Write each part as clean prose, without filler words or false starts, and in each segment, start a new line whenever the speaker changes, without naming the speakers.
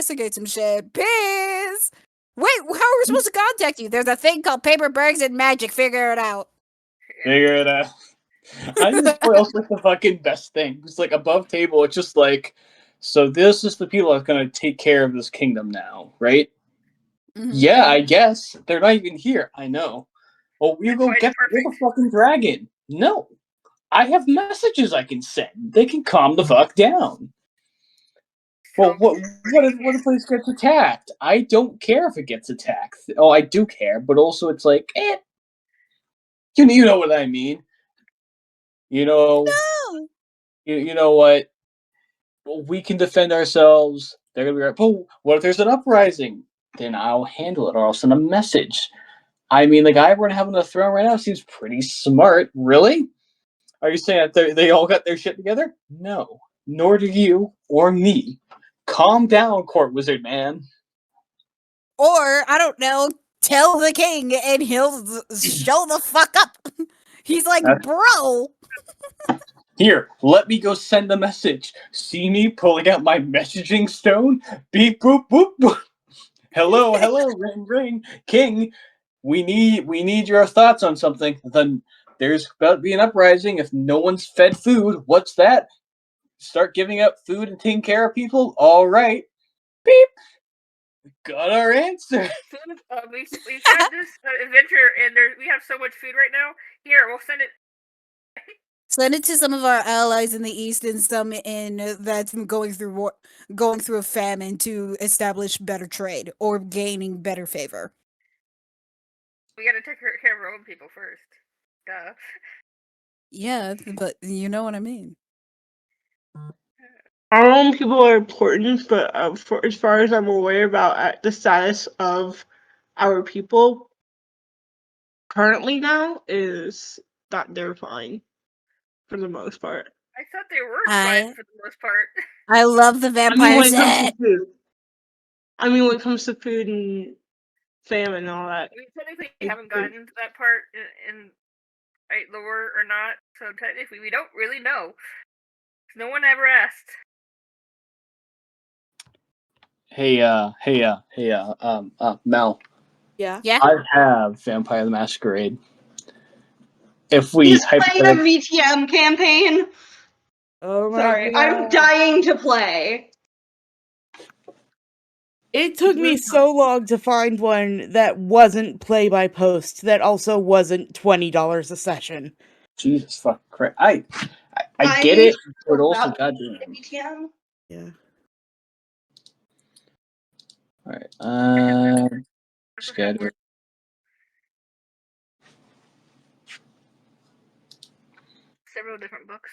investigate some shit. Peace! Wait, how are we supposed to contact you? There's a thing called paper, bergs, and magic. Figure it out.
Figure it out. I just what else like the fucking best thing. It's like above table, it's just like, so this is the people that's gonna take care of this kingdom now, right?
Mhm.
Yeah, I guess. They're not even here. I know. Well, you go get the fucking dragon. No. I have messages I can send. They can calm the fuck down. Well, what if the place gets attacked? I don't care if it gets attacked. Oh, I do care, but also it's like, you know what I mean. You know,
No.
you know what? We can defend ourselves. They're gonna be like, oh, what if there's an uprising? Then I'll handle it, or I'll send a message. I mean, the guy we're having the throne right now seems pretty smart. Really? Are you saying that they all got their shit together? No. Nor do you or me. Calm down, court wizard man.
Or, I don't know, tell the king and he'll show the fuck up. He's like, bro.
Here, let me go send a message. See me pulling out my messaging stone? Beep boop boop boop. Hello, ring ring. King, we need your thoughts on something. Then there's about to be an uprising. If no one's fed food, what's that? Start giving out food and taking care of people? Alright. Beep. Got our answer.
We've had this adventure, and we have so much food right now. Here, we'll send it.
Send it to some of our allies in the east and some in that's going through a famine to establish better trade or gaining better favor.
We gotta take care of our own people first. Duh.
Yeah, but you know what I mean.
Our own people are important, but for as far as I'm aware about the status of our people currently now is that they're fine for the most part.
I thought they were fine for the most part.
I love the vampire set.
I mean, when it comes to food and famine and all that.
I mean, technically, we haven't gotten into that part in lore or not, so technically, we don't really know. No one ever asked.
Hey, Mel.
Yeah.
I have Vampire the Masquerade. If we
play the VTM campaign.
Oh my
Sorry,
God.
I'm dying to play.
It took me so long to find one that wasn't play by post that also wasn't $20 a session.
Jesus fuck Christ. I get it, but also goddamn.
VTM.
Yeah.
Alright, scatter.
Several different books.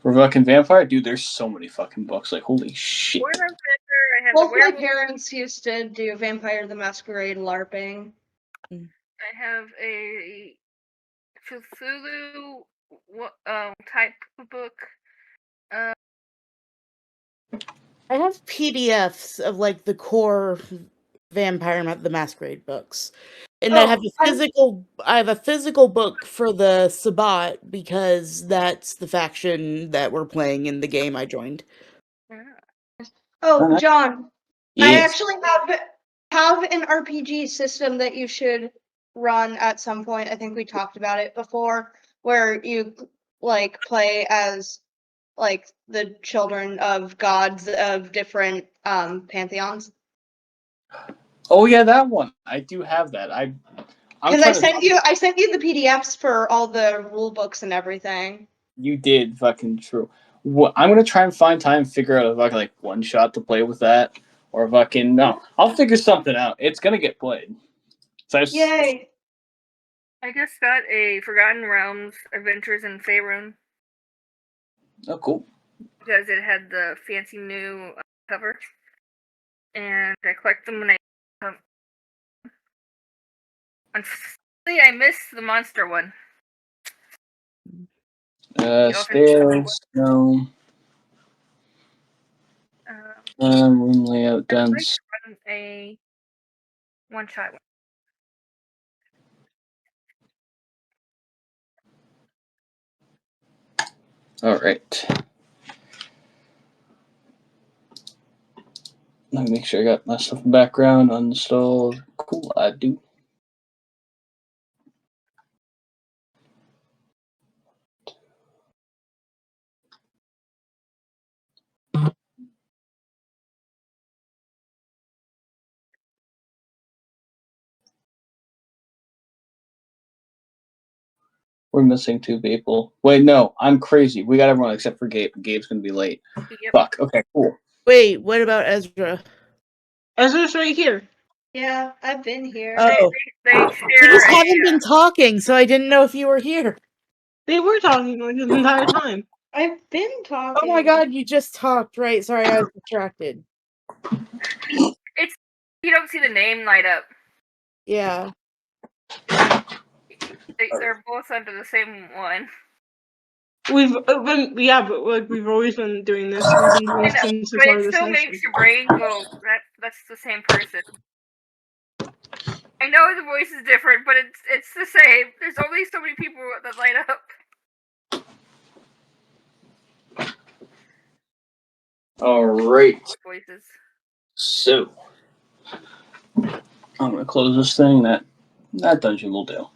For fucking vampire, dude, there's so many fucking books. Like, holy shit.
Both my parents used to do Vampire the Masquerade LARPing.
I have a Cthulhu type book.
I have PDFs of like the core Vampire the Masquerade books. And I have a physical book for the Sabbat because that's the faction that we're playing in the game I joined.
Oh, John.
Yes.
I actually have an RPG system that you should run at some point. I think we talked about it before, where you like play as like the children of gods of different pantheons.
Oh yeah, that one. I do have that.
Because I sent you the PDFs for all the rule books and everything.
You did, fucking true. I'm gonna try and find time and figure out a fucking like one shot to play with that, or fucking no. I'll figure something out. It's gonna get played. So
Yay!
I just got a Forgotten Realms Adventures in Faerun.
Oh, cool.
Because it had the fancy new cover, and I collect them when I. Unfortunately, I missed the monster one.
Spell, snow. Room layout done.
Run a one-shot one.
All right. Let me make sure I got my stuff in the background uninstalled. Cool, I do. We're missing 2 people. Wait, no, I'm crazy. We got everyone except for Gabe. Gabe's gonna be late.
Yep.
Fuck. Okay, cool.
Wait, what about Ezra?
Ezra's right here.
Yeah, I've been here.
Oh,
They
we
share
just
a,
haven't been talking, so I didn't know if you were here.
They were talking like this entire time.
I've been talking.
Oh my god, you just talked, right? Sorry, I was distracted.
it's you don't see the name light up.
Yeah.
They're both under the same one.
We've been, yeah, but like we've always been doing this. We've been doing
I
this
know,
since the
but
start
it
of the
still
session.
makes your brain go, that's the same person. I know the voice is different, but it's the same. There's only so many people that light up.
Alright.
Voices.
So I'm gonna close this thing. That dungeon will do.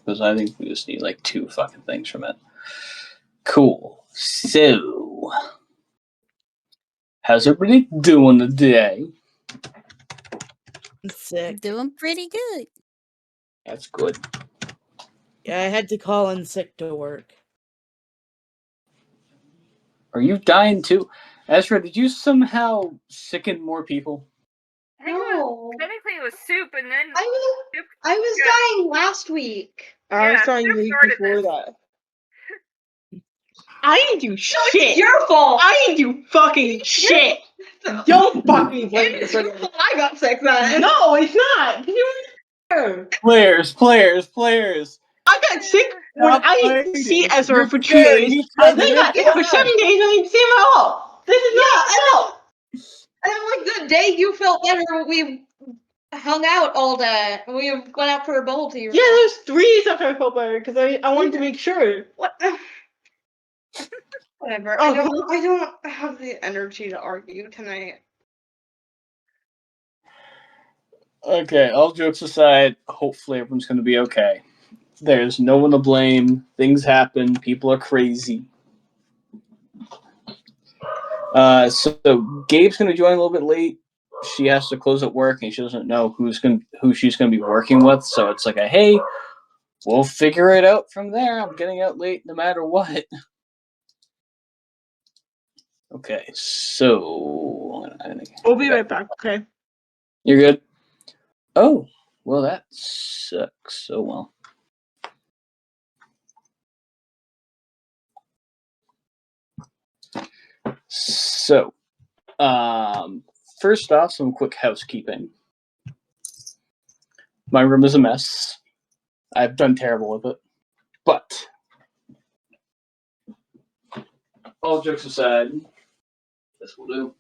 Because I think we just need like 2 fucking things from it. Cool. So how's everybody doing today?
Sick.
Doing pretty good.
That's good.
Yeah, I had to call in sick to work.
Are you dying too? Ezra, did you somehow sicken more people?
I think technically it was soup, and then
I was dying last week.
I was
Yeah,
trying
Soup
week
started
before
this.
that. I didn't do shit.
It's your fault.
I didn't do fucking shit. Don't fucking blame me for
It's your
this.
fault I got sick then.
No, it's not. You were there.
Players.
I got sick when
Stop
I didn't see
fighting.
Ezra
You're
for 2
scaring
days.
each
And then I
other.
got sick for 7 days and I didn't see him at all. This is not my fault.
And like the day you felt better, we hung out all day. We went out for a bubble tea.
Yeah, there's 3 days after I felt better because I wanted to make sure.
What? Whatever.
Oh,
I don't have the energy to argue tonight.
Okay, all jokes aside, hopefully everyone's going to be okay. There's no one to blame. Things happen. People are crazy. So Gabe's going to join a little bit late. She has to close at work, and she doesn't know who she's going to be working with. So it's like hey, we'll figure it out from there. I'm getting out late no matter what. Okay, so
we'll be right back, okay?
You're good? Oh, well, that sucks. Oh, well. So, first off, some quick housekeeping. My room is a mess. I've done terrible with it. But, all jokes aside, this will do.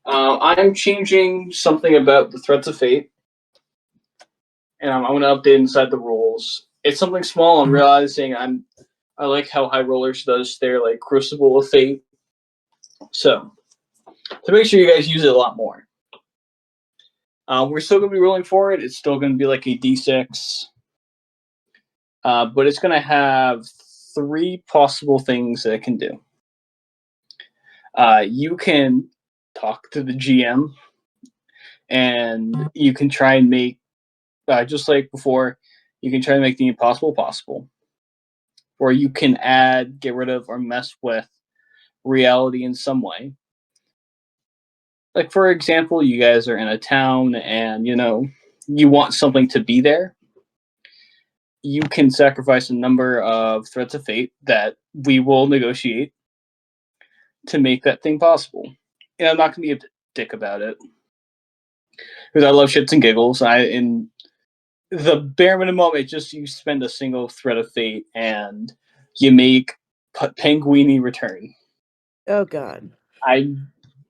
I'm changing something about the Threats of Fate. And I'm going to update inside the rules. It's something small. I'm realizing I like how High Rollers does their like Crucible of Fate. So, to make sure you guys use it a lot more. We're still going to be rolling for it. It's still going to be like a D6. But it's going to have 3 possible things that it can do. You can talk to the GM, and you can try and make, just like before, you can try and make the impossible possible. Or you can add, get rid of, or mess with reality in some way. Like, for example, you guys are in a town and, you want something to be there. You can sacrifice a number of threats of fate that we will negotiate to make that thing possible. And I'm not going to be a dick about it. Because I love shits and giggles. In the bare minimum, it's just you spend a single threat of fate and you make Penguini return.
Oh, God.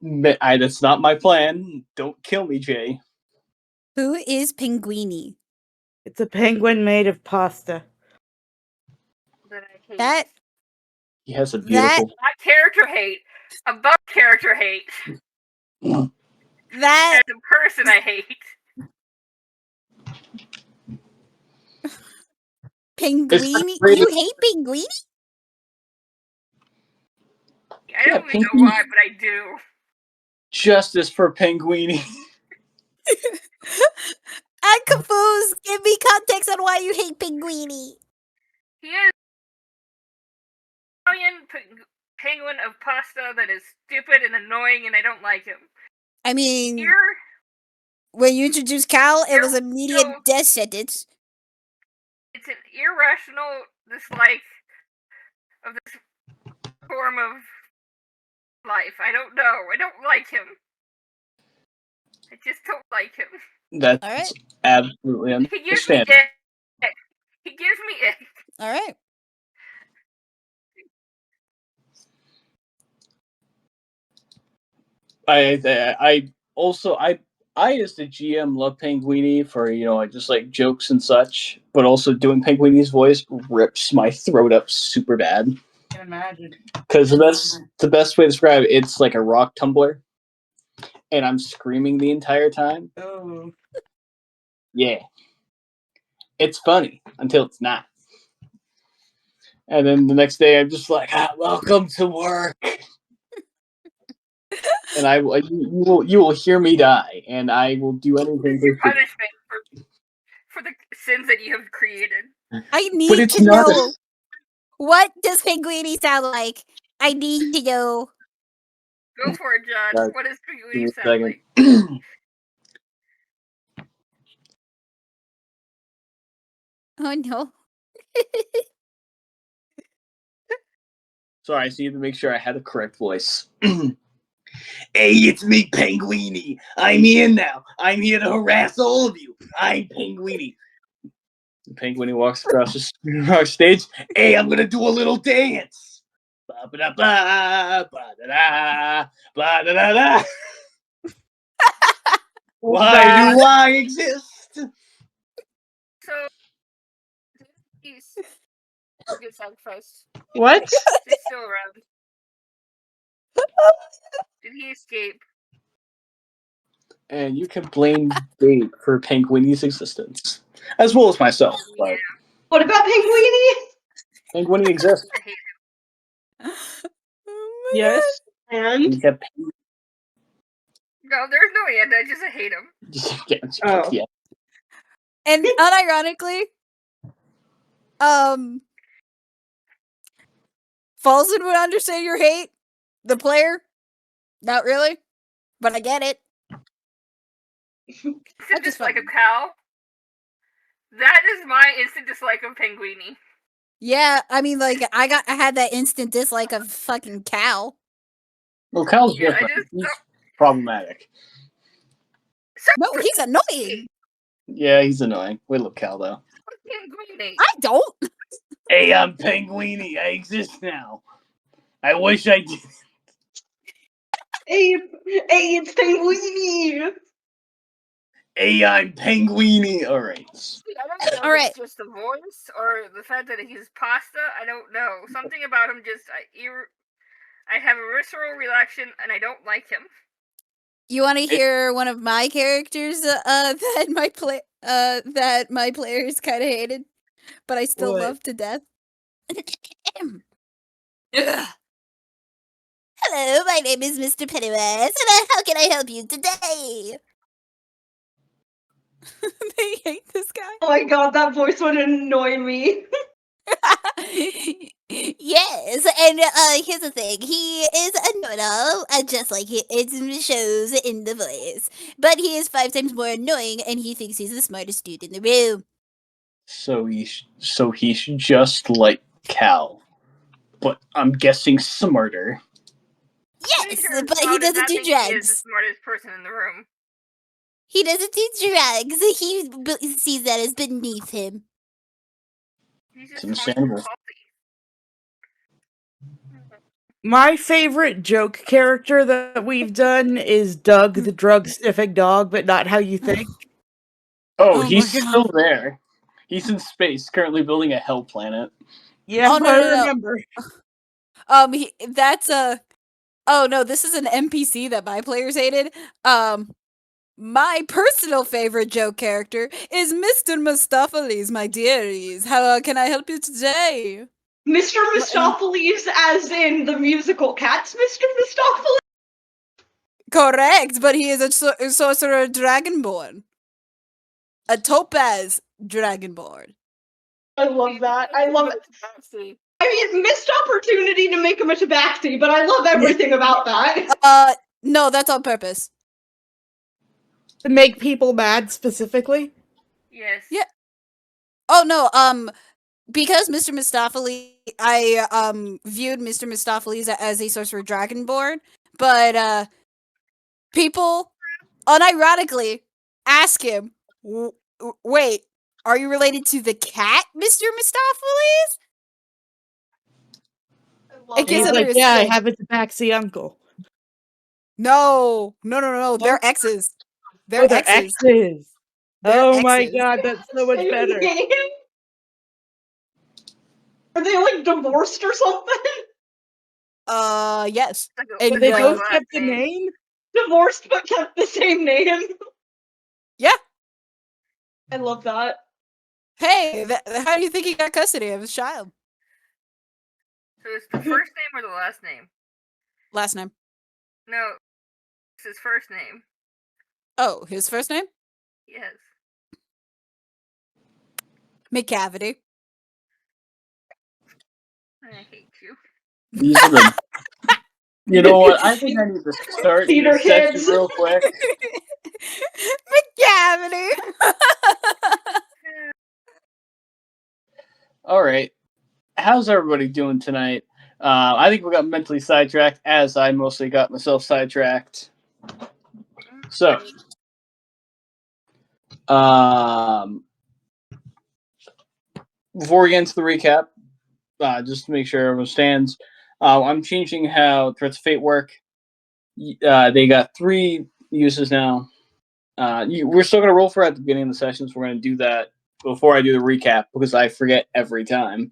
That's not my plan. Don't kill me, Jay.
Who is Pinguini?
It's a penguin made of pasta.
That I hate.
That
He has a beautiful.
Not character hate. Above character hate.
That
As a person, I hate.
Pinguini?
great.
You hate Pinguini?
I don't
Yeah,
even know why, but I do.
Justice for Pinguini.
I'm confused. Give me context on why you hate Pinguini.
He is Italian penguin of pasta that is stupid and annoying, and I don't like him.
I mean,
Here,
when you introduced Cal, it was
You're
immediate
so-
death sentence.
it's an irrational dislike of this form of life. I don't know. I don't like him. I just don't like him.
That's
Alright.
absolutely
He gives me
understandable.
ick. He gives me ick.
All right.
I also I as the GM love Pinguini for just like jokes and such, but also doing Pinguini's voice rips my throat up super bad.
I can imagine.
Because the best way to describe it, it's like a rock tumbler, and I'm screaming the entire time.
Oh.
Yeah, it's funny until it's not. And then the next day, I'm just like, "Welcome to work." And you will hear me die, and I will do anything.
Your punishment for the sins that you have created.
I need
But it's
to
not.
know. What does Pinguini sound like? I need to know.
Go for it, John. What does
Give me
Pinguini
a
sound
second.
like?
Oh no.
Sorry, I just need to make sure I had the correct voice. Hey, it's me, Pinguini. I'm here now. I'm here to harass all of you. I'm Pinguini. Pinguini walks across the stage. Hey, I'm gonna do a little dance. Ba ba da ba ba da da ba da da da. Why do I exist?
So, he's get sacrificed.
What?
He's still around. Did he escape?
And you can blame Dave for Pinguini's existence, as well as myself. But
Yeah.
What about Pinguini?
Pinguini exists.
I hate him.
Oh my
Yes.
He
And
kept
No, there's no end. I just hate him.
Oh.
yeah.
And unironically, Falzen would understand your hate. The player, not really, but I get it.
Instant
just
dislike
fucking-
of Cal. That is my instant dislike of Pinguini.
Yeah, I mean, like I had that instant dislike of fucking Cal.
Well, Cal's
Yeah, I
different.
just
He's
don't-
problematic.
So
No, he's annoying.
Yeah, he's annoying. We love Cal though.
Pinguini.
I don't.
Hey, I'm Pinguini. I exist now. I wish I did.
Hey, it's Pinguini.
Hey, I'm Pinguini. All right.
I don't know
All
if
right.
it's just the voice or the fact that he's pasta. I don't know. Something about him just I have a visceral reaction and I don't like him.
You want to hear one of my characters that my players kind of hated, but I still
What?
love to death? Hello, my name is Mr. Pennywise, and how can I help you today? They hate this guy.
Oh my god, that voice would annoy me.
Yes, and here's the thing: he is a know-it-all, just like it shows in the voice. But he is 5 times more annoying, and he thinks he's the smartest dude in the room.
So he's just like Cal, but I'm guessing smarter.
Yes,
Sure,
but
Cal
he
does
doesn't
not
do
think He is the
drugs.
smartest person in the room.
He doesn't do drugs. He sees that as beneath him.
He's
It's
just
understandable.
My favorite joke character that we've done is Doug, the drug sniffing dog, but not how you think.
Oh,
Oh
he's
my God.
still there. He's in space, currently building a hell planet.
Yeah,
Oh, no,
I
no, no.
remember.
That's Oh no, this is an NPC that my players hated. My personal favorite joke character is Mr. Mistopheles, my dearies. How can I help you today?
Mr. Mistopheles, as in the musical Cats, Mr. Mistopheles?
Correct, but he is a sorcerer dragonborn. A topaz dragonborn.
I love that. I love it. I mean, missed opportunity to make him a tabaxi, but I love everything about that.
No, that's on purpose.
To make people mad specifically?
Yes.
Yeah. Oh no, because Mr. Mistopheles, I viewed Mr. Mistopheles as a sorcerer dragonborn, but people unironically ask him, "Wait, are you related to the cat, Mr. Mistopheles?"
And he's like, yeah, I have a tabaxi uncle.
No. They're exes. They're exes.
Oh my god, that's so much better.
Are they like divorced or something?
Yes.
And they both kept the name?
Divorced but kept the same name.
Yeah.
I love that.
Hey, how do you think he got custody of his child?
So it's the first name or the last name?
Last name.
No, it's his first name.
Oh, his first name?
Yes.
McCavity.
I hate you.
These are the. You know what? I think I need to start
Theater
this session
kids.
real quick.
McCavity.
All right. How's everybody doing tonight? I think we got mentally sidetracked, as I mostly got myself sidetracked. So, before we get into the recap, just to make sure everyone stands, I'm changing how Threats of Fate work. They got 3 uses now. We're still going to roll for it at the beginning of the sessions. We're going to do that before I do the recap, because I forget every time.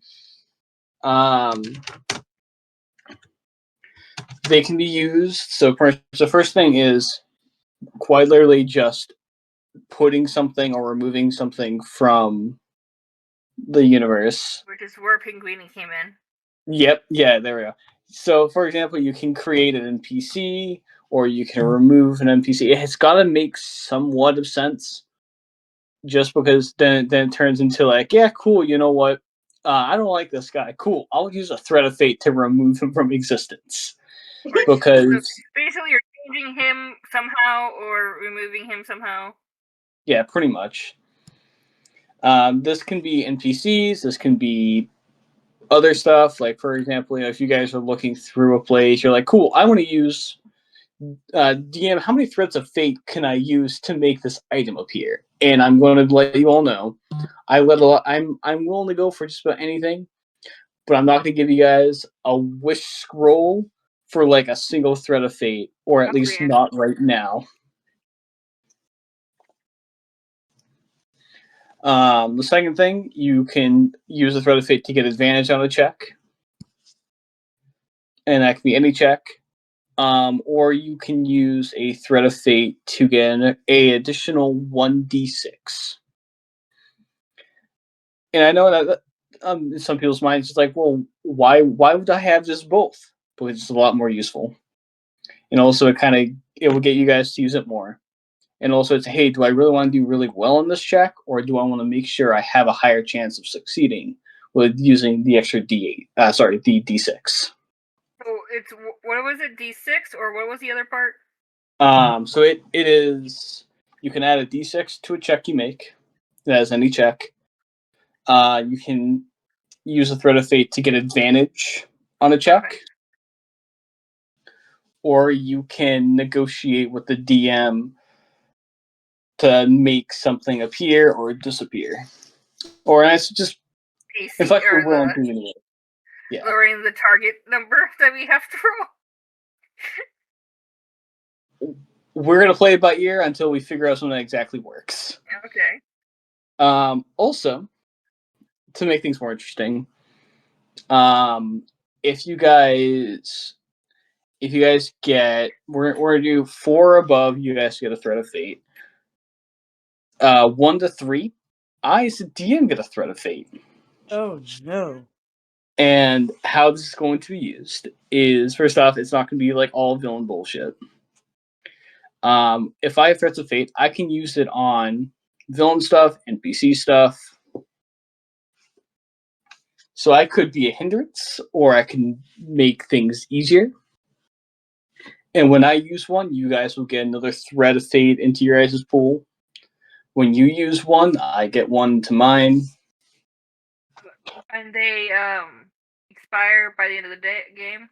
They can be used. So the first thing is quite literally just putting something or removing something from the universe.
Which is where Pinguini came in.
Yep. Yeah, there we go. So, for example, you can create an NPC or you can remove an NPC. It's got to make somewhat of sense. Just because then it turns into like, yeah, cool, you know what? I don't like this guy. Cool. I'll use a threat of fate to remove him from existence. Because
so basically you're changing him somehow or removing him somehow.
Yeah, pretty much. This can be NPCs. This can be other stuff. Like, for example, if you guys are looking through a place, you're like, cool, I want to use DM, how many threads of fate can I use to make this item appear? And I'm going to let you all know, I'm willing to go for just about anything, but I'm not going to give you guys a wish scroll for like a single thread of fate, or at least not right now. The second thing, you can use the thread of fate to get advantage on a check, and that can be any check. Or you can use a thread of fate to get an additional 1d6. And I know that in some people's minds, it's like, well, why would I have just both? Because it's a lot more useful. And also, it will get you guys to use it more. And also, it's, hey, do I really want to do really well in this check, or do I want to make sure I have a higher chance of succeeding with using the extra D8? The D6.
So it's, what was it, D6, or what was the other part?
So it is, you can add a D6 to a check you make, as any check. You can use a thread of fate to get advantage on a check. Okay. Or you can negotiate with the DM to make something appear or disappear. Or it's just
if I were willing
to do it. Yeah.
Lowering the target number that we have to roll.
We're going to play it by ear until we figure out something that exactly works.
Okay.
Also, to make things more interesting, if you guys if you guys get, we're gonna do 4 or above, you guys get a threat of fate. 1 to 3, I as a DM get a threat of fate.
Oh no.
And how this is going to be used is, first off, it's not going to be like all villain bullshit. If I have threats of fate, I can use it on villain stuff, NPC stuff. So I could be a hindrance, or I can make things easier. And when I use one, you guys will get another threat of fate into your guys' pool. When you use one, I get one to mine.
And they expire by the end of the game.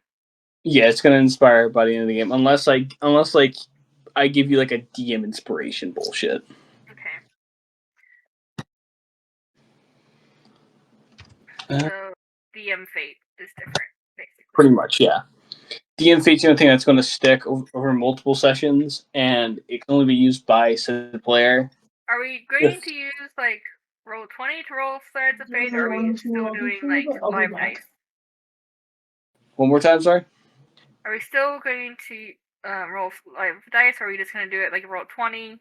Yeah, it's gonna inspire by the end of the game, unless I give you like a DM inspiration bullshit.
Okay.
Uh,
So DM fate is different, basically.
Pretty much, yeah. DM fate's the only thing that's going to stick over multiple sessions, and it can only be used by said player.
Are we going to use like roll 20 to roll threads of fate, or are we still doing like live dice?
One more time, sorry.
Are we still going to roll live dice, or are we just going to do it like roll 20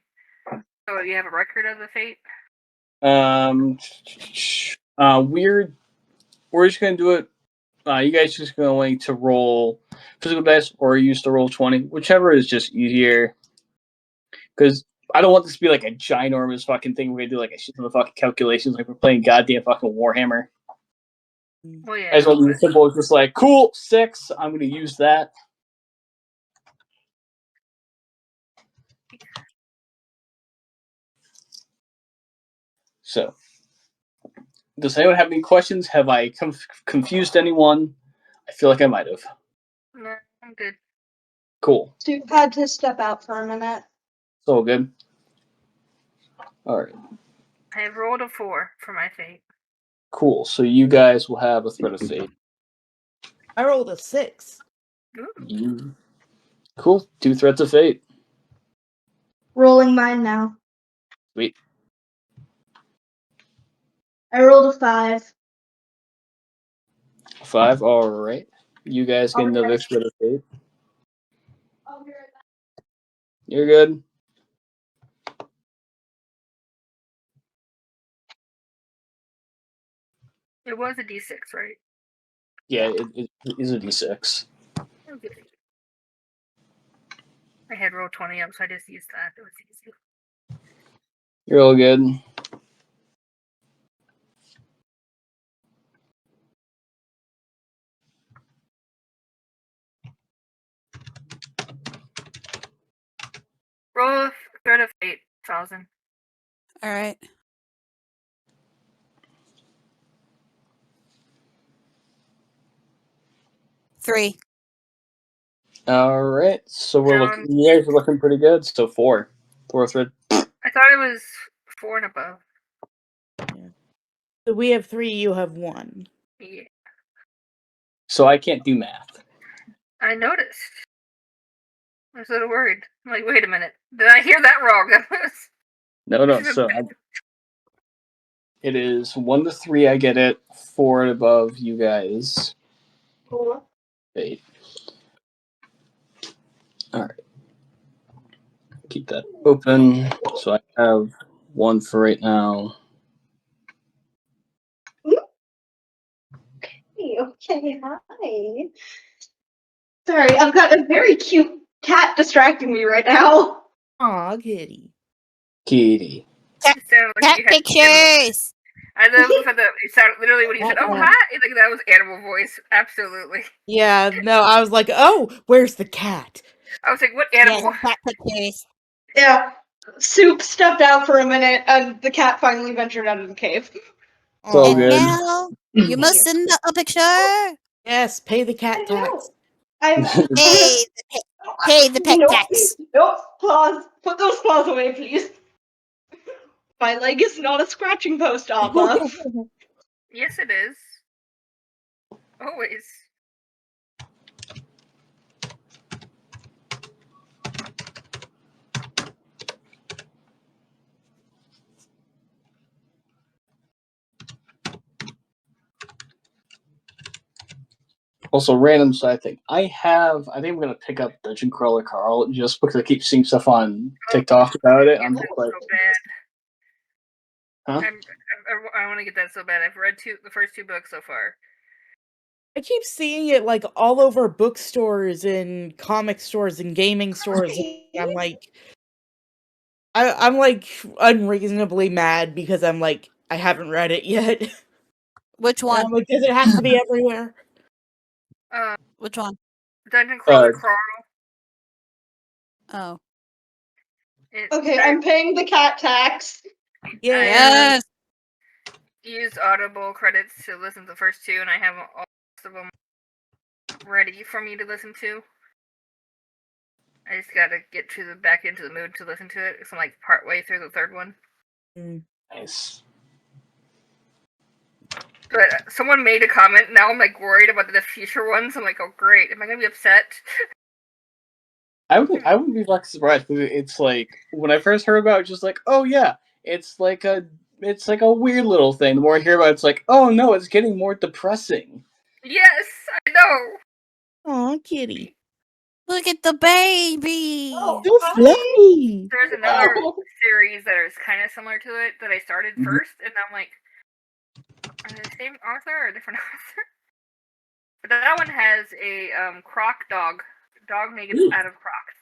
so you have a record of the fate?
We're just going to do it. You guys just going to roll physical dice, or use to roll 20, whichever is just easier. Because I don't want this to be like a ginormous fucking thing. We're going to do like a shit ton of fucking calculations, like we're playing goddamn fucking Warhammer.
Well, yeah.
As well as simple as just like, cool, 6, I'm going to use that. So, does anyone have any questions? Have I confused anyone? I feel like I might have.
No, I'm good.
Cool.
Stu had to step out for a minute.
It's all good. Alright.
I have rolled a 4 for my fate.
Cool. So you guys will have a threat of fate.
I rolled a 6.
Ooh.
Cool. 2 threats of fate.
Rolling mine now.
Sweet.
I rolled a 5.
5. Alright. You guys get another threat of fate.
I'll be right back.
You're good.
It was a D6, right?
Yeah, it is a d6.
Okay. I had roll 20 up, so I just used that. It was easy.
You're all good.
Roll a threat of fate, Falzen.
All right. Three.
Alright. So
Sounds-
you guys are looking pretty good. So 4. 4 threat.
I thought it was 4 and above.
Yeah. So we have 3, you have 1.
Yeah.
So I can't do math.
I noticed. I was a little worried. I'm like, wait a minute. Did I hear that wrong?
No. So it is 1 to 3. I get it. 4 and above. You guys.
4.
8. Alright. Keep that open. So I have 1 for right now.
Okay, hi. Sorry, I've got a very cute cat distracting me right now.
Aw, kitty.
Kitty.
It sounded like
Cat
you had
pictures.
I love the fact that it sounded literally when you said, "Oh
Yeah.
hi," it's like that was animal voice. Absolutely.
Yeah, no, I was like, oh, where's the cat?
I was like, "What
Yes,
animal?"
cat pictures.
Yeah. Soup stepped out for a minute, and the cat finally ventured out of the cave.
It's all
And
good.
now you must send a picture.
Yes, pay the cat
I
tax.
I'm
Pay the pet
no,
tax.
no, pause. Put those paws away, please. My leg is not a scratching post, Abba.
Yes, it is. Always.
Also, random side thing. I think I'm gonna pick up Dungeon Crawler Carl just because I keep seeing stuff on TikTok about it. I'm just like,
so bad.
huh?
I want to get that so bad. I've read the first 2 books so far.
I keep seeing it like all over bookstores and comic stores and gaming stores. And I'm like, I'm like unreasonably mad because I'm like, I haven't read it yet.
Which
And
one?
I'm like, does it have to be everywhere?
Which one?
Dungeon Crawler Carl.
Oh.
Okay, I'm paying the cat tax.
Yes.
Used Audible credits to listen to the first 2, and I have all of them ready for me to listen to. I just gotta get back into the mood to listen to it. So I'm like part way through the 3rd one.
Nice.
But someone made a comment. Now I'm like worried about the future ones. I'm like, oh great, am I gonna be upset?
I wouldn't be like surprised because it's like when I first heard about it, just like, oh yeah, it's like a weird little thing. The more I hear about it, it's like, oh no, it's getting more depressing.
Yes, I know.
Aw, kitty.
Look at the baby.
So fluffy.
There's another series that is kind of similar to it that I started first, and I'm like, are they the same author or a different author? But that one has a croc dog made out of crocs.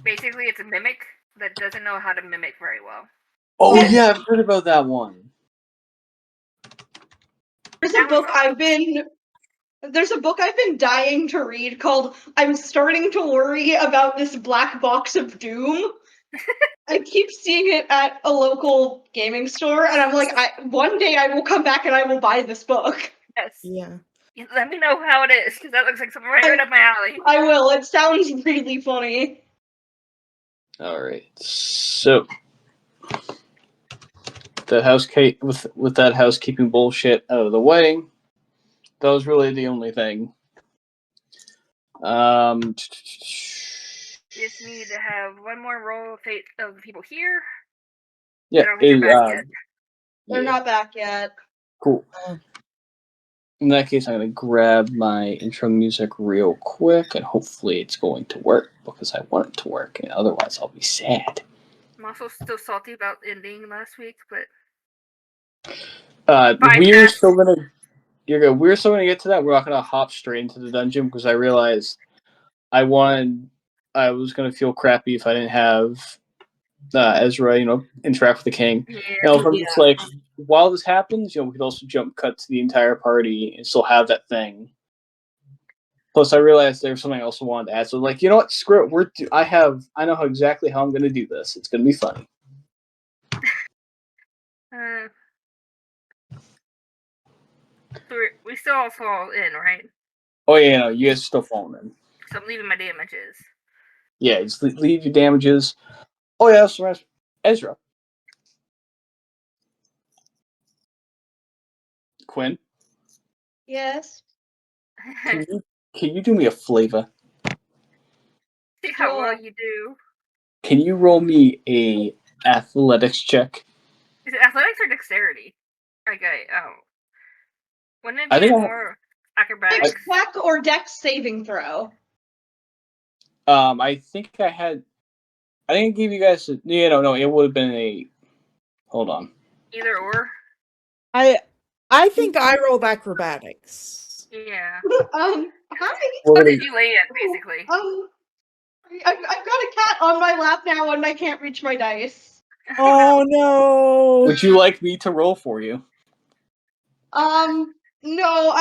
Basically, it's a mimic that doesn't know how to mimic very well.
Oh yeah, I've heard about that one.
There's a book I've been dying to read called I'm Starting to Worry About This Black Box of Doom. I keep seeing it at a local gaming store, and I'm like, one day I will come back and I will buy this book.
Yes.
Yeah.
Let me know how it is, because that looks like something right up my alley.
I will. It sounds really funny.
Alright, so with that housekeeping bullshit out of the way, that was really the only thing.
Just need to have one more roll of fate of the people here.
Yeah,
They're not back yet.
Cool. In that case, I'm going to grab my intro music real quick, and hopefully it's going to work, because I want it to work, and otherwise I'll be sad.
I'm also still salty about ending last week, but...
We're still going to get to that. We're not going to hop straight into the dungeon, because I realized I was going to feel crappy if I didn't have Ezra, interact with the king. If I'm just like, while this happens, we could also jump cut to the entire party and still have that thing. Plus, I realized there's something else I wanted to add. So, like, you know what? Screw it. I know exactly how I'm going to do this. It's going to be funny.
We still all fall in, right?
Oh yeah, no, you guys are still falling in.
So I'm leaving my damages.
Yeah, just leave your damages. Oh yeah, that's right. Ezra. Quinn.
Yes.
Can you do me a flavor?
See how well you do.
Can you roll me a athletics check?
Is it athletics or dexterity? Okay. Wouldn't it be more acrobatics?
Attack or dex saving throw.
I think I gave you guys no, it would have been a hold on.
Either or.
I think I rolled acrobatics.
Yeah.
Hi.
What did you lay at, basically?
I've got a cat on my lap now and I can't reach my dice.
Oh no.
Would you like me to roll for you?
No,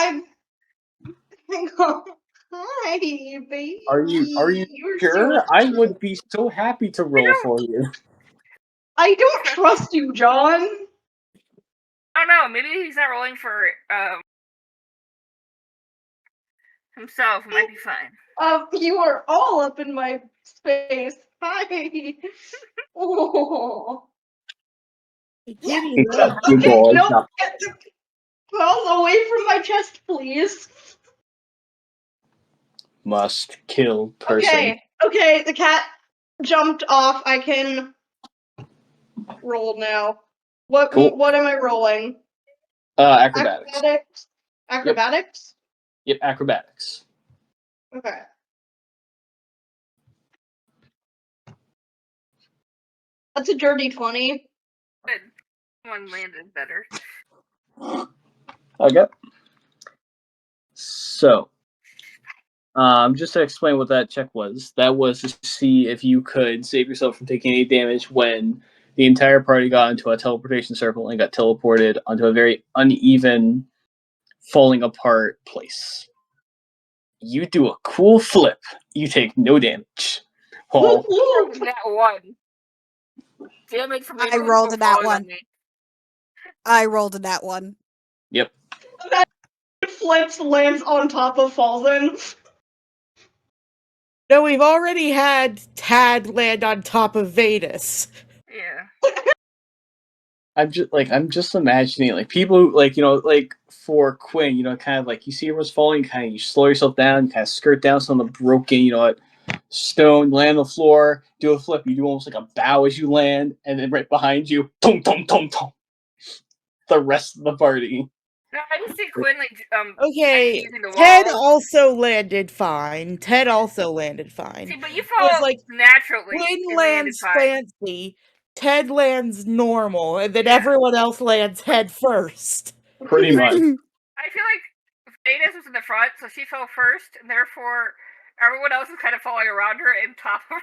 Hang on. Hi, baby.
Are you sure? I would be so happy to roll for you.
I don't trust you, John.
Oh no, maybe he's not rolling for himself. It might be fine.
You are all up in my space. Hi. Oh.
Kitty,
Okay, no, get the claws away from my chest, please.
Must kill person.
Okay, the cat jumped off. I can roll now. What am I rolling?
Acrobatics.
Acrobatics?
Yep, acrobatics.
Okay. That's a dirty 20.
Good. One landed better.
Okay. So, just to explain what that check was, that was to see if you could save yourself from taking any damage when the entire party got into a teleportation circle and got teleported onto a very uneven, falling apart place. You do a cool flip. You take no damage. Paul.
That one. Damage from
I rolled a nat
falling on
1.
me.
I rolled a nat 1.
Yep.
Flips, lands on top of Falzen.
No, we've already had Tad land on top of Vetis.
Yeah.
I'm just imagining like people who, like, you know, like for Quinn, you know, kind of like you see everyone's falling, kind of you slow yourself down, kind of skirt down some of the broken, you know, stone, land on the floor, do a flip, you do almost like a bow as you land, and then right behind you, tom tom tom tom. The rest of the party.
No, I just see Quinn like
Okay,
using the
Ted
wall.
also landed fine.
See, but you fall
It's like
naturally.
Quinn
and landed
lands
fine.
fancy, Ted lands normal, and then
Yeah.
everyone else lands head first.
Pretty much.
I feel like Vetis was in the front, so she fell first, and therefore everyone else is kind of falling around her and top of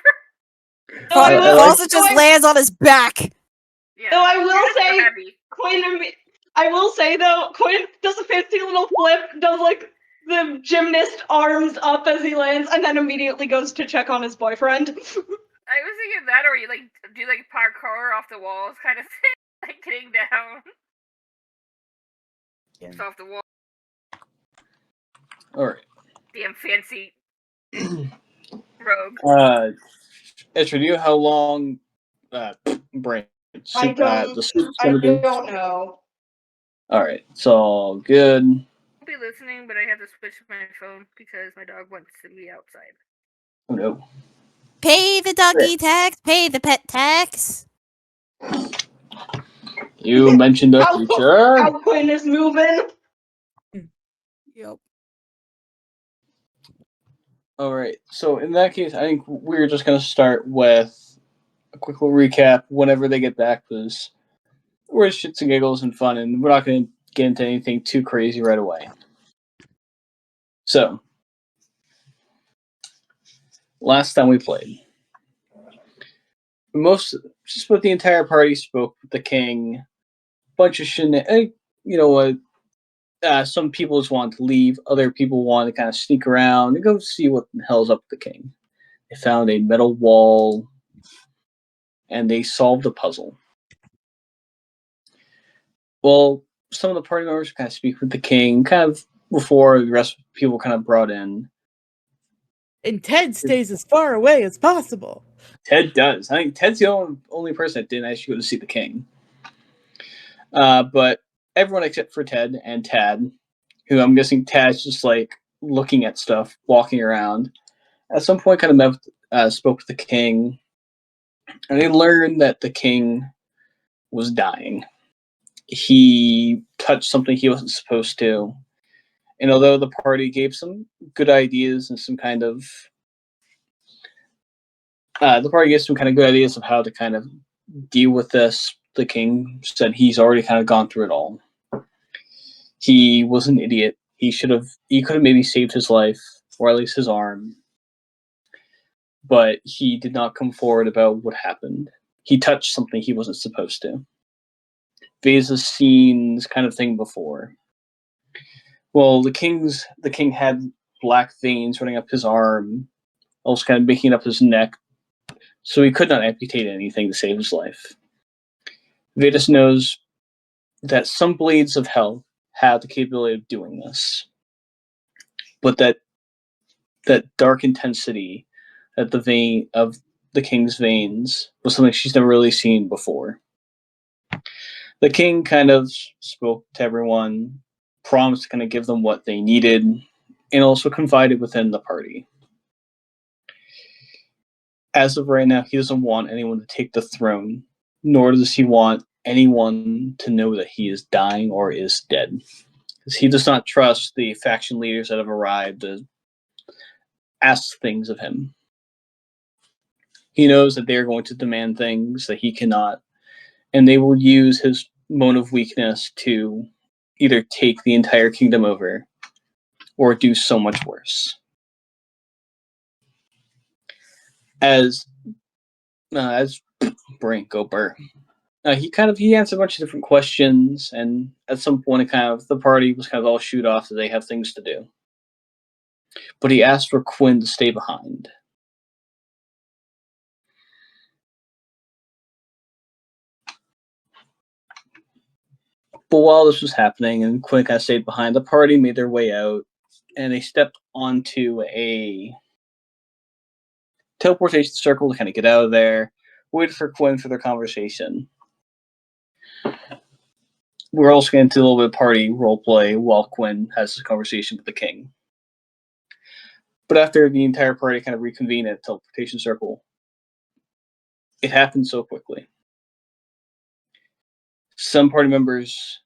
her.
No, I will,
Falzen just lands on his back.
Yeah.
No, I
You're
will
just so
say,
heavy.
I will say though, Quinn does a fancy little flip, does like the gymnast arms up as he lands, and then immediately goes to check on his boyfriend.
I was thinking that, or you like do like parkour off the walls kind of thing, like getting down.
Yeah.
It's off the wall.
Alright.
Damn fancy rogue.
Ezra, do you know how long brain
I
the soup's gonna be?
don't know.
Alright, it's all good.
I'll be listening, but I have to switch my phone because my dog wants to be outside.
Oh no.
Pay the doggy tax. Pay the pet tax.
You mentioned the future.
How Quinn is moving.
Yep.
Alright, so in that case, I think we're just going to start with a quick little recap whenever they get back, because we're shits and giggles and fun, and we're not going to get into anything too crazy right away. So, last time we played, just about the entire party spoke with the king, bunch of shenanigans, you know what, some people just wanted to leave, other people wanted to kind of sneak around and go see what the hell's up with the king. They found a metal wall, and they solved a puzzle. Well, some of the party members kind of speak with the king, kind of before the rest of the people kind of brought in.
And Ted stays as far away as possible.
Ted does. I think Ted's the only person that didn't actually go to see the king. But everyone except for Ted and Tad, who I'm guessing Tad's just like looking at stuff, walking around, at some point kind of spoke with the king, and they learned that the king was dying. He touched something he wasn't supposed to. And although the party gave some good ideas and some kind of good ideas of how to kind of deal with this, the king said he's already kind of gone through it all. He was an idiot. He could have maybe saved his life, or at least his arm, but he did not come forward about what happened. He touched something he wasn't supposed to. Vase has seen this kind of thing before. Well, the king had black veins running up his arm, also kind of making up his neck, so he could not amputate anything to save his life. Vetis knows that some blades of hell have the capability of doing this, but that dark intensity at the vein of the king's veins was something she's never really seen before. The king kind of spoke to everyone, promised to kind of give them what they needed, and also confided within the party. As of right now, he doesn't want anyone to take the throne, nor does he want anyone to know that he is dying or is dead. because he does not trust the faction leaders that have arrived to ask things of him. He knows that they are going to demand things that he cannot, and they will use his moment of weakness to either take the entire kingdom over or do so much worse. As Brain go burr. He answered a bunch of different questions, and at some point, the party was kind of all shoot off that they have things to do. But he asked for Quinn to stay behind. But while this was happening, and Quinn kind of stayed behind, the party made their way out, and they stepped onto a teleportation circle to kind of get out of there. Waited for Quinn for their conversation. We're also going to do a little bit of party roleplay while Quinn has this conversation with the king. But after the entire party kind of reconvened at the teleportation circle, it happened so quickly. Some party members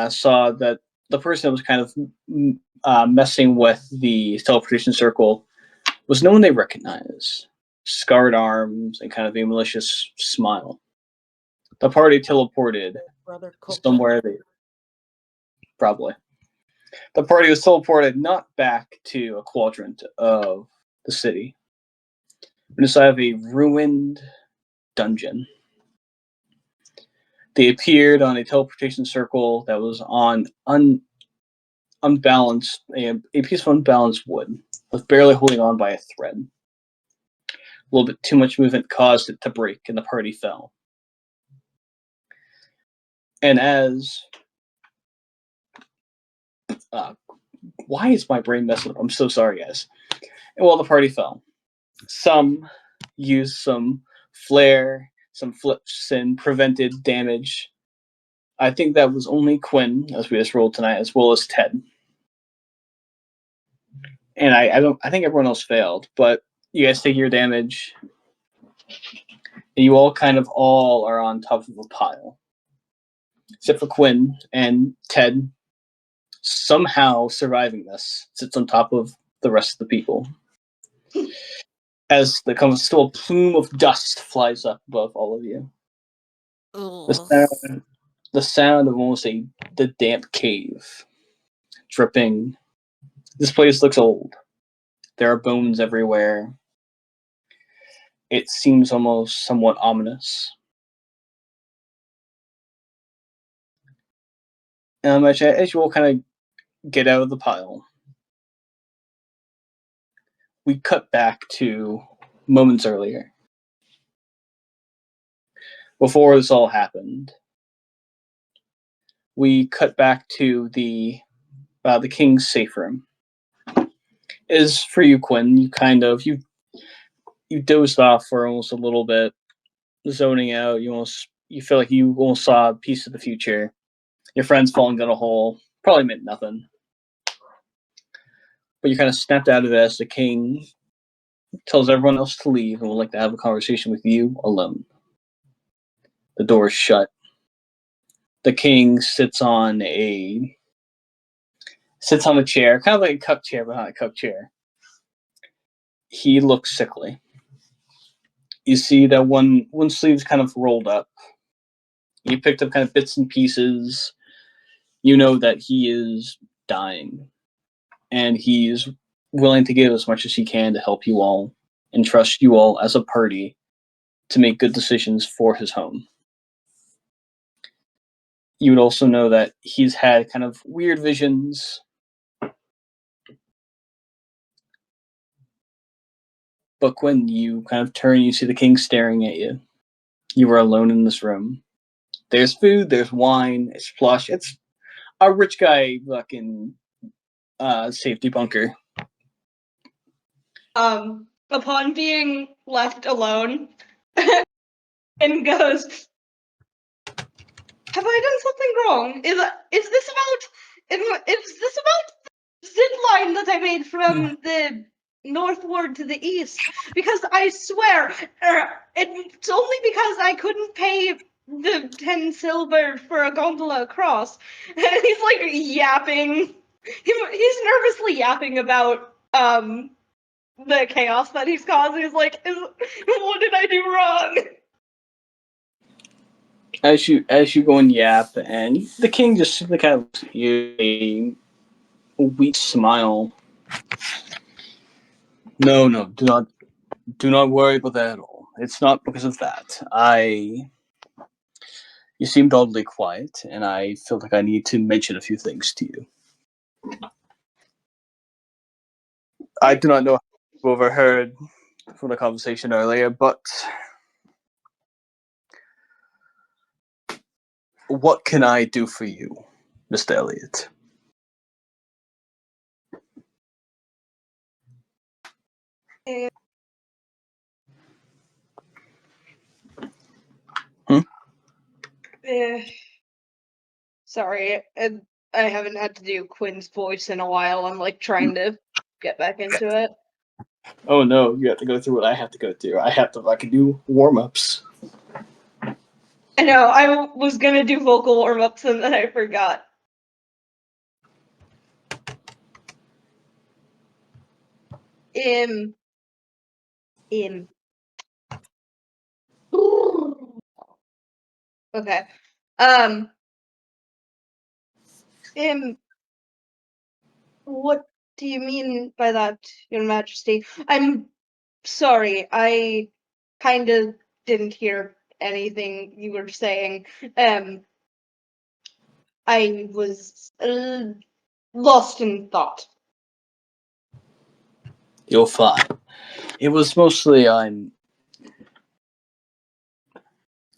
saw that the person that was kind of messing with the teleportation circle was no one they recognized. Scarred arms and kind of a malicious smile. The party teleported somewhere. Probably. The party was teleported not back to a quadrant of the city, but inside of a ruined dungeon. They appeared on a teleportation circle that was on unbalanced, a piece of unbalanced wood, with barely holding on by a thread. A little bit too much movement caused it to break, and the party fell. And as why is my brain messing up? I'm so sorry, guys. And while the party fell, some used some flare, some flips, and prevented damage. I think that was only Quinn, as we just rolled tonight, as well as Ted. And I think everyone else failed, but you guys take your damage. And you all are on top of a pile. Except for Quinn and Ted, somehow surviving this, sits on top of the rest of the people. As still a plume of dust flies up above all of you. The sound of almost the damp cave. Dripping. This place looks old. There are bones everywhere. It seems almost somewhat ominous. As you all kind of get out of the pile, we cut back to moments earlier. Before this all happened, we cut back to the king's safe room. Is for you, Quinn. You dozed off for almost a little bit, zoning out. You feel like you almost saw a piece of the future. Your friend's falling down a hole. Probably meant nothing. But you kind of snapped out of it as the king tells everyone else to leave and would like to have a conversation with you alone. The door is shut. The king sits on a chair, kind of like a cup chair, but not a cup chair. He looks sickly. You see that one sleeve's kind of rolled up. He picked up kind of bits and pieces. You know that he is dying. And he's willing to give as much as he can to help you all and trust you all as a party to make good decisions for his home. You would also know that he's had kind of weird visions. But when you kind of turn, you see the king staring at you. You are alone in this room. There's food, there's wine, it's plush. It's a rich guy fucking safety bunker.
Upon being left alone, and goes, have I done something wrong? Is this about the zip line that I made from the northward to the east? Because I swear, it's only because I couldn't pay the 10 silver for a gondola across. And he's like yapping. He's nervously yapping about the chaos that he's causing. He's like, what did I do wrong?
As you go and yap, and the king just simply kind of looks at you, a weak smile. No, do not worry about that at all. It's not because of that. You seemed oddly quiet, and I feel like I need to mention a few things to you. I do not know how you overheard from the conversation earlier, but what can I do for you, Mr. Elliot?
Sorry, I haven't had to do Quinn's voice in a while. I'm like trying to get back into it.
Oh no, you have to go through what I have to go through. I can do warm-ups.
I know, I was gonna do vocal warm-ups and then I forgot. Okay. What do you mean by that, Your Majesty? I'm sorry, I kinda didn't hear anything you were saying. I was lost in thought.
You're fine. It was mostly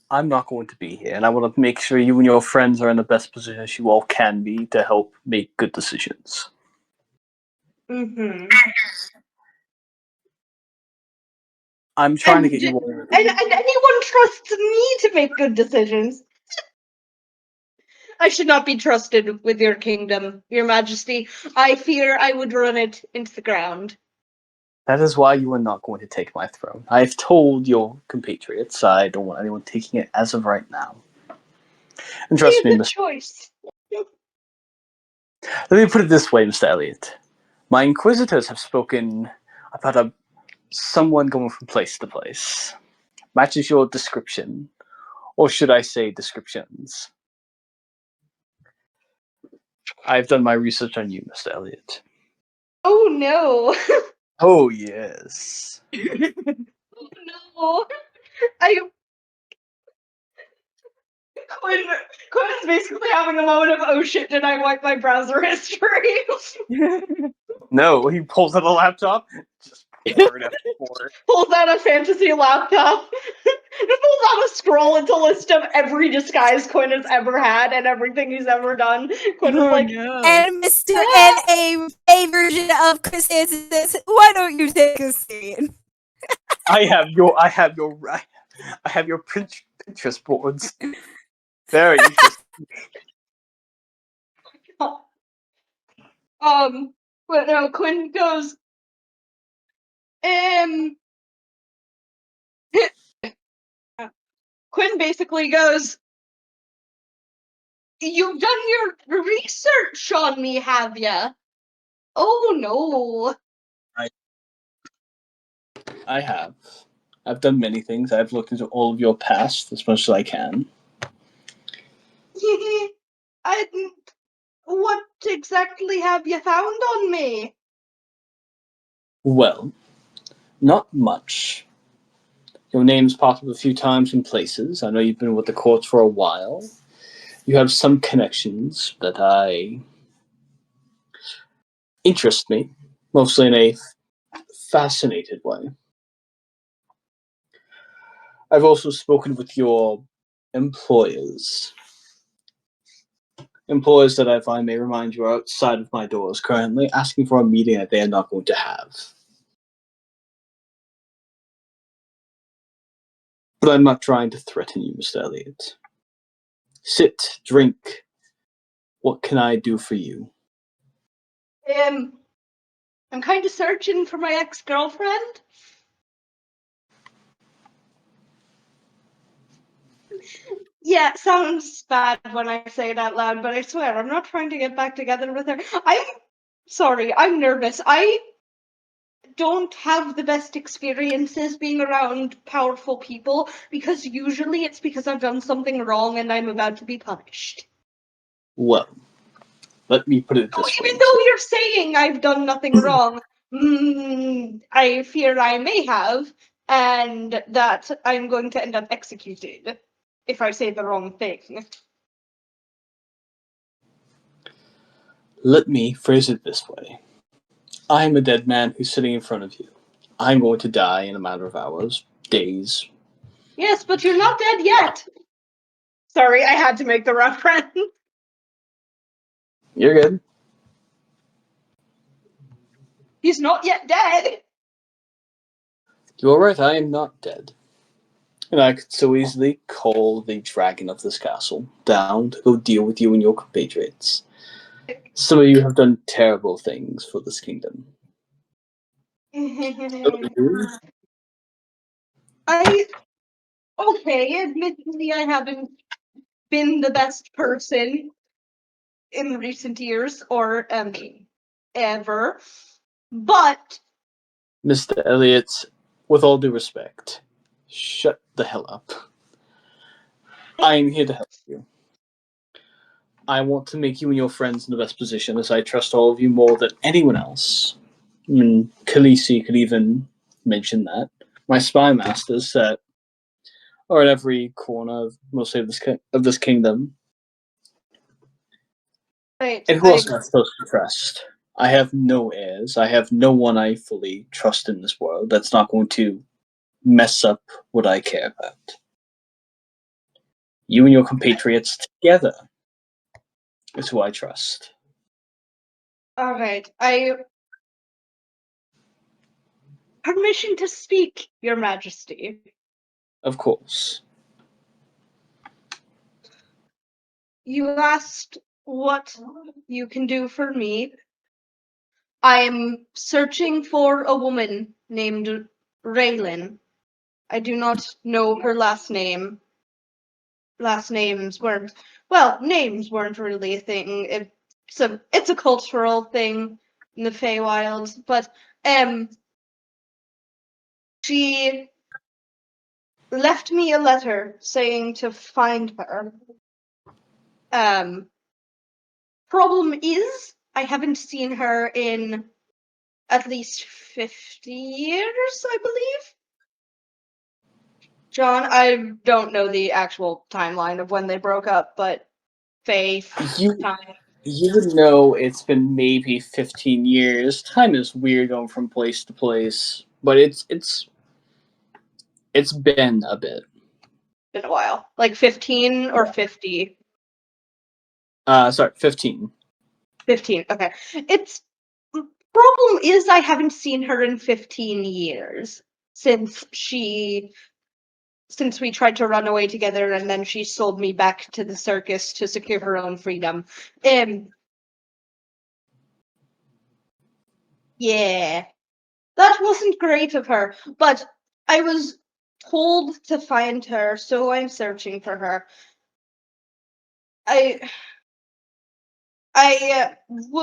I'm not going to be here, and I want to make sure you and your friends are in the best position as you all can be to help make good decisions.
Mm-hmm.
I'm trying to get you all.
And anyone trusts me to make good decisions. I should not be trusted with your kingdom, Your Majesty. I fear I would run it into the ground.
That is why you are not going to take my throne. I have told your compatriots I don't want anyone taking it as of right now. And trust me,
Be the choice.
let me put it this way, Mr. Elliot. My inquisitors have spoken about someone going from place to place. Matches your description. Or should I say descriptions? I've done my research on you, Mr. Elliot.
Oh no.
Oh, yes.
No. Quinn's basically having a moment of, oh shit, did I wipe my browser history?
No, he pulls out a laptop. Just pour it after pour.
Pulls out a fantasy laptop. Pulls out a scroll into list of every disguise Quinn has ever had and everything he's ever done. Quinn is like,
no.
And a version of Chrysanthemum says, "Why don't you take a scene?"
I have your Pinterest boards. Very interesting.
but no, Quinn goes, Quinn basically goes, you've done your research on me, have ya? Oh no.
I have. I've done many things. I've looked into all of your past as much as I can.
What exactly have you found on me?
Well, not much. Your name's popped up a few times in places. I know you've been with the courts for a while. You have some connections that interest me, mostly in a fascinated way. I've also spoken with your employers. Employers that if I may remind you are outside of my doors currently, asking for a meeting that they are not going to have. But I'm not trying to threaten you, Mr. Elliot. Sit, drink. What can I do for you?
I'm kind of searching for my ex-girlfriend. Yeah, it sounds bad when I say it out loud, but I swear, I'm not trying to get back together with her. I'm sorry, I'm nervous. I don't have the best experiences being around powerful people, because usually it's because I've done something wrong and I'm about to be punished.
Well, let me put it
So
this way.
even though you're saying I've done nothing wrong, I fear I may have, and that I'm going to end up executed if I say the wrong thing.
Let me phrase it this way. I am a dead man who's sitting in front of you. I'm going to die in a matter of hours, days.
Yes, but you're not dead yet. Sorry, I had to make the reference.
You're good.
He's not yet dead.
You're right, I am not dead. And I could so easily call the dragon of this castle down to go deal with you and your compatriots. Some of you have done terrible things for this kingdom.
Admittedly, I haven't been the best person in recent years, or ever. But
Mr. Elliot, with all due respect, shut the hell up. I am here to help you. I want to make you and your friends in the best position, as I trust all of you more than anyone else. I mean, Khaleesi could even mention that. My spy masters that are in every corner of mostly of this kingdom.
right,
And who else am I supposed to trust? I have no heirs. I have no one I fully trust in this world that's not going to mess up what I care about. You and your compatriots together is who I trust.
all right. Permission to speak, Your Majesty.
Of course.
You asked what you can do for me. I am searching for a woman named Raylan. I do not know her last name. Names weren't really a thing. It's a cultural thing in the Feywilds, but she left me a letter saying to find her. Problem is, I haven't seen her in at least 50 years, I believe. John, I don't know the actual timeline of when they broke up, but time.
You would know it's been maybe 15 years. Time is weird going from place to place, but it's been a bit.
Been a while. Like 15 or 50?
Sorry, 15.
15, okay. It's problem is I haven't seen her in 15 years since we tried to run away together, and then she sold me back to the circus to secure her own freedom. Yeah. That wasn't great of her, but I was told to find her, so I'm searching for her. I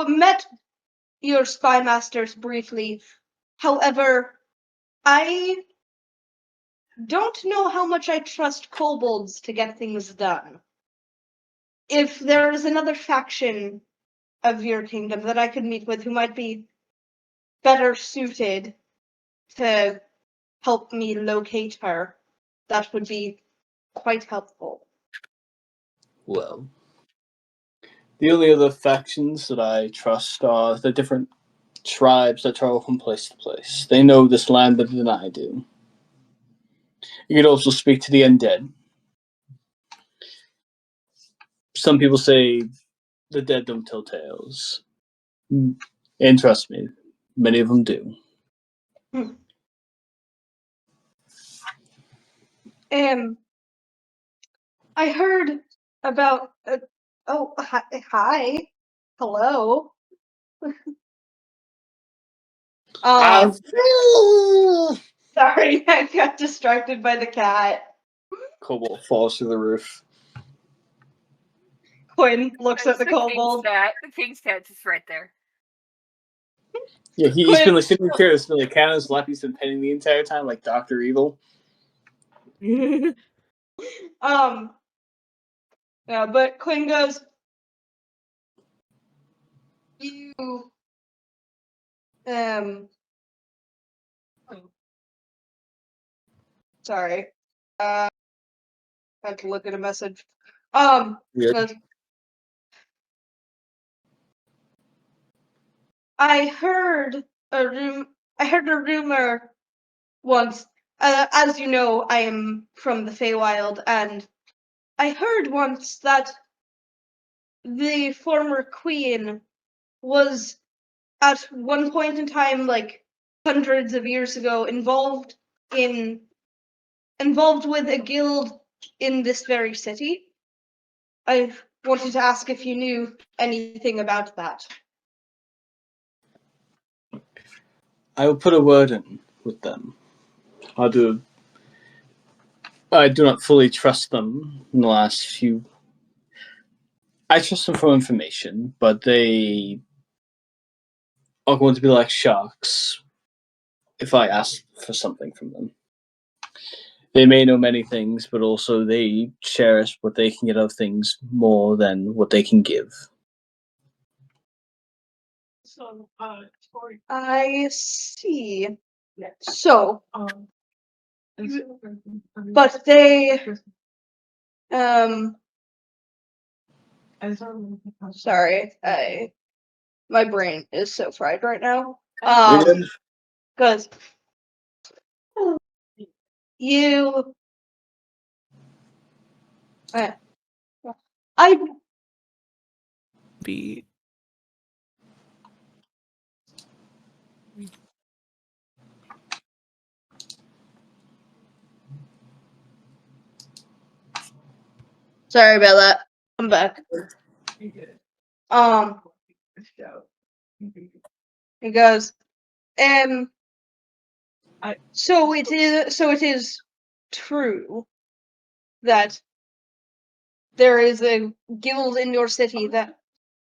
met your spy masters briefly. However, I don't know how much I trust kobolds to get things done. If there is another faction of your kingdom that I could meet with who might be better suited to help me locate her, that would be quite helpful.
Well, the only other factions that I trust are the different tribes that travel from place to place. They know this land better than I do. You could also speak to the undead. Some people say the dead don't tell tales. And trust me, many of them do.
I heard about. Oh, hi. Hello. Sorry, I got distracted by the cat.
Kobold falls through the roof.
Quinn looks at the
King's
kobold.
cat. The king's cat just right there.
Yeah, he's been like sitting here, there's been like cat on his lap, he's been petting the entire time like Dr. Evil.
Yeah, but Quinn goes, you, sorry, I had to look at a message.
Weird.
I heard a rumor once. As you know, I am from the Feywild, and I heard once that the former queen was at one point in time, like hundreds of years ago, involved with a guild in this very city. I wanted to ask if you knew anything about that.
I will put a word in with them. I do not fully trust them in the last few. I trust them for information, but they are going to be like sharks if I ask for something from them. They may know many things, but also they cherish what they can get out of things more than what they can give.
I see. So, but they, sorry, my brain is so fried right now. Because you, I
Be
sorry about that. I'm back. He goes, so it is true that there is a guild in your city that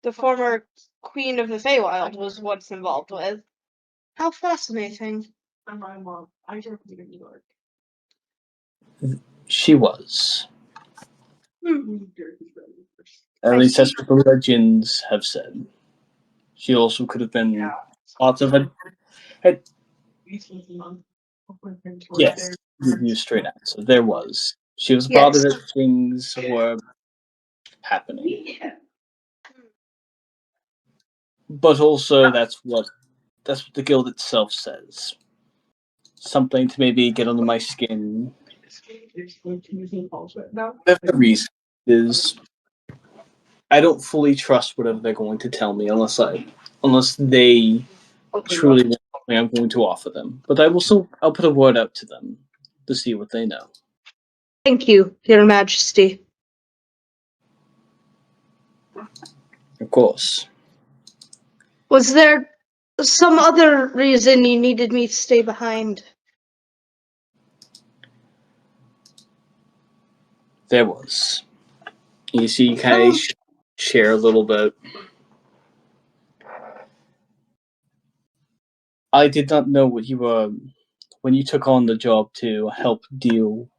the former queen of the Feywild was once involved with. How fascinating.
She was.
Hmm.
At least that's what the legends have said. She also could have been part of a. Yes, you straight answer. There was. She was a part of it. Things were happening, but also that's what the guild itself says. Something to maybe get under my skin. The reason is I don't fully trust whatever they're going to tell me unless they truly want something I'm going to offer them. But I'll put a word out to them to see what they know.
Thank you, Your Majesty.
Of course.
Was there some other reason you needed me to stay behind?
There was. You see, you kind of share a little bit. I did not know what you were when you took on the job to help deal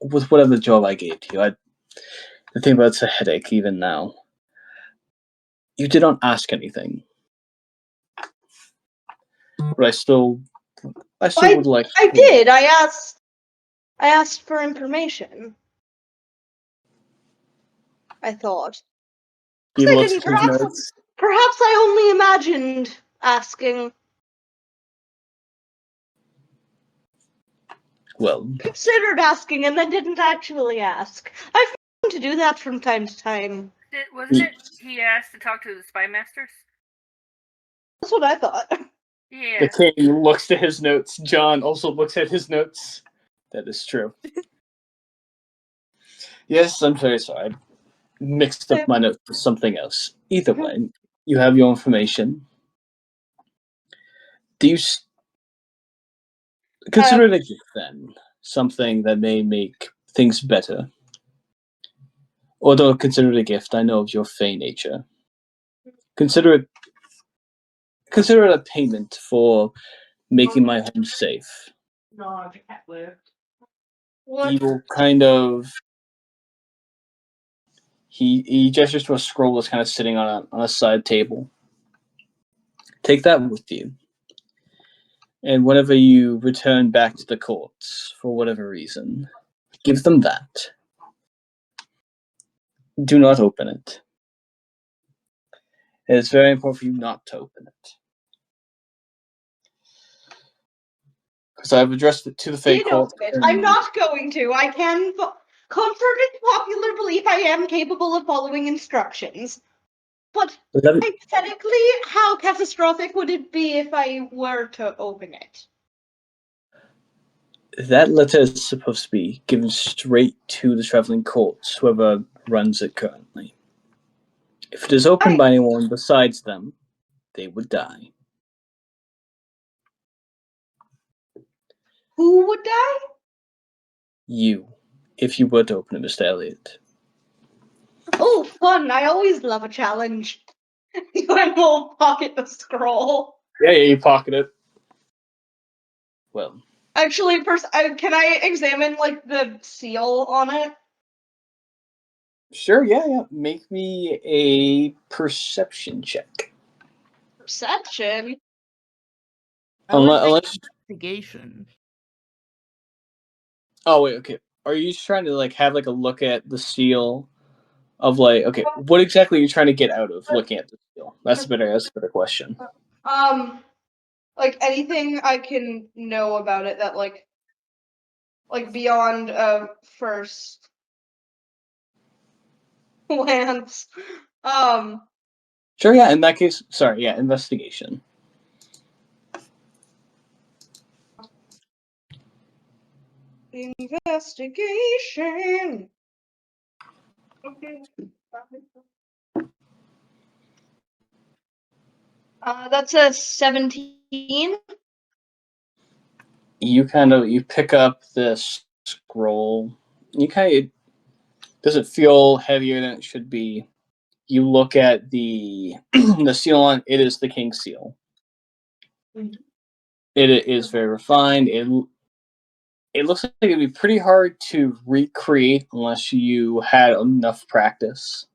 with whatever job I gave to you. I think about it's a headache even now. You did not ask anything, but I still would like.
I did. I asked for information. I thought.
He looks at his notes.
Perhaps I only imagined asking.
Well,
Considered asking and then didn't actually ask. I've been to do that from time to time.
Wasn't it he asked to talk to the spy masters?
That's what I thought.
Yeah.
the king looks at his notes. John also looks at his notes. That is true. Yes, I'm very sorry. I mixed up my notes with something else. Either way, you have your information. Do you consider it a gift then? something that may make things better. Although consider it a gift, I know of your fey nature. Consider it a payment for making my home safe.
No, the cat lived.
He will kind of... He gestures to a scroll that's kind of sitting on a side table. Take that with you. And whenever you return back to the courts, for whatever reason, give them that. Do not open it. It is very important for you not to open it. Because I've addressed it to the Fey Court.
I'm not going to. I can, contrary to popular belief, I am capable of following instructions. But hypothetically, how catastrophic would it be if I were to open it?
That letter is supposed to be given straight to the traveling courts, whoever runs it currently. If it is opened by anyone besides them, they would die.
Who would die?
You, if you were to open it, Mr. Elliot.
Oh, fun. I always love a challenge. I will pocket the scroll.
Yeah, you pocket it. Well.
Actually, first, can I examine, like, the seal on it?
Sure, yeah. Make me a perception check.
Perception?
Unless...
Investigation.
Oh, wait, okay. Are you just trying to, like, have, like, a look at the seal of, like, okay, what exactly are you trying to get out of looking at the seal? That's a better question.
Like, anything I can know about it that, like beyond first glance.
Sure, yeah, in that case, sorry, yeah, investigation.
Investigation. Okay. That's a 17.
You pick up this scroll. It doesn't feel heavier than it should be. You look at the the seal on it is the king's seal. It is very refined. It looks like it'd be pretty hard to recreate unless you had enough practice.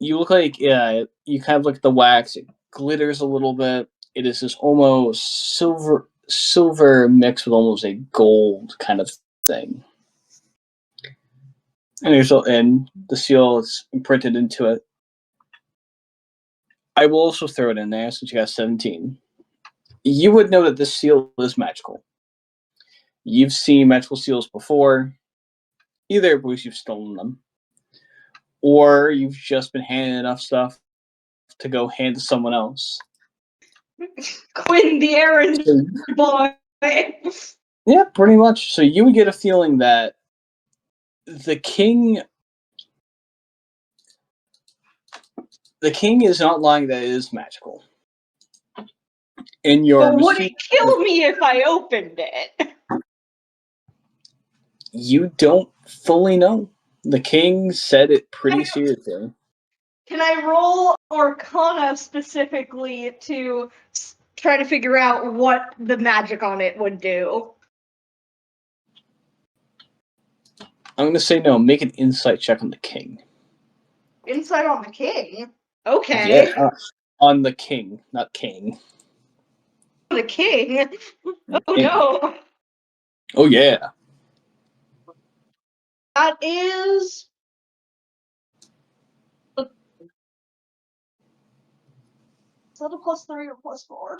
You look like you kind of look at the wax. It glitters a little bit. It is this almost silver mixed with almost a gold kind of thing. And the seal is imprinted into it. I will also throw it in there since you got 17. You would know that this seal is magical. You've seen magical seals before, either because you've stolen them, or you've just been handed enough stuff to go hand to someone else.
Quinn, the errand boy.
Yeah, pretty much. So you would get a feeling that the king is not lying that it is magical.
But would it kill me if I opened it?
You don't fully know. The king said it pretty seriously.
Can I roll Arcana specifically to try to figure out what the magic on it would do?
I'm going to say no. Make an insight check on the king.
Insight on the king? Okay.
Yeah, on the king, not king.
The king? Oh no.
Oh yeah.
That is... Is that a +3 or +4?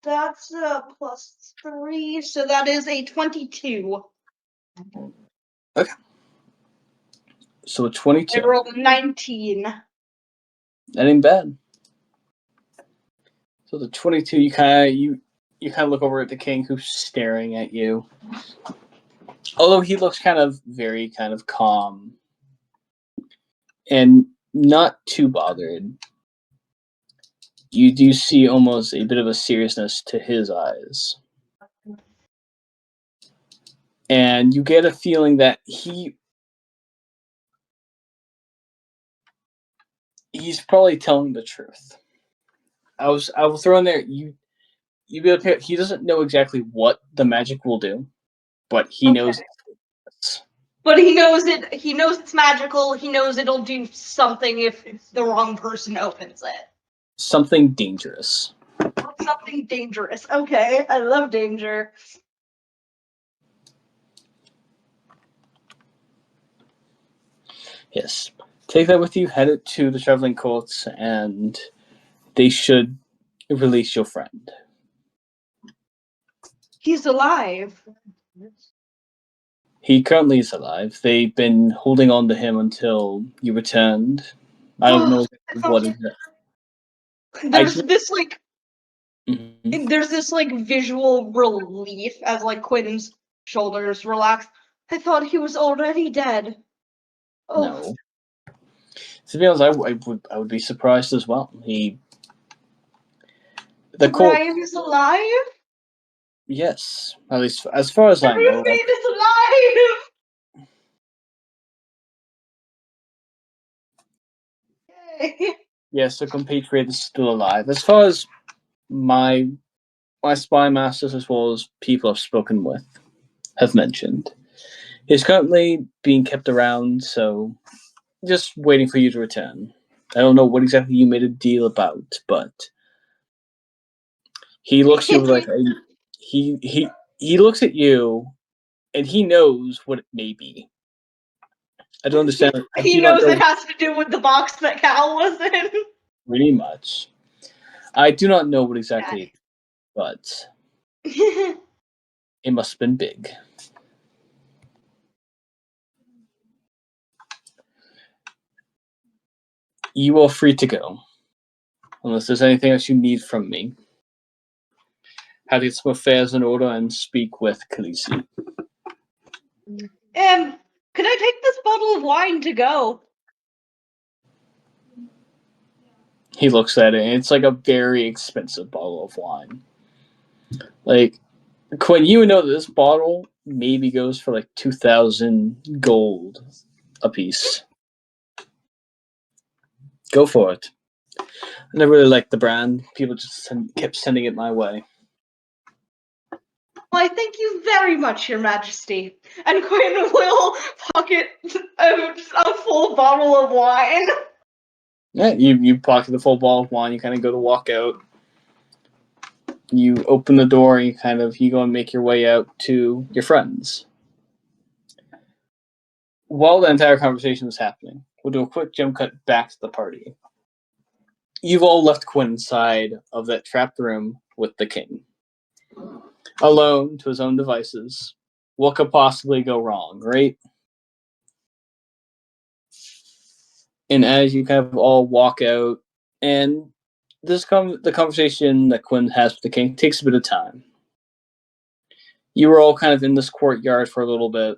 That's a +3, so that is a 22.
Okay. So a 22.
I rolled 19.
That ain't bad. So the 22, you kind of look over at the king who's staring at you. Although he looks very calm and not too bothered. you do see almost a bit of a seriousness to his eyes. And you get a feeling that he's probably telling the truth. I will throw in there, you be able to, he doesn't know exactly what the magic will do, but he knows it's,
But he knows it. He knows it's magical. He knows it'll do something if the wrong person opens it.
something dangerous.
Something dangerous. Okay, I love danger.
Yes. Take that with you, head it to the traveling courts, and they should release your friend.
He's alive.
He currently is alive. They've been holding on to him until you returned. I don't know what exactly.
There's this
Mhm.
there's this visual relief as Quinn's shoulders relax. I thought he was already dead. Oh.
No. To be honest, I would be surprised as well. The court.
Brian is alive?
Yes, at least as far as I know.
Everything is alive! Yay.
Yes, the compatriot is still alive. As far as my spy masters, as well as people I've spoken with, have mentioned, he's currently being kept around, so just waiting for you to return. I don't know what exactly you made a deal about, but he looks at you like he looks at you, and he knows what it may be. I don't understand.
He knows it has to do with the box that Cal was in.
Pretty much. I do not know what exactly, it is, but it must have been big. You are free to go, unless there's anything else you need from me. How to get some affairs in order and speak with Khaleesi.
Could I take this bottle of wine to go?
He looks at it, and it's like a very expensive bottle of wine. Like, Quinn, you know that this bottle maybe goes for like 2,000 gold a piece. Go for it. I never really liked the brand. People just kept sending it my way.
Why, thank you very much, Your Majesty. And Quinn will pocket a full bottle of wine.
Yeah, you pocket the full bottle of wine. You kind of go to walk out. You open the door. And you go and make your way out to your friends. While the entire conversation is happening, we'll do a quick jump cut back to the party. You've all left Quinn inside of that trapped room with the king, alone to his own devices. What could possibly go wrong, right? And as you kind of all walk out, and the conversation that Quinn has with the king takes a bit of time. You were all kind of in this courtyard for a little bit.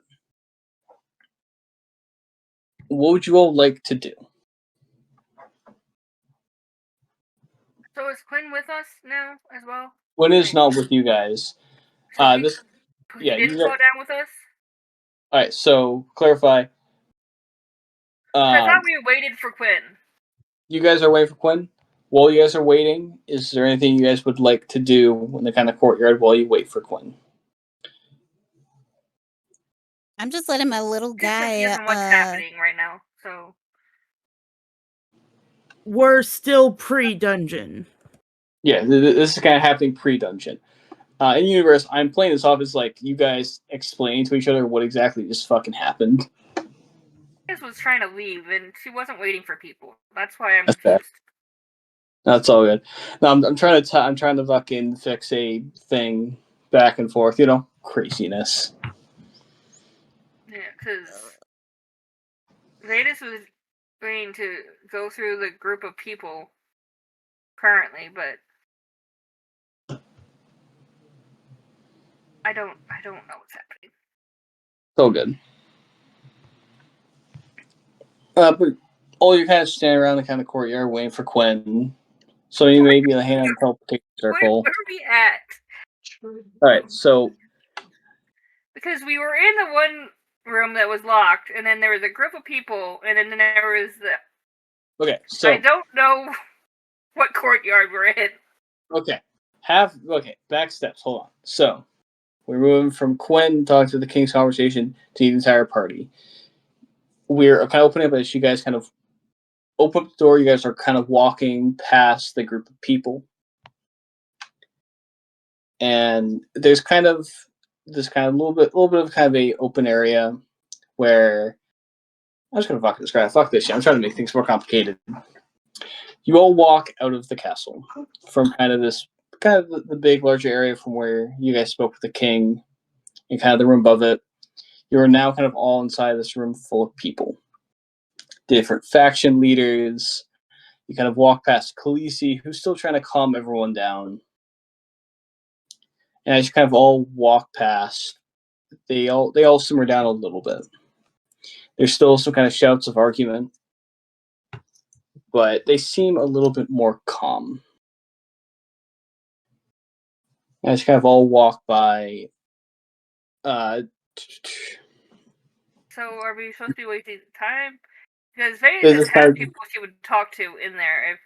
What would you all like to do?
So is Quinn with us now as well?
Quinn is not with you guys.
So he didn't fall down with us?
Alright, so clarify.
I thought we waited for Quinn.
You guys are waiting for Quinn? While you guys are waiting, is there anything you guys would like to do in the kind of courtyard while you wait for Quinn?
I'm just letting my little guy.
Confused on what's happening right now. So
we're still pre-dungeon.
Yeah, this is kind of happening pre-dungeon. In universe, I'm playing this off as like you guys explaining to each other what exactly just fucking happened.
Liz was trying to leave, and she wasn't waiting for people. That's why I'm
That's
confused.
That's all good. No, I'm trying to fucking fix a thing back and forth. Craziness.
Yeah, because Vetis was going to go through the group of people currently, but I don't know what's happening.
It's all good. But all you're kind of standing around the kind of courtyard waiting for Quinn. So you maybe a hand on teleportation
Where
circle.
are we at?
Alright, so
Because we were in the one room that was locked, and then there was a group of people, and then there was the...
okay, so
I don't know what courtyard we're in.
okay. Back steps, hold on. So we're moving from Quinn talking to the King's conversation to the entire party. We're kind of opening up as you guys kind of open up the door. You guys are kind of walking past the group of people. And there's kind of this kind of little bit of kind of a open area where I'm just gonna fuck this guy. Fuck this shit. I'm trying to make things more complicated. You all walk out of the castle from kind of the big larger area from where you guys spoke with the king and kind of the room above it. You are now kind of all inside this room full of people. Different faction leaders. You kind of walk past Khaleesi, who's still trying to calm everyone down. And as you kind of all walk past, they all simmer down a little bit. There's still some kind of shouts of argument, but they seem a little bit more calm. As you kind of all walk by,
So are we supposed to be wasting time? Because Vetis just has people she would talk to in there. If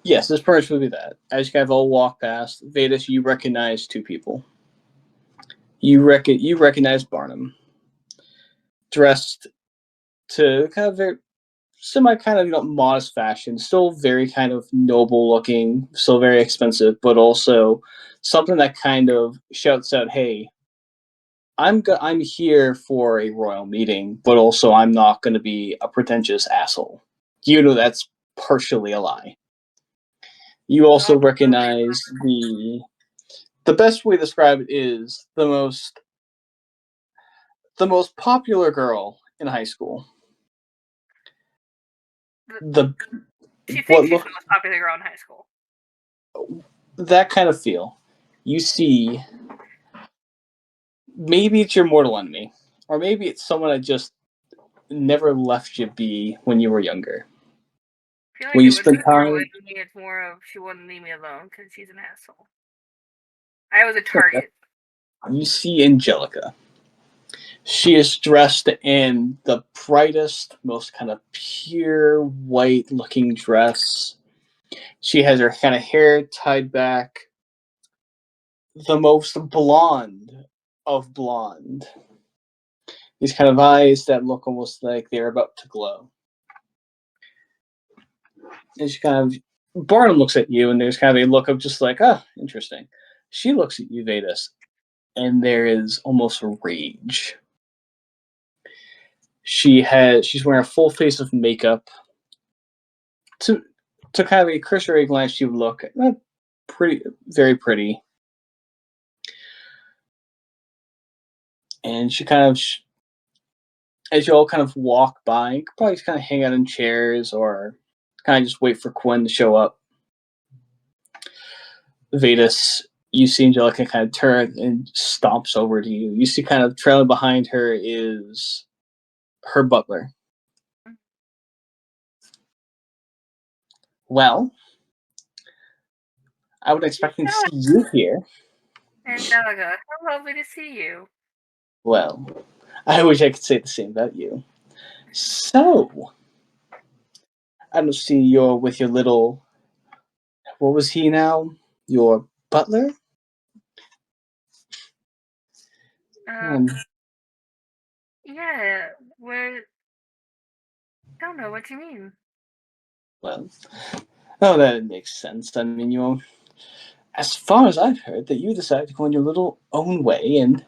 yes, this pretty much would be that. As you kind of all walk past, Vetis, you recognize two people. You recognize Barnum, dressed to kind of very semi kind of modest fashion, still very kind of noble looking, still very expensive, but also something that kind of shouts out, "Hey, I'm here for a royal meeting, but also I'm not going to be a pretentious asshole." You know that's partially a lie. You also recognize the best way to describe it is the most popular girl in high school.
she thinks she's the most popular girl in high school.
That kind of feel. You see, maybe it's your mortal enemy, or maybe it's someone that just never left you be when you were younger.
I feel like
When
it
you
would
spend
be
time,
more like me, it's more of she wouldn't leave me alone because she's an asshole. I was a target.
you see Angelica. She is dressed in the brightest, most kind of pure white looking dress. She has her kind of hair tied back. The most blonde of blonde. These kind of eyes that look almost like they're about to glow. And she kind of, Barnum looks at you and there's kind of a look of just like, interesting. She looks at you, Vetis, and there is almost rage. She's wearing a full face of makeup. To kind of a cursory glance, she would look pretty, very pretty. And she kind of, as you all kind of walk by, you could probably just kind of hang out in chairs or kind of just wait for Quinn to show up. Vetis, you see Angelica kind of turn and stomps over to you. You see kind of trailing behind her is her butler. Well, I would expect to see you here.
Angelica, how lovely to see you.
Well, I wish I could say the same about you. So, I don't see you're with your little... What was he now? Your butler?
Yeah, I don't know what you mean.
Well, that makes sense. I mean, as far as I've heard, that you decided to go on your little own way, and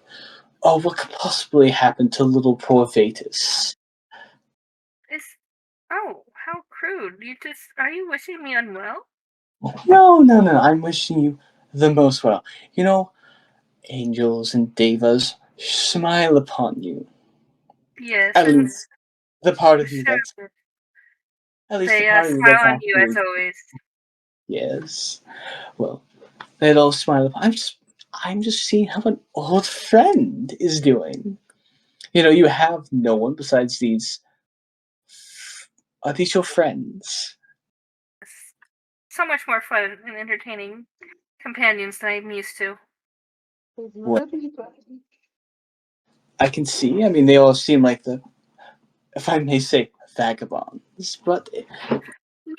what could possibly happen to little poor Vetis?
How crude. Are you wishing me unwell?
No, I'm wishing you the most well. Angels and devas smile upon you.
Yes.
At least the part of you
Sure.
that's... At least
They
the part of you
smile
that's
on you as
actually...
always.
Yes. Well, they'd all smile upon... I'm just seeing how an old friend is doing. You have no one besides these your friends.
so much more fun and entertaining companions than I'm used to.
What? I can see. I mean, they all seem like the, if I may say, vagabonds. But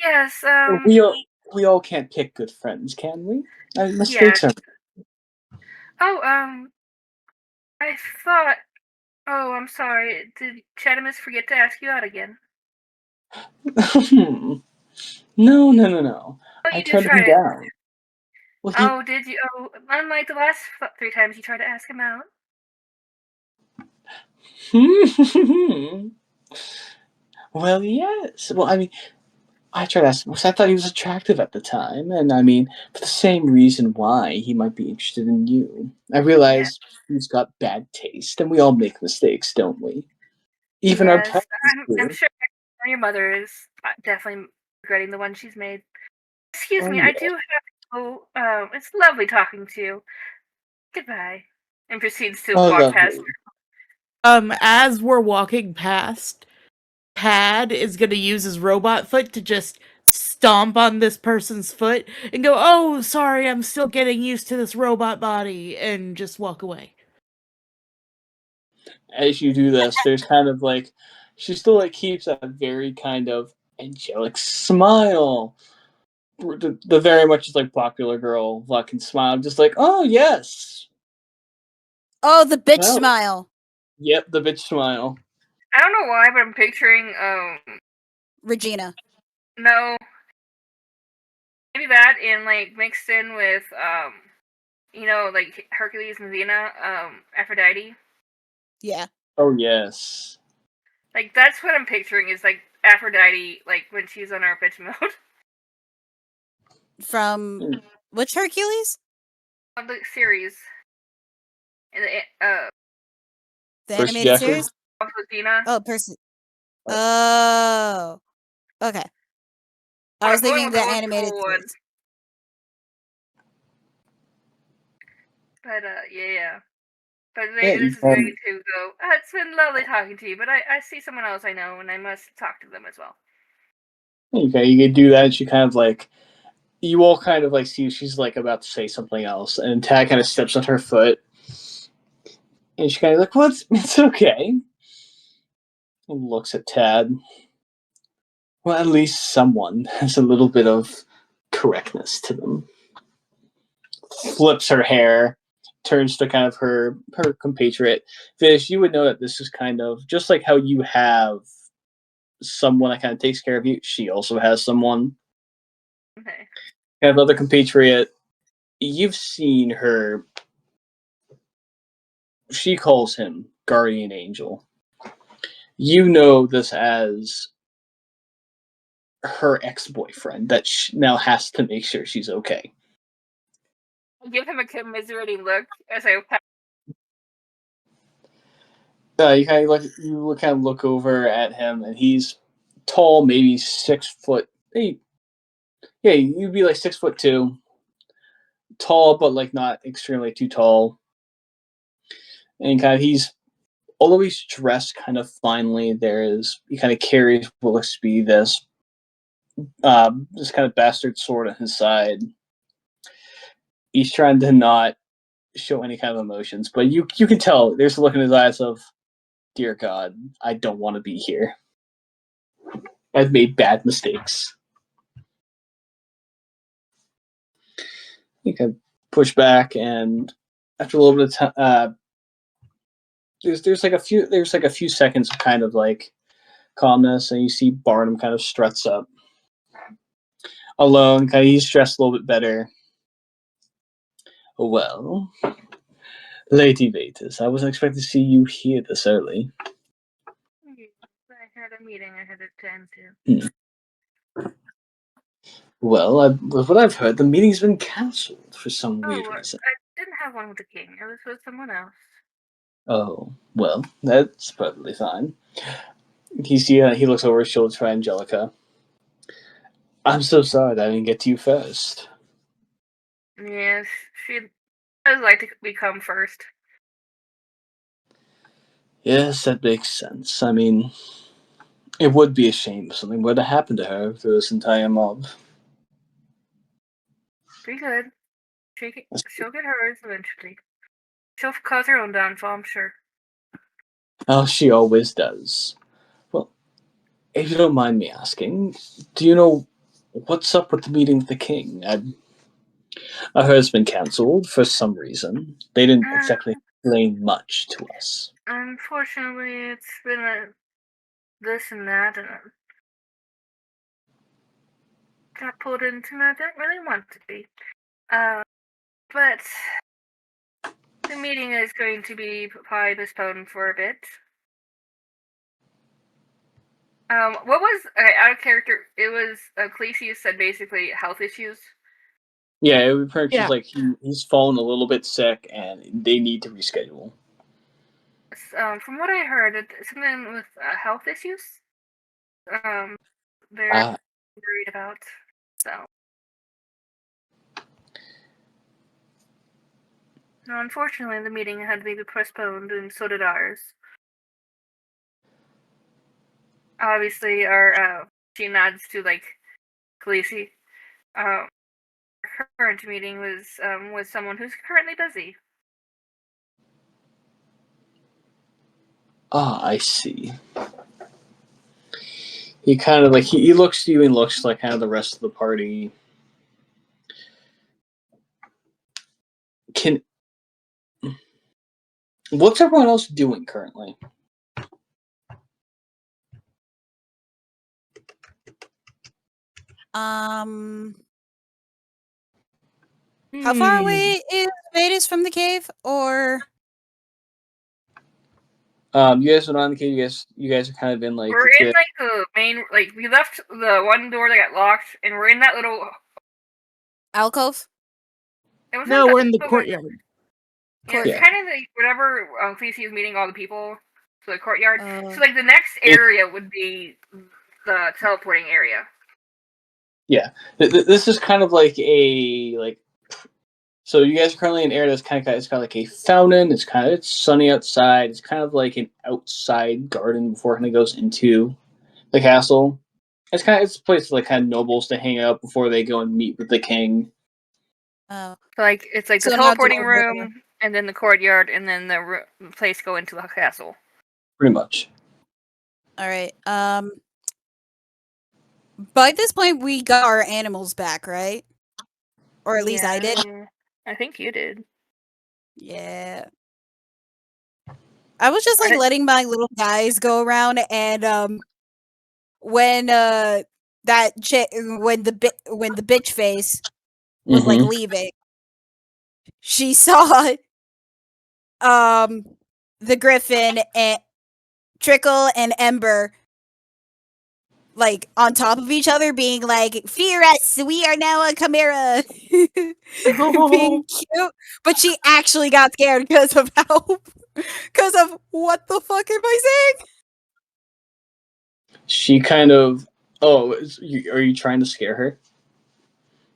Yes,
we all can't pick good friends, can we?
yes.
Mistakes are.
Oh, I thought. Oh, I'm sorry. Did Chadamus forget to ask you out again?
No.
Oh,
I
you did
turned
try
him
to.
down. Well, he.
Oh, did you? Oh, unlike the last 3 times you tried to ask him out.
Well, yes. Well, I mean, I tried to ask him because I thought he was attractive at the time, and I mean, for the same reason why he might be interested in you. I realize he's got bad taste, and we all make mistakes, don't we? Even our
Yes,
parents
I'm
do.
sure your mother is definitely regretting the one she's made. Excuse
Oh
me, I
yeah.
do have to go. It's lovely talking to you. Goodbye. And proceeds to
Oh,
walk past.
lovely.
As we're walking past, Pad is gonna use his robot foot to just stomp on this person's foot and go, "Oh, sorry, I'm still getting used to this robot body," and just walk away.
As you do this, there's kind of like, she still like keeps that very kind of angelic smile. The very much like popular girl fucking smile, just like, oh yes.
Oh, the bitch
Well,
smile.
yep, the bitch smile.
I don't know why, but I'm picturing
Regina.
no, maybe that in like mixed in with like Hercules and Xena, Aphrodite.
Yeah.
Oh yes.
Like that's what I'm picturing is like Aphrodite, like when she's on our bitch mode.
From which Hercules?
Of the series. In
The
Percy
animated
Jackson?
series?
with Xena.
Oh, Oh. Okay. I was
I'm going
thinking
with
the
the old
animated
school one.
series.
But yeah. But
Yeah,
this is going to go. It's been lovely talking to you, but I see someone else I know, and I must talk to them as well.
okay, you can do that. She kind of like, you all kind of like see she's like about to say something else, and Tad kind of steps on her foot, and she kind of like, well, it's okay. And looks at Tad. Well, at least someone has a little bit of correctness to them. Flips her hair, turns to kind of her compatriot. Fish, you would know that this is kind of just like how you have someone that kind of takes care of you. She also has someone.
Okay.
Kind of other compatriot. You've seen her. She calls him guardian angel. You know this as her ex-boyfriend that now has to make sure she's okay.
I give him a commiserating look as I
You kind of look over at him, and he's tall, maybe 6'8". Yeah, you'd be like 6'2", tall, but like not extremely too tall. And kind of although he's dressed kind of finely, he kind of carries what looks to be this kind of bastard sword on his side. He's trying to not show any kind of emotions, but you can tell there's a look in his eyes of, dear God, I don't want to be here. I've made bad mistakes. You can push back, and after a little bit of time, there's like a few seconds of kind of like calmness, and you see Barnum kind of struts up alone. Kind of, he's dressed a little bit better. Well, Lady Vetis, I wasn't expecting to see you here this early.
had a meeting I had to attend to.
Well, with what I've heard, the meeting's been cancelled for some weird reason.
I didn't have one with the king. It was with someone else.
Oh, well, that's perfectly fine. He looks over his shoulder to Angelica. I'm so sorry that I didn't get to you first.
Yes, she does like to become first.
Yes, that makes sense. I mean, it would be a shame if something were to happen to her through this entire mob.
Be good. She'll get hers eventually. She'll cause her own downfall, I'm sure.
Oh, she always does. Well, if you don't mind me asking, do you know what's up with the meeting with the king? I heard it's been cancelled for some reason. They didn't exactly explain much to us.
Unfortunately, it's been this and that, and got pulled into and I didn't really want to be. But the meeting is going to be probably postponed for a bit. What was out of character? It was Khaleesi said basically health issues.
Yeah, we've heard just like he's fallen a little bit sick and they need to reschedule.
From what I heard, it's something with health issues. They're worried about. So, no, unfortunately, the meeting had to be postponed, and so did ours. Obviously, our she nods to like Khaleesi. Our current meeting was with someone who's currently busy.
I see. He kind of like he looks to you and looks like kind of the rest of the party. What's everyone else doing currently?
How far away is Vetis from the cave? Or
you guys are not in the cave. You guys are kind of in like
we're in like the main we left the one door that got locked, and we're in that little
alcove.
No, we're in the courtyard.
Yeah, it's kind of like whatever Khaleesi is meeting all the people. So the courtyard. So like the next area would be the teleporting area.
Yeah, this is kind of like so you guys are currently in an area that's it's got like a fountain. It's sunny outside. It's kind of like an outside garden before it kind of goes into the castle. It's a place for like kind of nobles to hang out before they go and meet with the king.
So like it's like the teleporting room, and then the courtyard, and then the place go into the castle.
Pretty much.
All right. By this point, we got our animals back, right? Or at least I did.
I think you did.
Yeah. I was just like letting my little guys go around, and when the bitch face was like leaving, she saw the Griffin and Trickle and Ember like on top of each other, being like, "Fear us, we are now a chimera." Being cute, but she actually got scared because of what the fuck am I saying?
She kind of. Oh, are you trying to scare her?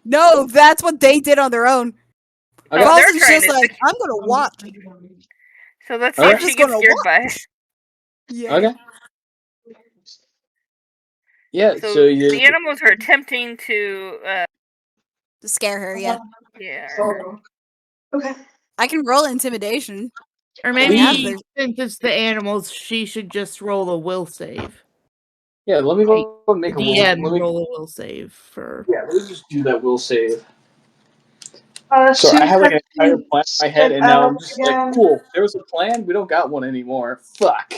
No, that's what they did on their own.
Okay.
Falzen's just like, I'm gonna watch.
So let's see if she gets scared by it.
Yeah.
Okay. Yeah,
so the animals are attempting to
scare her, yeah.
Yeah.
Okay.
I can roll intimidation.
Or maybe since it's the animals, she should just roll a will save.
Yeah, let me go make a
roll a will save for.
Yeah, let me just do that will save. So I have like an entire plan in my head, and now I'm just like, cool. There was a plan. We don't got one anymore. Fuck.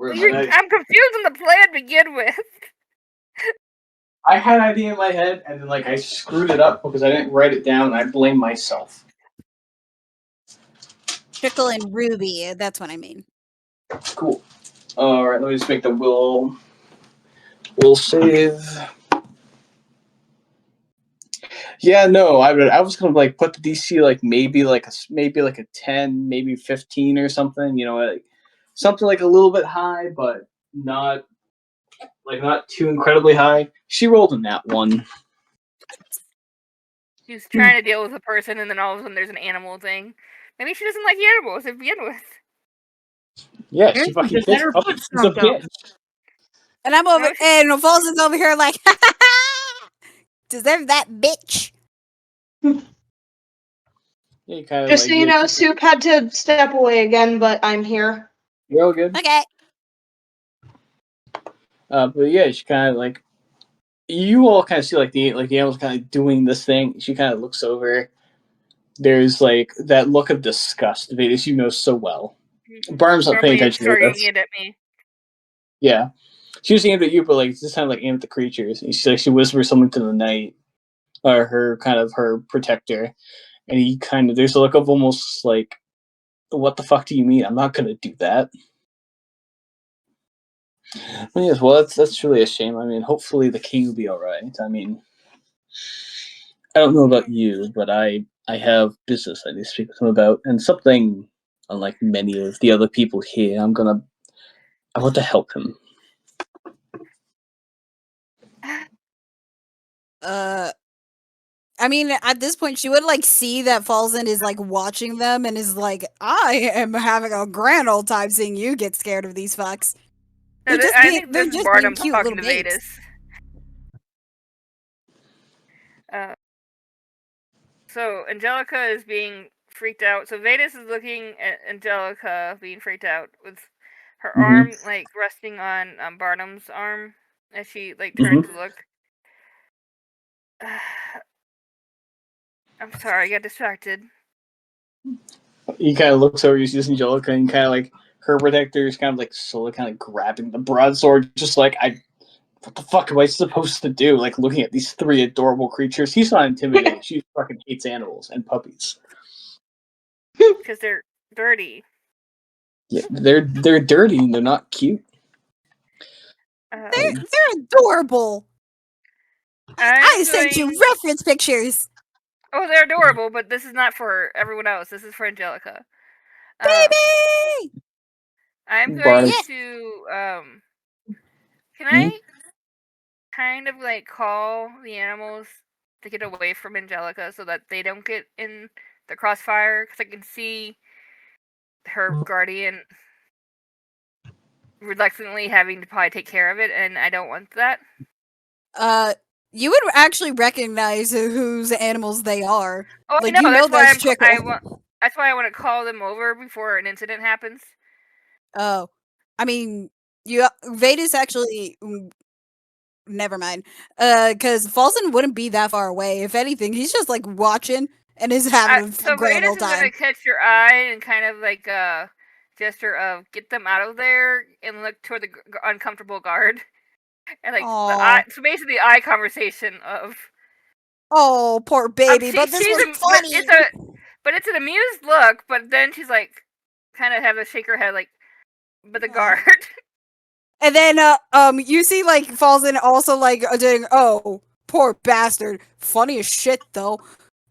I'm confused on the plan to begin with.
I had an idea in my head, and then like I screwed it up because I didn't write it down, and I blame myself.
Trickle and Ruby, that's what I mean.
Cool. All right, let me just make the will save. Yeah, no, I was gonna like put the DC like maybe like a 10, maybe 15 or something. You know, like something like a little bit high, but not too incredibly high. She rolled in that one.
She's trying to deal with a person, and then all of a sudden there's an animal thing. Maybe she doesn't like animals to begin with.
Yeah, she fucking
just had her foot stomped out.
And I'm over, and Falzen's over here like, Deserve that, bitch.
Yeah, you kind of
Just
like
so you know, Soup had to step away again, but I'm here.
you're all good.
Okay.
But yeah, she kind of like you all kind of see like the animal's kind of doing this thing. She kind of looks over. There's like that look of disgust, Vetis, you know so well. Barnabas not paying
Normally
attention to
targeting
this.
it at me.
Yeah, she was aimed at you, but like this time like aimed at the creatures. And she whispers something to the knight, or her protector, and he kind of there's a look of almost like, what the fuck do you mean? I'm not gonna do that. Well, yes, well that's really a shame. I mean, hopefully the king will be all right. I mean, I don't know about you, but I have business I need to speak with him about, and something unlike many of the other people here. I want to help him.
I mean, at this point, she would like see that Falzen is like watching them and is like, I am having a grand old time seeing you get scared of these fucks.
No,
They're
I think
they're
this is
just being
Barnum
cute
talking
little
to
babes.
Vetis. So Angelica is being freaked out. So Vetis is looking at Angelica being freaked out with her arm like resting on Barnum's arm as she like turns to look. I'm sorry, I got distracted.
He kind of looks over, he sees Angelica, and kind of like her protector is kind of like slowly kind of grabbing the broadsword, just like, what the fuck am I supposed to do? Like looking at these three adorable creatures. He's not intimidated. She fucking hates animals and puppies.
Because they're dirty.
Yeah, they're dirty and they're not cute.
They're adorable. I sent you reference pictures.
Oh, they're adorable, but this is not for everyone else. This is for Angelica.
Baby!
I'm going
Barnum.
to can I kind of like call the animals to get away from Angelica so that they don't get in the crossfire? Because I can see her guardian reluctantly having to probably take care of it, and I don't want that.
You would actually recognize whose animals they are.
Oh,
like,
I know.
you know that's Chickle.
That's why I want to call them over before an incident happens.
Oh, I mean, Vetis actually. Never mind. Because Falzen wouldn't be that far away. If anything, he's just like watching and is having a grand old time.
So Vetis is gonna catch your eye and kind of like gesture of get them out of there and look toward the uncomfortable guard. And like so basically the eye conversation of
oh, poor baby, but this was funny.
But it's an amused look, but then she's like kind of have a shake her head like but the guard.
And then you see like Falzen also like doing, oh, poor bastard. Funny as shit though.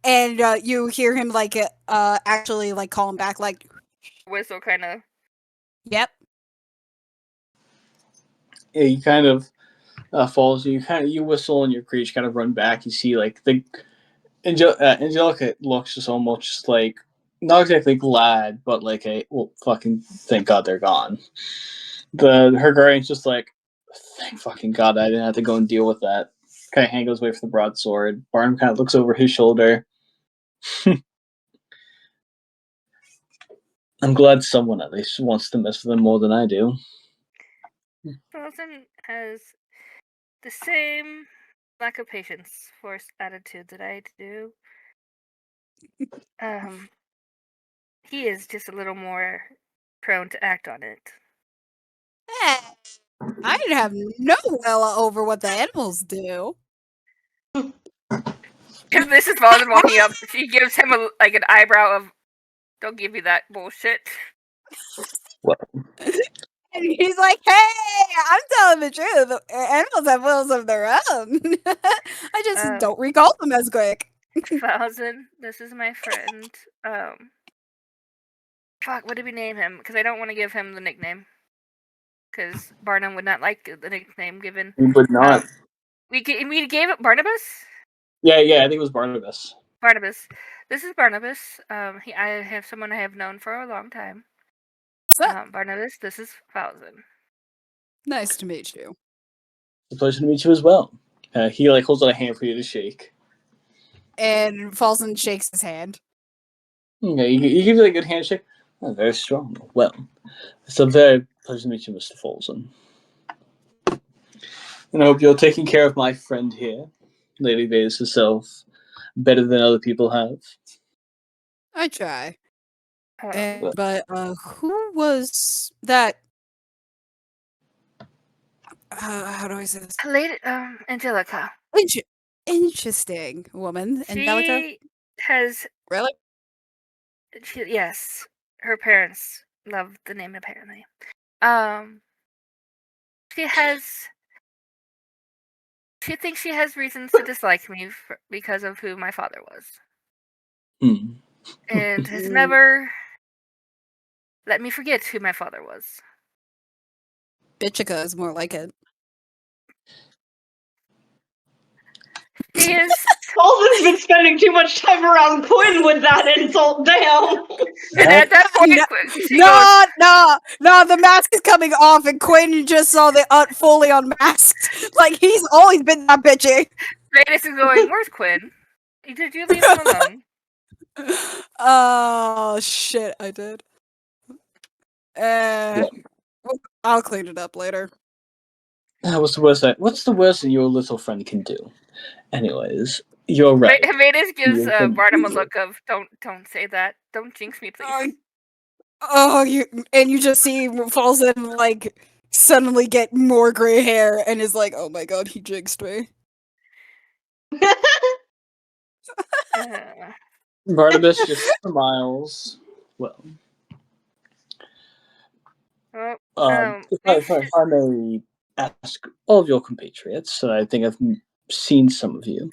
And you hear him like actually like call him back like
whistle kind of.
Yep.
Yeah, you kind of falls. You whistle and your creature kind of run back. You see like the Angelica looks just almost just like not exactly glad, but like fucking thank God they're gone. Her guardian's just like, thank fucking God I didn't have to go and deal with that. Kind of hand goes away for the broadsword. Barnum kind of looks over his shoulder. I'm glad someone at least wants to mess with them more than I do.
Falzen has the same lack of patience force attitude that I do. He is just a little more prone to act on it.
I didn't have no will over what the animals do.
This is Falzen walking up. She gives him an eyebrow of, "Don't give me that bullshit."
What?
And he's like, "Hey, I'm telling the truth. Animals have wills of their own. I just don't recall them as quick."
Falzen, this is my friend. Fuck, what did we name him? Because I don't want to give him the nickname. Because Barnum would not like the nickname given.
He would not.
We gave it Barnabus?
Yeah, I think it was Barnabas.
Barnabas. This is Barnabas. I have someone I have known for a long time. Barnabas, this is Falzen.
Nice to meet you.
It's a pleasure to meet you as well. He holds out a hand for you to shake.
And Falzen shakes his hand.
Okay, he gives you a good handshake. Oh, very strong. Well, it's a very pleasure to meet you, Mr. Falzen. And I hope you're taking care of my friend here, Lady Vetis herself, better than other people have.
I try.
Oh.
But who was that? How do I say this?
Lady Angelica.
Interesting woman. Angelica?
She has
Really?
yes. Her parents love the name apparently. She thinks she has reasons to dislike me because of who my father was. And has never let me forget who my father was.
Bitchica is more like it.
She is.
Falzen's been spending too much time around Quinn with that insult. Damn.
And at that point, she goes,
No, the mask is coming off, and Quinn just saw the fully unmasked. Like, he's always been that bitchy.
Vetis is going, where's Quinn? Did you leave him alone?
Oh, shit, I did. I'll clean it up later.
What's the worst that your little friend can do? Anyways, you're right.
Vetis gives Barnum a look of, don't say that. Don't jinx me, please.
You just see Falzen, like, suddenly get more gray hair, and is like, oh my god, he jinxed me.
Barnabas just smiles. Well, if I may ask all of your compatriots, I think I've seen some of you.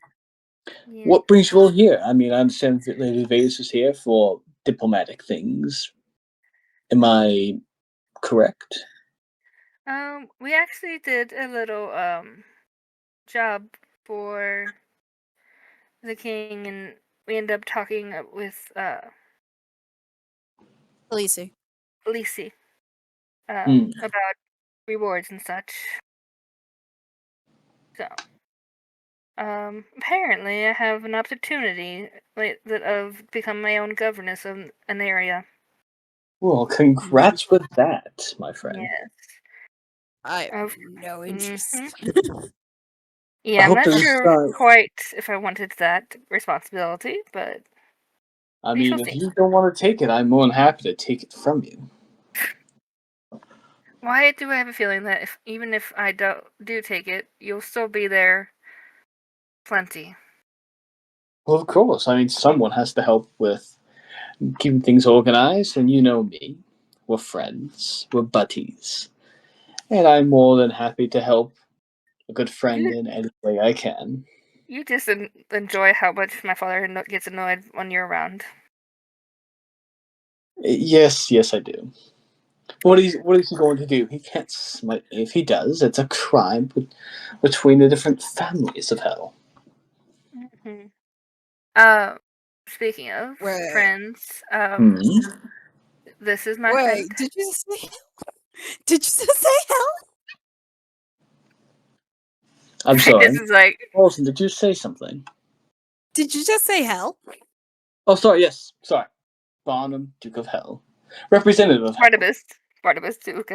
Yeah. What brings you all here? I mean, I understand that Lady Vetis is here for diplomatic things. Am I correct?
We actually did a little job for the king, and we ended up talking with
Lisi.
About rewards and such. So, apparently I have an opportunity of become my own governess of an area.
Well, congrats with that, my friend.
Yes.
I have no interest.
Yeah, I'm not sure quite if I wanted that responsibility, but
I mean, if you don't want to take it, I'm more than happy to take it from you.
Why do I have a feeling that even if I do take it, you'll still be there plenty?
Well, of course. I mean, someone has to help with keeping things organized, and you know me. We're friends. We're buddies. And I'm more than happy to help a good friend in any way I can.
You just enjoy how much my father gets annoyed when you're around.
Yes, I do. What is he going to do? He can't smite me. If he does, it's a crime between the different families of hell.
Mm-hmm. Speaking of friends, this is my friend.
Did you just say hell?
I'm sorry.
This is like,
Falzen, did you say something?
Did you just say hell?
Oh, sorry. Yes, sorry. Barnum, Duke of Hell, representative of
Barnabas Duke.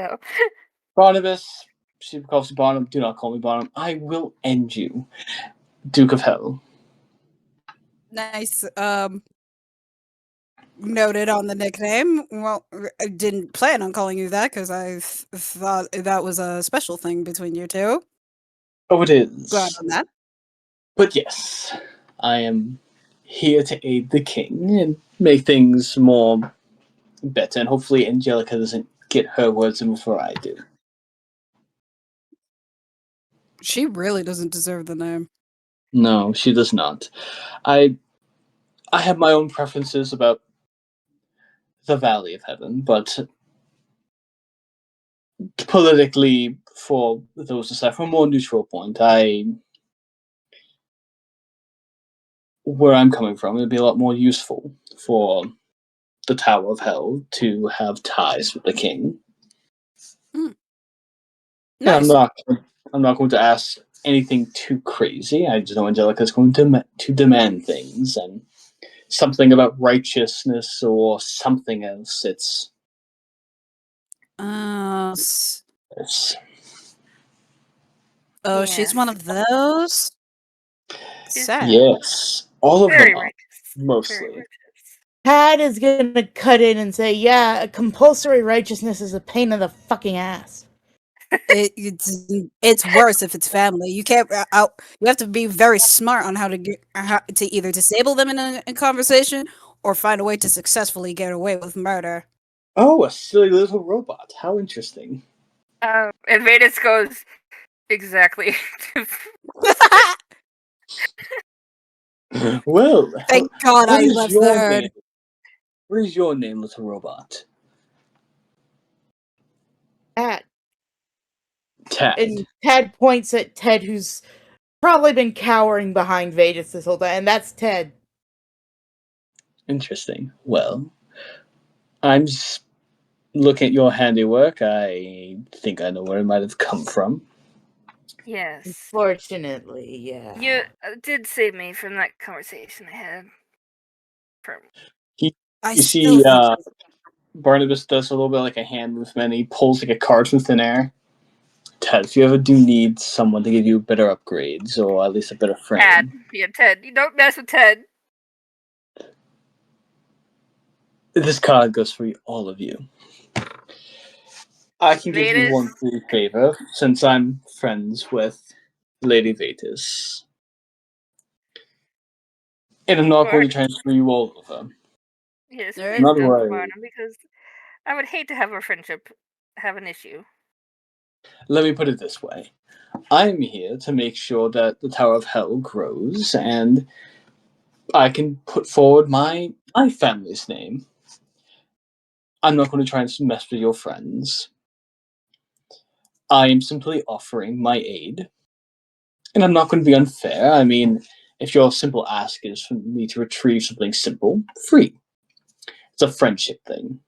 Barnabas. She calls you Barnum. Do not call me Barnum. I will end you, Duke of Hell.
Nice. Noted on the nickname. Well, I didn't plan on calling you that because I thought that was a special thing between you two.
Oh, it is.
Glad on that.
But yes, I am here to aid the king and make things more better, and hopefully Angelica doesn't get her words in before I do.
She really doesn't deserve the name.
No, she does not. I have my own preferences about the Valley of Heaven, but politically, for those aside, from a more neutral point, where I'm coming from, it'd be a lot more useful for the Tower of Hell to have ties with the king.
Nice.
I'm not going to ask anything too crazy. I just know Angelica's going to demand things, and something about righteousness or something else. It's
she's one of those? Sad.
yes, all of
Very
them are,
righteous.
mostly.
Very righteous.
Tad is gonna cut in and say, yeah, compulsory righteousness is a pain in the fucking ass.
It's worse if it's family. You can't you have to be very smart on how to either disable them in a conversation or find a way to successfully get away with murder.
Oh, a silly little robot. How interesting.
And Vetis goes exactly.
Well,
Thank God
what
I
is
left the
your
herd.
name? What is your name, little robot?
Tad.
Tad.
And Tad points at Ted, who's probably been cowering behind Vetis this whole time, and that's Ted.
Interesting. Well, I'm just looking at your handiwork. I think I know where it might have come from.
Yes.
Unfortunately, yeah.
You did save me from that conversation I had.
You see, Barnabas does a little bit like a hand movement. He pulls like a card from thin air. Ted, if you ever do need someone to give you better upgrades, or at least a better friend.
Ted. Yeah, Ted. You don't mess with Ted.
This card goes for all of you. I can give you one free favor, since I'm friends with Lady Vetis. And I'm not going to transfer you all over.
Yes,
Alright.
please
Not
don't,
worry.
Barnum, because I would hate to have our friendship have an issue.
Let me put it this way. I'm here to make sure that the Tower of Hell grows, and I can put forward my family's name. I'm not going to try and mess with your friends. I am simply offering my aid. And I'm not going to be unfair. I mean, if your simple ask is for me to retrieve something simple, free. It's a friendship thing.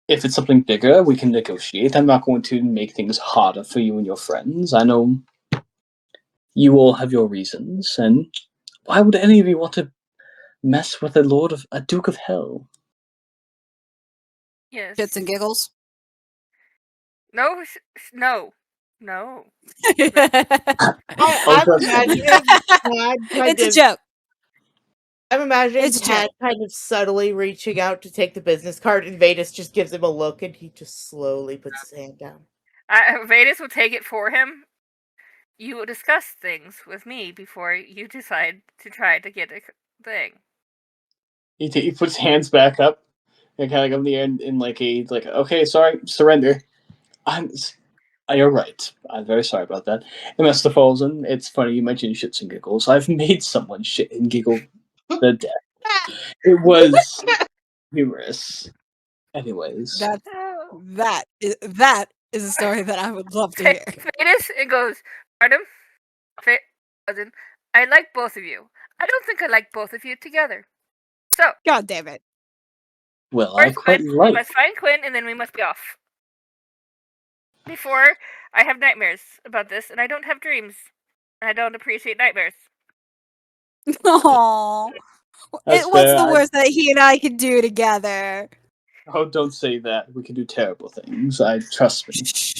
If it's something bigger, we can negotiate. I'm not going to make things harder for you and your friends. I know you all have your reasons, and why would any of you want to mess with a Duke of Hell?
Yes.
Shits and giggles.
No, no.
I'm imagining Tad
It's a joke.
I'm imagining
It's a
Tad
joke.
kind of subtly reaching out to take the business card, and Vetis just gives him a look, and he just slowly puts his hand down.
Vetis will take it for him. You will discuss things with me before you decide to try to get a thing.
He puts hands back up and kind of like up in the air in like okay, sorry, surrender. You're right. I'm very sorry about that. And Mr. Falzen, it's funny you mentioned shits and giggles. I've made someone shit and giggle to death. It was humorous. Anyways.
That is a story that I would love to hear.
Vetis and goes, Madam, Falzen, I like both of you. I don't think I like both of you together. So,
God damn it.
Well, I quite
we
like.
must find Quinn, and then we must be off. Before I have nightmares about this, and I don't have dreams. And I don't appreciate nightmares.
Aww.
That's
What's
fair.
the worst that he and I can do together?
Oh, don't say that. We can do terrible things. Trust me.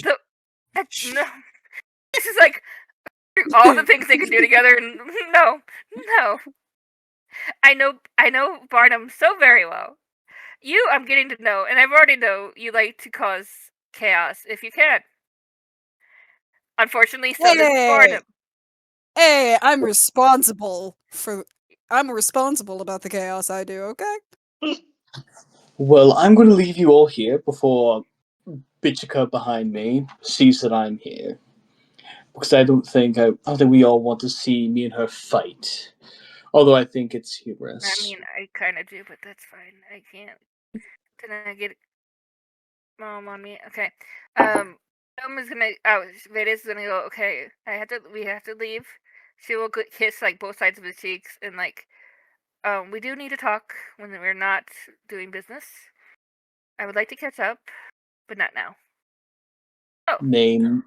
No. This is like all the things they can do together, and no. I know Barnum so very well. You, I'm getting to know, and I've already know you like to cause chaos if you can. Unfortunately, so does Barnum.
Hey, I'm responsible about the chaos I do, okay?
Well, I'm going to leave you all here before Bitchika behind me sees that I'm here. Because I don't think we all want to see me and her fight. Although I think it's humorous.
I mean, I kind of do, but that's fine. I can't. Can I get Mom on me? Okay. Mom is gonna. Vetis is gonna go. Okay, we have to leave. She will kiss like both sides of his cheeks and like. We do need to talk when we're not doing business. I would like to catch up, but not now. Oh.
Name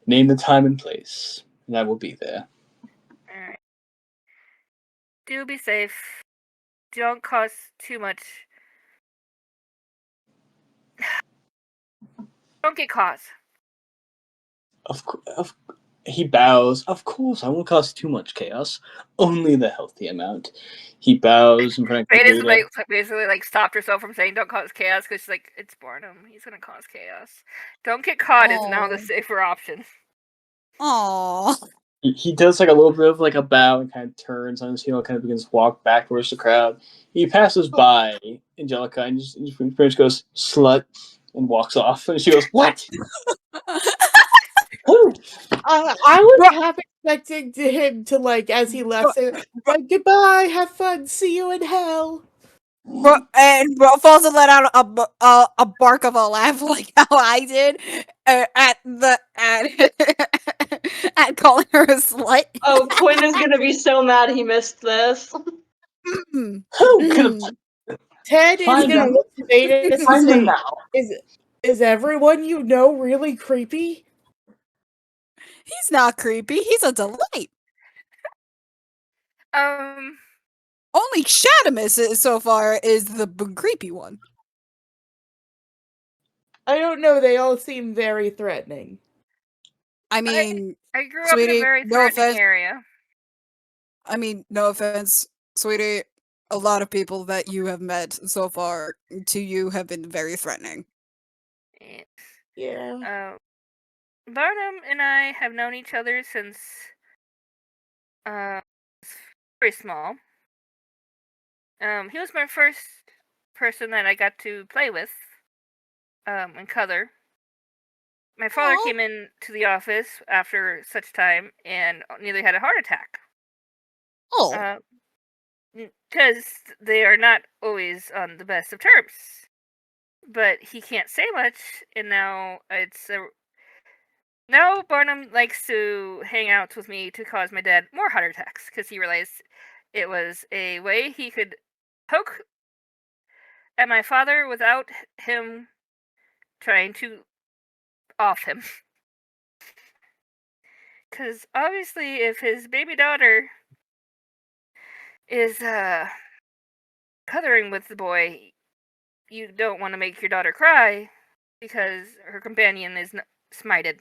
Name the time and place, and I will be there.
Alright. Do be safe. Don't cause too much. Don't get caught.
He bows. Of course, I won't cause too much chaos. Only the healthy amount. He bows in front of
Vetis
Gabriel.
basically stopped herself from saying "don't cause chaos" because she's like, it's Barnum. He's gonna cause chaos. Don't get caught is now the safer option.
Aww.
He does like a little bit of like a bow and kind of turns on his heel and kind of begins to walk back towards the crowd. He passes by Angelica and just pretty much goes, "Slut," and walks off. And she goes, "What?"
I was half expecting him to, like, as he left, say, like, "Goodbye, have fun, see you in hell."
And Falzen let out a bark of a laugh like how I did at at calling her a slut.
Oh, Quinn is gonna be so mad he missed this.
Who could have
Ted is
Find
gonna
him.
look to Vetis and
Find him
say,
now?
Is everyone you know really creepy?"
He's not creepy. He's a delight. Only Shadamus so far is the creepy one.
I don't know, they all seem very threatening.
I mean,
I grew
sweetie,
up in a very
no
threatening
offense.
area.
I mean, no offense, sweetie. A lot of people that you have met so far to you have been very threatening.
Yeah.
Barnum and I have known each other since very small. He was my first person that I got to play with and color. My father came in to the office after such time and nearly had a heart attack.
Oh.
Because they are not always on the best of terms. But he can't say much, and now now Barnum likes to hang out with me to cause my dad more heart attacks, because he realized it was a way he could poke at my father without him trying to off him. Because obviously, if his baby daughter is coloring with the boy, you don't want to make your daughter cry because her companion is smited.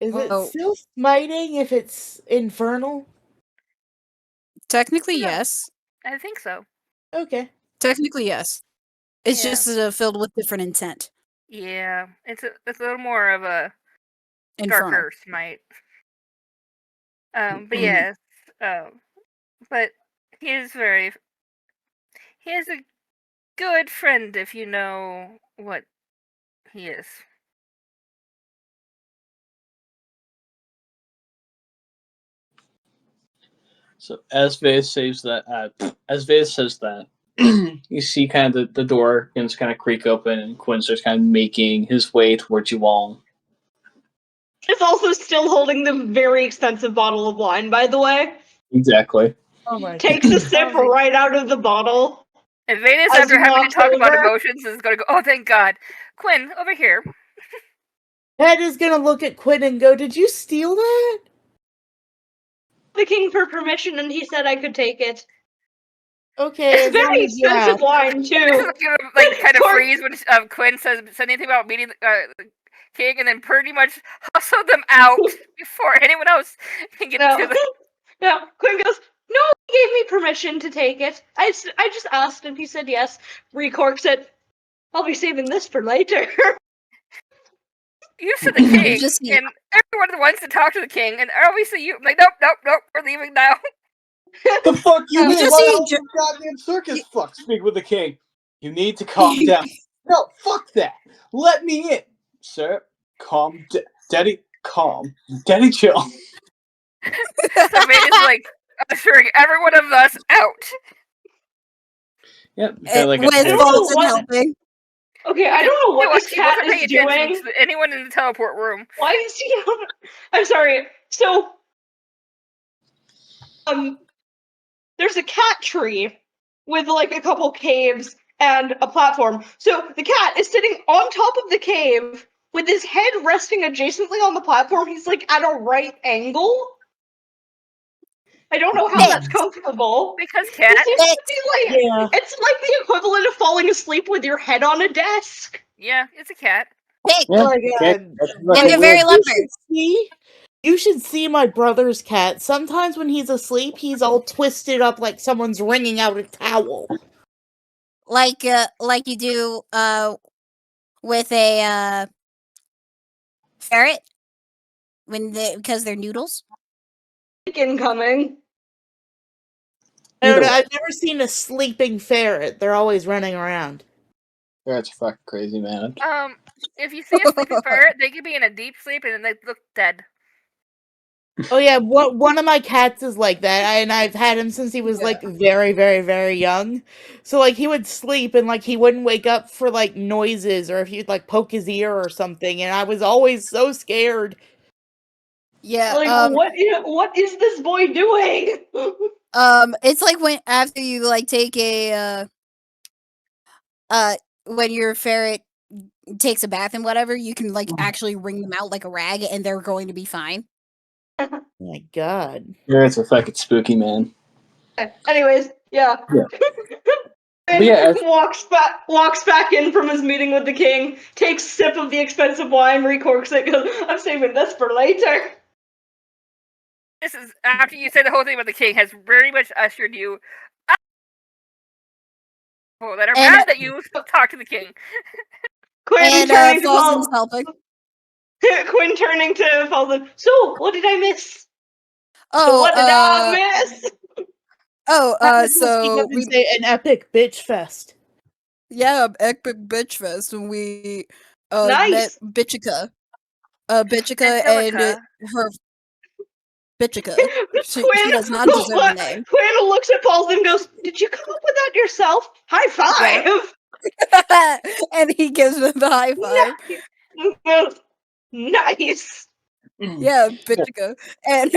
Is it still smiting if it's infernal?
Technically, yes.
I think so.
Okay.
Technically, yes. It's just filled with different intent.
Yeah, it's a little more of a
Infernal.
darker smite. But yes, but he is a good friend if you know what he is.
So as Vetis says that, you see kind of the door begins to kind of creak open, and Quinn starts kind of making his way towards you all.
It's also still holding the very expensive bottle of wine, by the way.
Exactly.
Oh my
Takes a sip right out of the bottle.
And Vetis,
As
after
he
having to
walks
talk about
over.
emotions, is going to go, "Oh, thank God. Quinn, over here."
Ted is gonna look at Quinn and go, "Did you steal that?"
The king for permission, and he said I could take it.
Okay,
It's very expensive wine too.
Like kind of freeze when Quinn said anything about meeting the king, and then pretty much hustle them out before anyone else can get to them.
No, Quinn goes, "No, he gave me permission to take it. I just asked and he said yes." Recorks it. "I'll be saving this for later."
You said the king, and everyone wants to talk to the king, and obviously you like, nope, we're leaving now.
The fuck you mean?
just
Why
see
the hell goddamn circus fuck speak with the king? You need to calm down. No, fuck that. Let me in, sir. Calm, Daddy. Calm, Daddy. Chill.
So Vetis is like ushering every one of us out.
Yep.
With Falzen helping.
Okay, I don't know what this cat is doing.
To anyone in the teleport room.
Why is he? I'm sorry. So, there's a cat tree with like a couple caves and a platform. So the cat is sitting on top of the cave with his head resting adjacently on the platform, he's like at a right angle. I don't know how that's comfortable.
Because cat.
It seems to be like
Yeah.
it's like the equivalent of falling asleep with your head on a desk.
Yeah, it's a cat.
Pick.
Yeah,
Oh my
okay,
god.
that's
And
like
they're very
weird.
limber.
You should see my brother's cat. Sometimes when he's asleep, he's all twisted up like someone's wringing out a towel.
Like you do with a ferret because they're noodles.
Incoming.
I don't
Either
know,
way.
I've never seen a sleeping ferret. They're always running around.
That's fucking crazy, man.
If you see a sleeping ferret, they could be in a deep sleep and then they look dead.
Oh yeah, one of my cats is like that, and I've had him since he was like very, very, very young. So like he would sleep and like he wouldn't wake up for like noises or if you'd like poke his ear or something, and I was always so scared.
Yeah.
Like what is this boy doing?
It's like when after you like take a when your ferret takes a bath and whatever, you can like actually wring them out like a rag and they're going to be fine.
Oh my god.
Yeah, it's a fucking spooky, man.
Anyways, yeah.
But yeah,
walks back in from his meeting with the king, takes a sip of the expensive wine, recorks it, goes, I'm saving this for later.
This is after you say the whole thing about the king has very much ushered you. That are mad that you talk to the king.
Quinn turning to
Falzen's helping.
Quinn turning to Falzen. So, what did I miss?
Oh,
what did I miss?
So
we say an epic bitch fest.
Yeah, epic bitch fest, and we
Nice.
met Bitchica. Bitchica and her Bitchica. She does not deserve the name.
Quinn looks at Falzen and goes, did you come up with that yourself? High five!
Yeah. And he gives her the high five.
Nice.
Yeah, Bitchica. And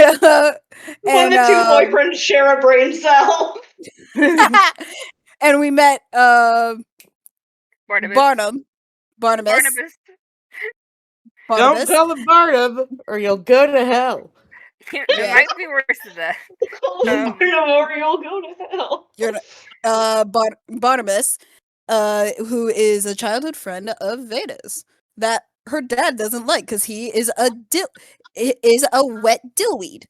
when the two boyfriends share a brain cell.
and we met
Barnabus.
Barnabas.
Don't call him Barnab, or you'll go to hell.
It might be worse than that.
Or you'll go to hell.
You're Barnabas, who is a childhood friend of Vetis that her dad doesn't like because he is a wet dillweed.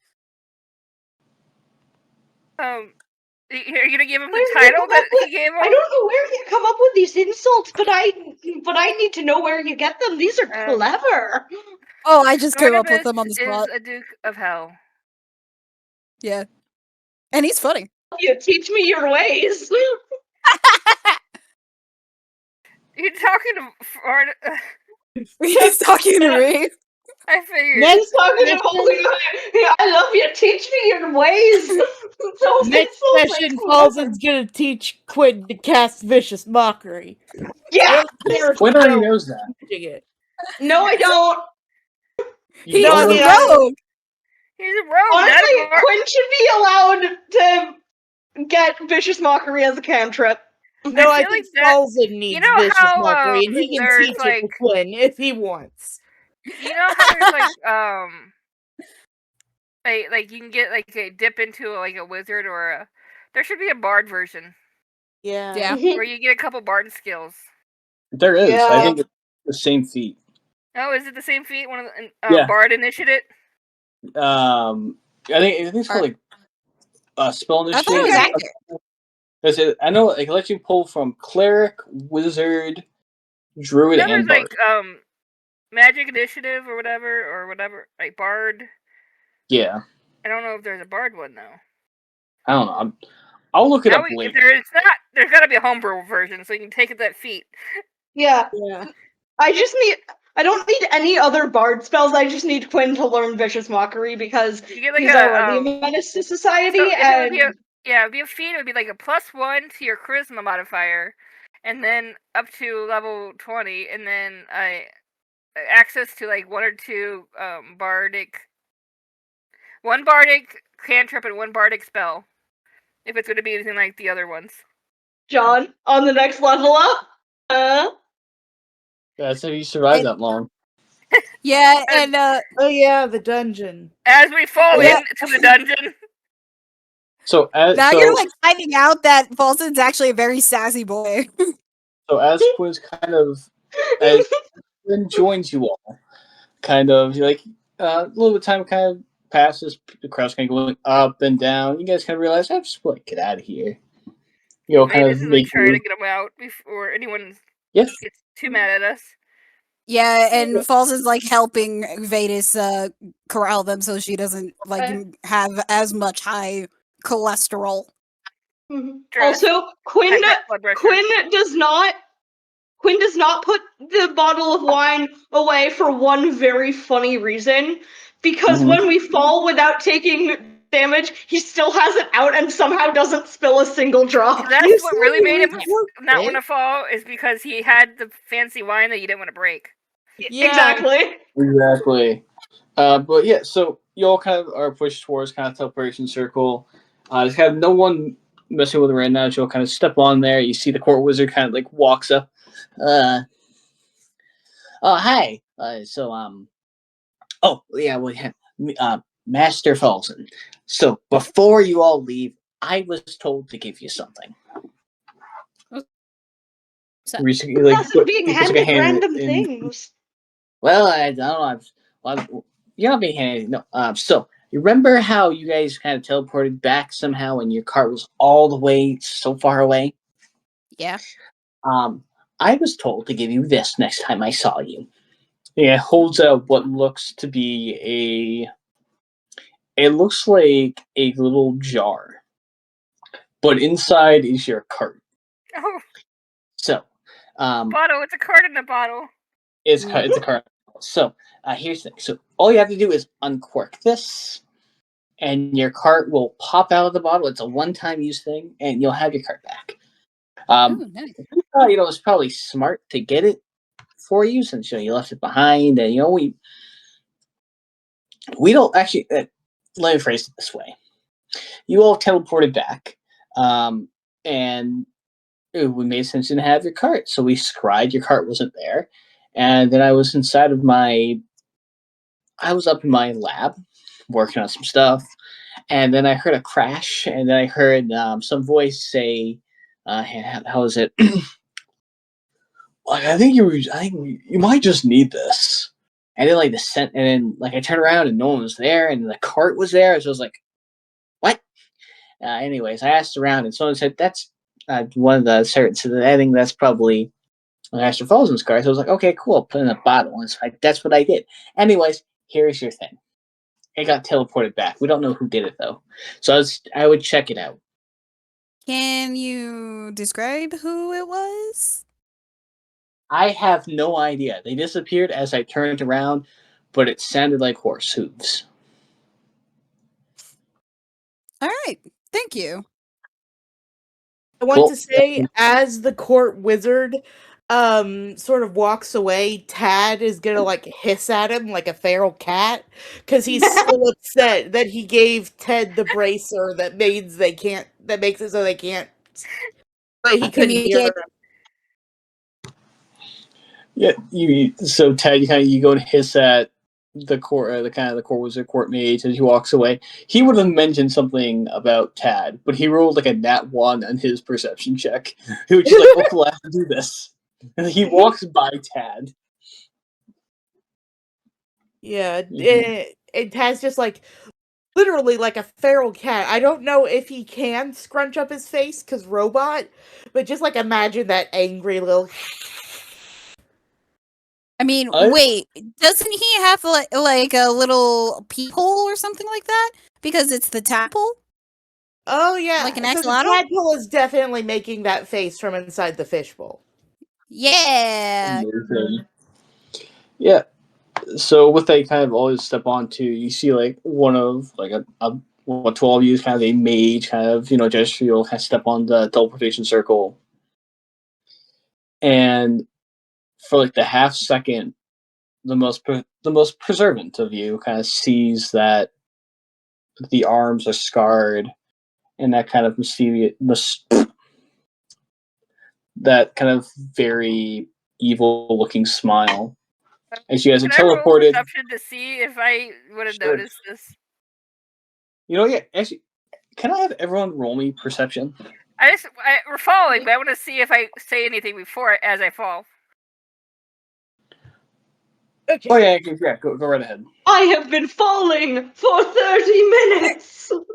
You're gonna give him the title that he gave him?
I don't know where you come up with these insults, but I need to know where you get them. These are clever.
Oh, I just came up with
Barnabas
them on the spot.
is a Duke of Hell.
Yeah, and he's funny.
You teach me your ways.
You're talking to
He's talking to me.
I figured.
He's talking to Falzen. I love you. Teach me your ways.
Next session, Falzen's gonna teach Quinn to cast Vicious Mockery.
Yeah.
Quinn already knows that.
No, I don't.
He's a rogue.
He's a rogue.
Honestly, Quinn should be allowed to get Vicious Mockery as a cantrip.
No, I think Falzen needs Vicious Mockery, and he can teach it to Quinn if he wants.
You know how there's like you can get like a dip into like a wizard or a. There should be a bard version.
Yeah.
Where you get a couple bard skills.
There is. Yeah. I think it's the same feat.
Oh, is it the same feat? One of the bard initiative?
I think it's called like spell initiative.
I thought it was accurate.
I know it lets you pull from cleric, wizard, druid, and bard.
Like magic initiative or whatever, like bard.
Yeah.
I don't know if there's a bard one though.
I don't know. I'll look it up later.
If there's got to be a homebrew version so you can take that feat.
Yeah. I don't need any other bard spells. I just need Quinn to learn Vicious Mockery because he's already a menace to society.
So it'd be a feat. It would be like a +1 to your charisma modifier, and then up to level 20, and then access to like 1 or 2 one bardic cantrip and 1 bardic spell. If it's going to be anything like the other ones.
John, on the next level up?
That's if you survive that long.
Yeah, and
Oh yeah, the dungeon.
As we fall
Yeah.
into the dungeon,
So
now you're like finding out that Falzen's actually a very sassy boy.
so as Quinn's kind of as Quinn joins you all, kind of you're like a little bit of time kind of passes, the crowd's kind of going up and down. You guys kind of realize, I'm just like, get out of here. You know, kind
Vetis
of
is like
make
trying to get him out before anyone
yes.
gets too mad at us.
Yeah, and Falzen's like helping Vetis corral them so she doesn't like have as much high cholesterol.
Stress,
Also, Quinn
high blood pressure.
does not put the bottle of wine away for one very funny reason. Because when we fall without taking damage, he still has it out and somehow doesn't spill a single drop.
That's what really made him not want to fall, is because he had the fancy wine that you didn't want to break.
Yeah.
Exactly.
Exactly. But yeah, so you all kind of are pushed towards kind of teleportation circle. There's kind of no one messing with it right now. You'll kind of step on there. You see the court wizard kind of like walks up. Oh, hi. Oh, yeah, well, yeah. Master Falzen. So before you all leave, I was told to give you something.
So,
That's being handed random things.
Well, I don't know. You're not being handed. No. So you remember how you guys kind of teleported back somehow, and your cart was all the way so far away?
yeah.
I was told to give you this next time I saw you. Yeah, it holds out what looks to be it looks like a little jar, but inside is your cart.
Oh.
So,
bottle. It's a card in a bottle.
It's a cart. So, here's the thing. So, all you have to do is uncork this, and your cart will pop out of the bottle. It's a one-time use thing, and you'll have your cart back.
Ooh, nice.
It's probably smart to get it for you since you left it behind, and we don't actually. Let me phrase it this way: you all teleported back, and we made sense to have your cart, so we scried your cart wasn't there, and then I was up in my lab working on some stuff, and then I heard a crash, and then I heard some voice say, "How is it?" Like I think you might just need this. And then like and then like I turned around and no one was there, and the cart was there, so I was like, "What?" Anyways, I asked around, and someone said that's one of the certs. So I think that's probably Master Falzen's cart. So I was like, "Okay, cool." Put it in a bottle, and it's like that's what I did. Anyways, here's your thing. It got teleported back. We don't know who did it though, so I would check it out.
Can you describe who it was?
I have no idea. They disappeared as I turned around, but it sounded like horse hooves.
All right. Thank you.
I want to say, as the court wizard sort of walks away, Tad is gonna like hiss at him like a feral cat because he's so upset that he gave Ted the bracer that makes it so they can't, but he couldn't hear him.
Yeah, so Ted, you go and hiss at the court, the court wizard, court mage as he walks away. He would have mentioned something about Tad, but he rolled like a nat 1 on his perception check. He was just like, "Oh, cool, I have to do this," and he walks by Tad.
Yeah, it has just like literally like a feral cat. I don't know if he can scrunch up his face because robot, but just like imagine that angry little.
I mean, wait, doesn't he have like a little peephole or something like that? Because it's the tadpole?
Oh yeah,
like an
so the
axolotl?
tadpole is definitely making that face from inside the fishbowl.
Yeah.
Yeah. So what they kind of always step onto, you see like one of like a 12 use kind of a mage kind of gesture. You'll kind of step on the teleportation circle, and for like the half second, the most preservant of you kind of sees that the arms are scarred, and that kind of that kind of very evil looking smile As you guys are
Can I roll
teleported.
perception to see if I would have
Sure.
noticed this?
You know, yeah, actually, can I have everyone roll me perception?
We're falling, but I want to see if I say anything before as I fall.
Okay.
Oh yeah, go right ahead.
I have been falling for 30 minutes.
For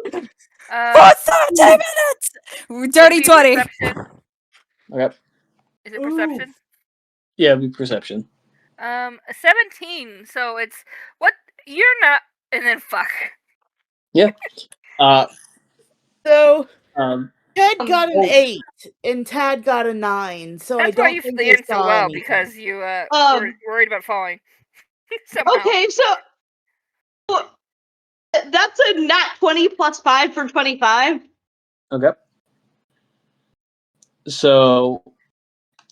30 minutes! Dirty 20.
Perception.
Okay.
Is it perception?
Yeah, it'd be perception.
17. So it's what you're not, and then fuck.
Yeah.
So Ted
Um,
got an 8 and Tad got a 9, so
That's
I
why
don't
you
think
stay
they
in so
saw
well
anything.
because you were worried about falling. Somehow.
Okay, so that's a nat 20 plus 5 for 25.
Okay. So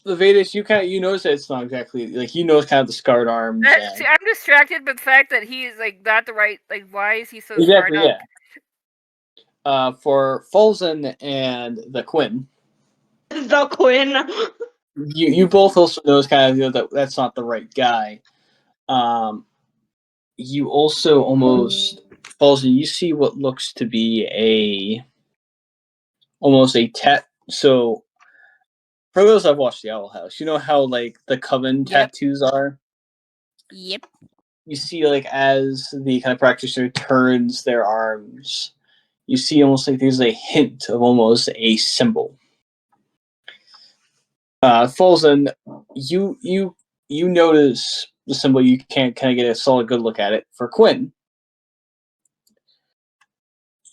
the Vetis, you notice that it's not exactly like you notice kind of the scarred arms.
See, I'm distracted by the fact that he's like not the right. Like, why is he so
Exactly,
scarred up?
For Falzen and the Quinn.
The Quinn.
You both also notice kind of that that's not the right guy. You also almost Falzen. You see what looks to be almost a tat. So for those I've watched the Owl House, you know how like the coven tattoos are.
Yep.
You see, like as the kind of practitioner turns their arms, you see almost like there's a hint of almost a symbol. Falzen, you notice the symbol. You can't kind of get a solid good look at it. For Quinn,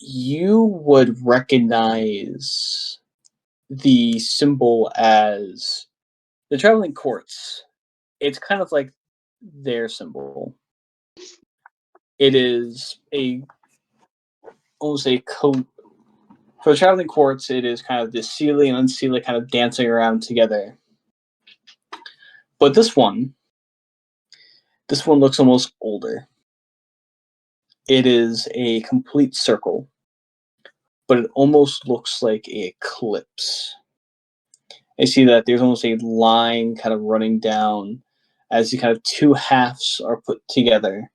you would recognize the symbol as the traveling courts. It's kind of like their symbol. It is almost a coat. For the traveling courts, it is kind of the Seelie and Unseelie kind of dancing around together. But this one looks almost older. It is a complete circle, but it almost looks like an eclipse. I see that there's almost a line kind of running down as the kind of two halves are put together.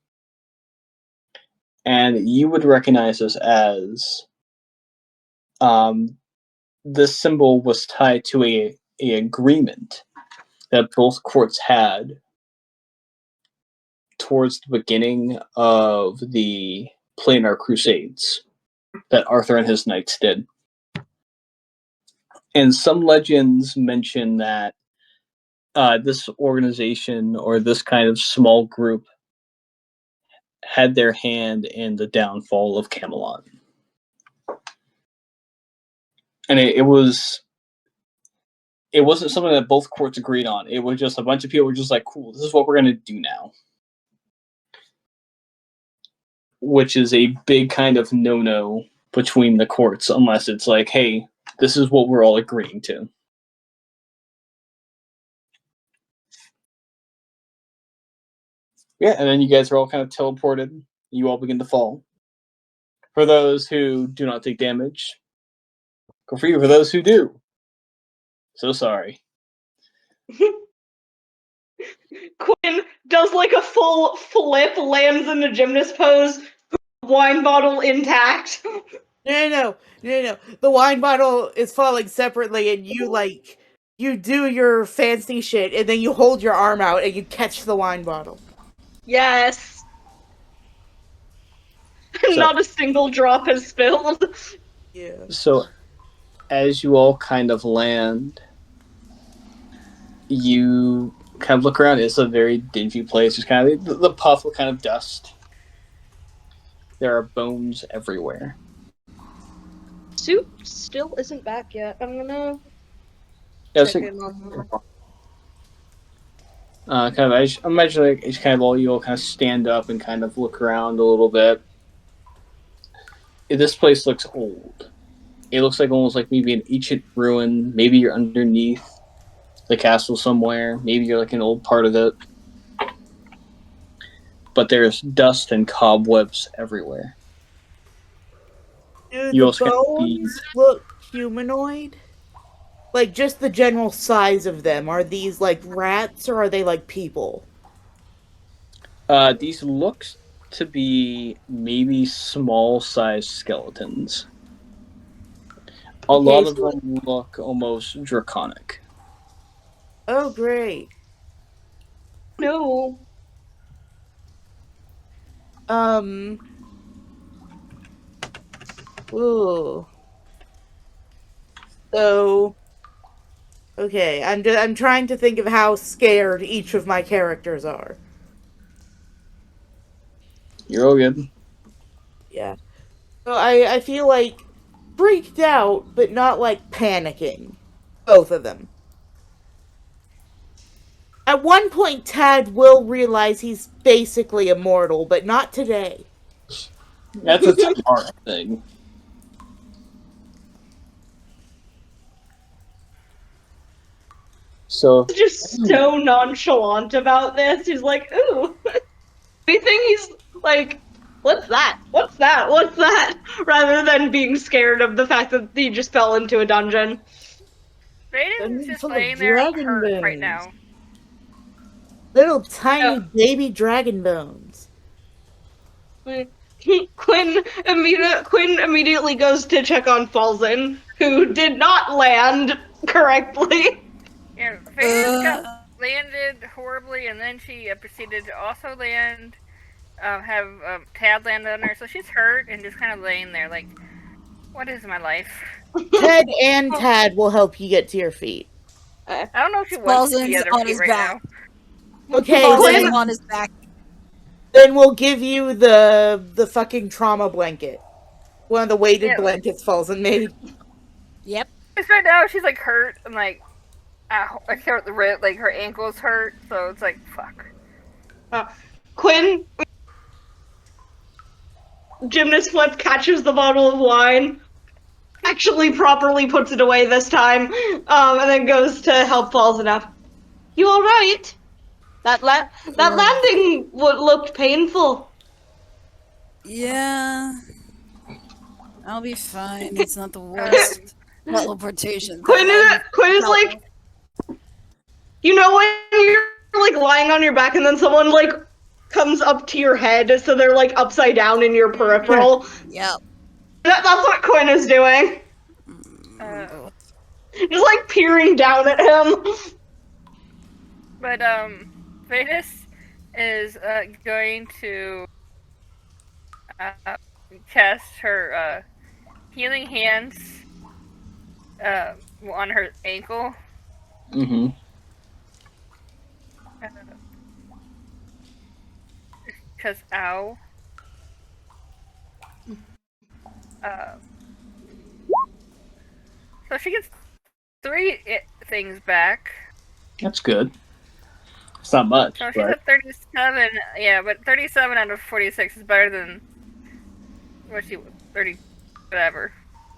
And you would recognize this as this symbol was tied to a agreement that both courts had towards the beginning of the Planar Crusades that Arthur and his knights did. And some legends mention that this organization or this kind of small group had their hand in the downfall of Camelot. And it wasn't something that both courts agreed on. It was just a bunch of people were just like, cool, this is what we're going to do now. Which is a big kind of no-no between the courts, unless it's like, hey, this is what we're all agreeing to. Yeah, and then you guys are all kind of teleported. You all begin to fall. For those who do not take damage, go for you. For those who do, so sorry.
Quinn does like a full flip, lands in a gymnast pose, wine bottle intact.
No. The wine bottle is falling separately, and you do your fancy shit, and then you hold your arm out and you catch the wine bottle.
Yes. Not a single drop has spilled.
Yeah.
So, as you all kind of land, you kind of look around. It's a very dingy place. There's kind of the puff of kind of dust. There are bones everywhere.
Soup still isn't back yet. I'm gonna check in on her.
Kind of, I imagine like it's kind of all you all kind of stand up and kind of look around a little bit. This place looks old. It looks like almost like maybe an ancient ruin. Maybe you're underneath the castle somewhere. Maybe you're like an old part of it. But there's dust and cobwebs everywhere.
Do
You
the bones look humanoid? Like, just the general size of them. Are these like rats or are they like people?
These looks to be maybe small-sized skeletons. A
Okay,
lot of them look almost draconic.
Oh, great.
No.
Ooh. So, okay, I'm trying to think of how scared each of my characters are.
You're all good.
Yeah. So I feel like freaked out, but not like panicking. Both of them. At one point, Tad will realize he's basically immortal, but not today.
That's a tomorrow thing. So,
Just so nonchalant about this. He's like, ooh. Anything he's like, what's that? What's that? What's that? Rather than being scared of the fact that he just fell into a dungeon.
Vetis is just
Full of
laying there
dragon
hurt right
bones.
now.
Little tiny
Yeah.
baby dragon bones.
Quinn immediately goes to check on Falzen, who did not land correctly.
Yeah, Vetis got landed horribly, and then she proceeded to also land, have Tad land on her, so she's hurt and just kind of laying there like, what is my life?
Ted and Tad will help you get to your feet.
I don't know if she wants to be
Falzen's
at her
on
feet
his
right
back.
now.
Okay,
Falzen's
then,
on his back.
then we'll give you the fucking trauma blanket. One of the weighted blankets Falzen made.
Yep.
Because right now she's like hurt and like, ow, like her ankles hurt, so it's like, fuck.
Quinn, gymnast flip, catches the bottle of wine, actually properly puts it away this time, and then goes to help Falzen up. You alright? That landing looked painful.
Yeah. I'll be fine. It's not the worst teleportation.
Quinn is like, you know when you're like lying on your back and then someone like comes up to your head, so they're like upside down in your peripheral?
Yep.
That's what Quinn is doing. Just like peering down at him.
But Vetis is going to cast her healing hands on her ankle.
mm-hmm.
Because ow. So she gets 3 things back.
That's good. It's not much.
So she's at 37. Yeah, but 37 out of 46 is better than what she 30 whatever.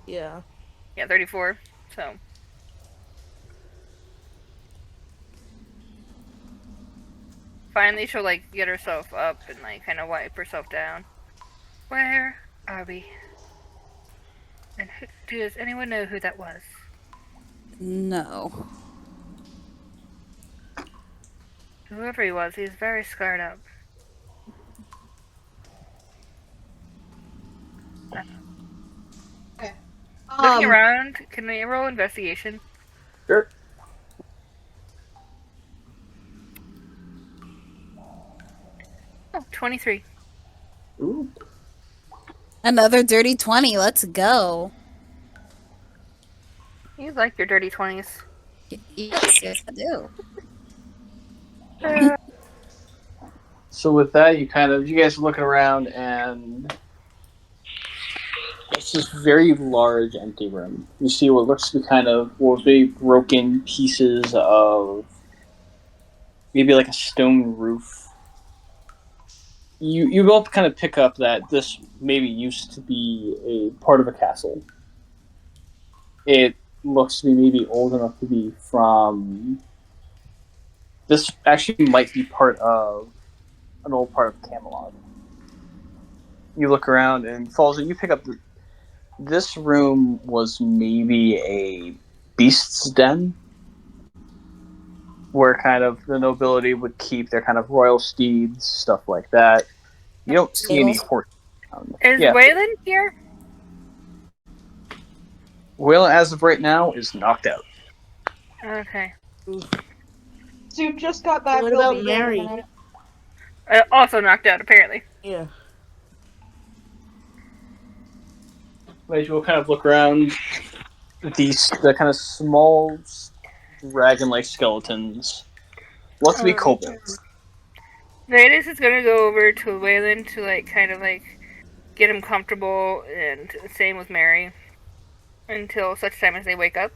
Yeah.
Yeah, 34. So finally she'll like get herself up and like kind of wipe herself down. Where are we? And does anyone know who that was?
No.
Whoever he was, he's very scarred up. Looking around, can we roll investigation?
Sure.
Oh, 23.
Ooh.
Another dirty 20. Let's go.
You like your dirty 20s.
Yes, I do.
So with that, you guys are looking around, and it's this very large empty room. You see what looks to be very broken pieces of maybe like a stone roof. You both kind of pick up that this maybe used to be a part of a castle. It looks to be maybe old enough to be from... This actually might be part of an old part of Camelot. You look around, and Falzen, you pick up this room was maybe a beast's den. where kind of the nobility would keep their kind of royal steeds, stuff like that. You don't see any horses around.
Is
Yeah.
Wylan here?
Wylan, as of right now, is knocked out.
Okay.
Soup just got back.
What
He'll
about
be here in a
Marri?
minute.
Also knocked out, apparently.
Yeah.
As you will kind of look around, the kind of small dragon-like skeletons. Lots to be kobolds.
Vetis is gonna go over to Wylan to kind of get him comfortable, and same with Marri, until such time as they wake up.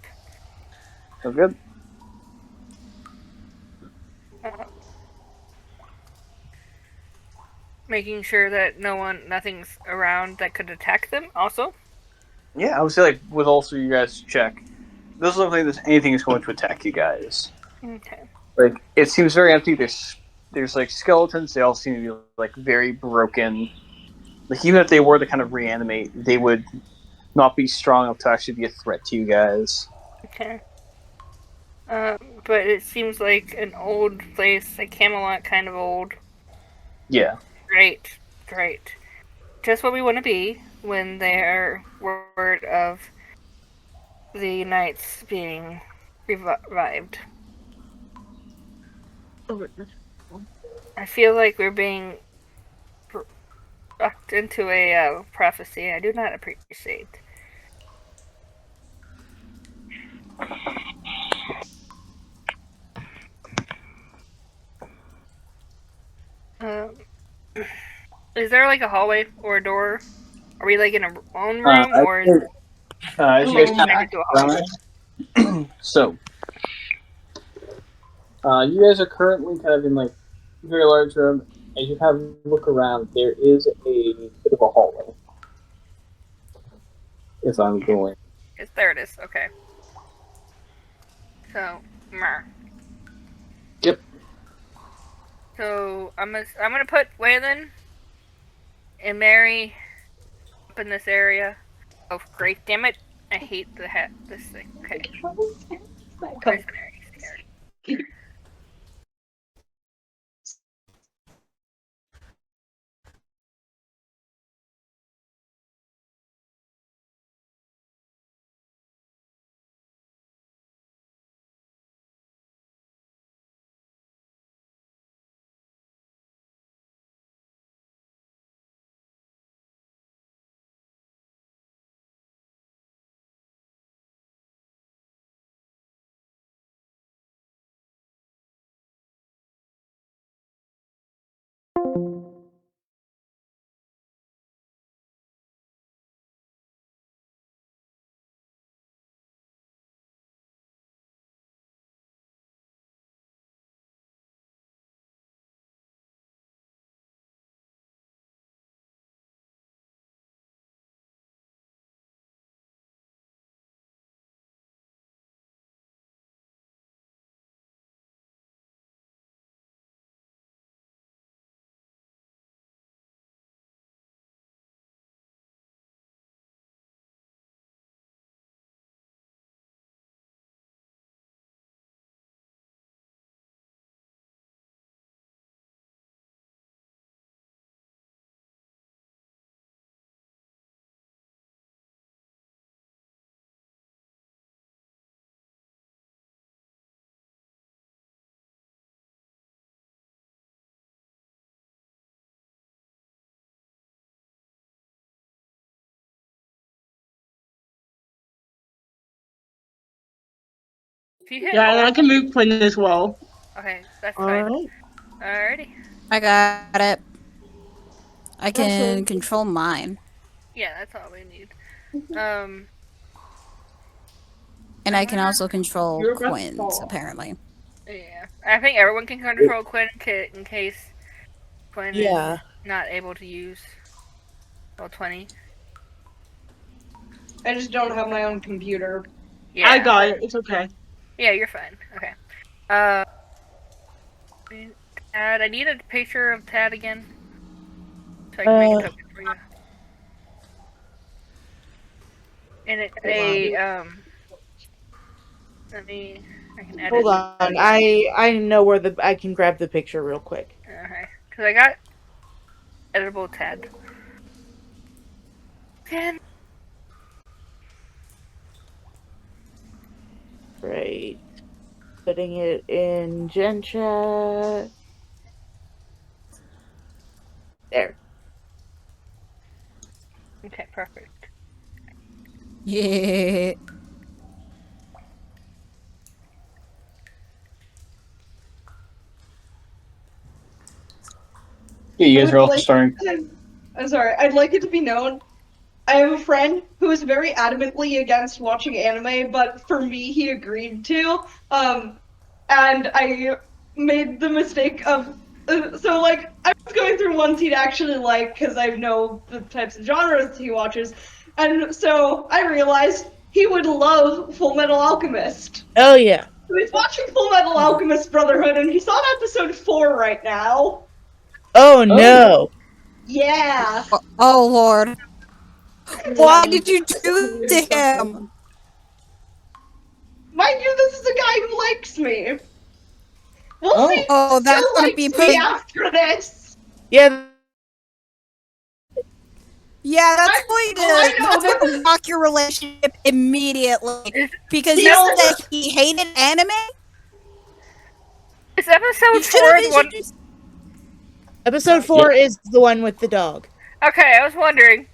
Sounds good.
Making sure that nothing's around that could attack them. Also.
Yeah, I would say with also you guys check. Doesn't look like anything is going to attack you guys.
Okay.
It seems very empty. There's skeletons. They all seem to be very broken. Even if they were to kind of reanimate, they would not be strong enough to actually be a threat to you guys.
Okay. But it seems like an old place, like Camelot kind of old.
Yeah.
Great. Just what we want to be when they're word of the knights being revived. I feel like we're being sucked into a prophecy I do not appreciate. Is there a hallway or a door? Are we in a own room or is
as you guys
connected to a hallway?
So, you guys are currently kind of in a very large room. As you have a look around, there is a bit of a hallway. If I'm going.
Yes, there it is. Okay. So,
Yep.
So I'm gonna put Wylan and Marri up in this area. Oh, great! Damn it! I hate this thing. Okay. Where's Marri? If you hit
Yeah, and I can move Quinn as well.
Okay, that's fine.
Alright.
Alrighty.
I got it. I can
Awesome.
control mine.
Yeah, that's all we need.
And I can also control
You're about to
Quinn's,
fall.
apparently.
Yeah, I think everyone can control Quinn in case Quinn
Yeah.
is not able to use roll 20.
I just don't have my own computer.
Yeah.
I got it. It's okay.
Yeah, you're fine. Okay. Tad, I need a picture of Tad again. So I can make a token for you. And I can edit.
Hold on, I know where I can grab the picture real quick.
Okay, because I got editable tab.
Right. Putting it in Gen Chat. There.
Okay, perfect.
Yeah.
Yeah, you guys are all starting.
I'm sorry. I'd like it to be known. I have a friend who is very adamantly against watching anime, but for me, he agreed to. And I made the mistake of so like I was going through ones he'd actually like because I know the types of genres he watches, and so I realized he would love Full Metal Alchemist.
Oh yeah.
So he's watching Full Metal Alchemist Brotherhood, and he's on episode 4 right now.
Oh no.
Yeah.
Oh Lord. Why did you do to him?
Mind you, this is a guy who likes me. We'll see if
Oh,
he
that's
still
gonna
likes
be
me
pretty.
after this.
Yeah.
Yeah, that's
I know,
going to rock your relationship immediately because you
No.
said that he hated anime.
Is episode
You should
4
have
the one?
introduced.
Episode 4 is the one with the dog.
Okay, I was wondering.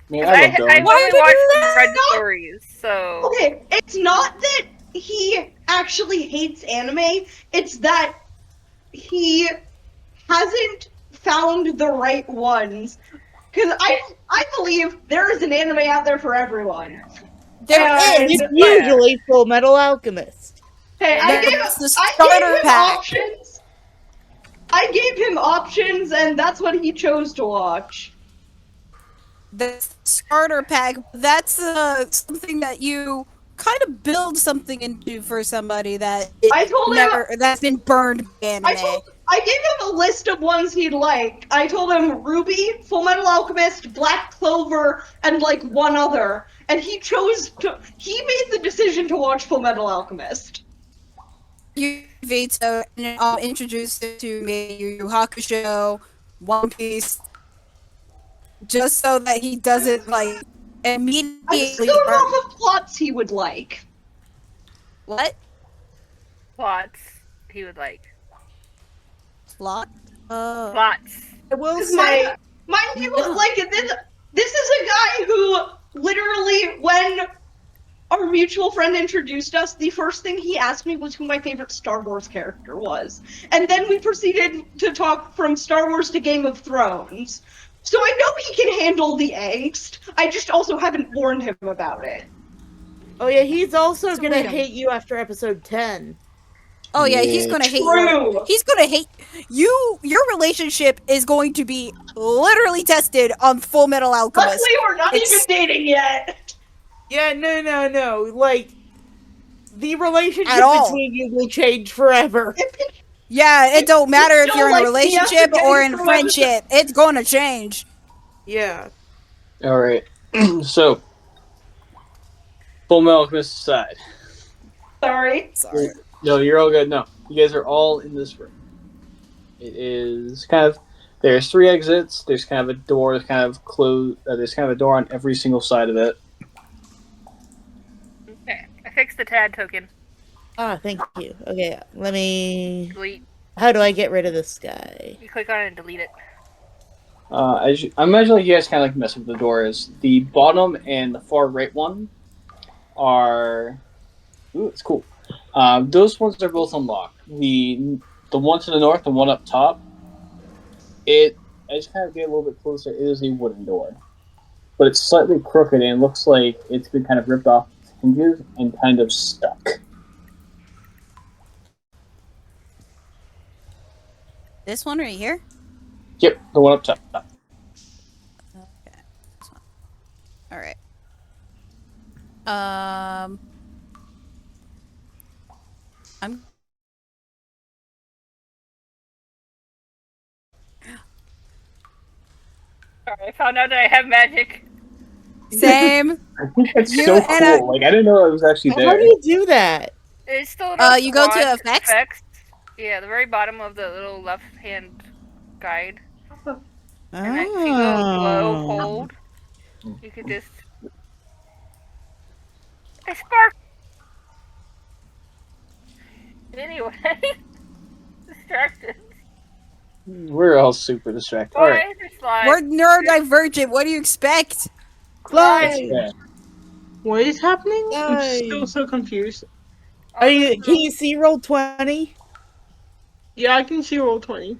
Man,
'Cause
I love dogs.
I've
Why
only
did you
watched
do
and
that?
read the stories, so.
Okay, it's not that he actually hates anime, it's that he hasn't found the right ones. Because I believe there is an anime out there for everyone.
There
And
is,
It's
but
usually Full Metal Alchemist.
hey,
that's the
I
starter
gave him
pack.
options. I gave him options, and that's what he chose to watch.
The starter pack. That's something that you kind of build something into for somebody that
I told him
that's been burned by anime.
I gave him a list of ones he'd like. I told him Ruby, Full Metal Alchemist, Black Clover, and like one other. And he made the decision to watch Full Metal Alchemist.
You veto and introduce it to me, Yu Yu Hakusho, One Piece, just so that he doesn't like
I'm
immediately.
still off of plots he would like.
What?
Plots he would like.
Plot?
Plots.
I will
Because
say,
mind you, like this is a guy who literally, when our mutual friend introduced us, the first thing he asked me was who my favorite Star Wars character was. And then we proceeded to talk from Star Wars to Game of Thrones. So I know he can handle the angst. I just also haven't warned him about it.
oh yeah, he's also
So
gonna
wait a
hate you after episode 10.
Oh yeah, he's gonna hate you.
True.
He's gonna hate you. Your relationship is going to be literally tested on Full Metal Alchemist.
Luckily, we're not even dating yet.
Yeah, no. Like, the relationship
At all.
between you will change forever.
Yeah, it don't matter if
still
you're in a
likes me after
relationship
getting
or in
through
friendship. It's gonna change.
Yeah.
All right. So, Full Metal Alchemist aside.
Sorry.
Sorry.
No, you're all good. No, you guys are all in this room. It is kind of. There's 3 exits. There's kind of a door. There's kind of closed. There's kind of a door on every single side of it.
Okay, I fixed the TAD token.
Ah, thank you. Okay, let me...
Delete.
How do I get rid of this guy?
You click on it and delete it.
I imagine like you guys kind of like mess with the doors. The bottom and the far right one are. Ooh, it's cool. Those ones are both unlocked. The one to the north and one up top. I just kind of get a little bit closer. It is a wooden door, but it's slightly crooked and it looks like it's been kind of ripped off its hinges and kind of stuck.
This one right here?
Yep, the one up top.
Okay. This one. Alright. I'm
Sorry, I found out that I have magic.
Same.
I think that's
You
so
and I-
cool. Like I didn't know it was actually
How
there.
do you do that?
It's still enough
you go to
quad
effects?
Yeah, the very bottom of the little left hand guide.
Oh.
And then if you go below hold, you could just a spark. Anyway, distracted.
We're all super distracted. All right.
We're neurodivergent. What do you expect?
Fly!
Yeah.
What is happening? I'm
Nice.
still so confused.
Can you see roll 20?
Yeah, I can see roll 20.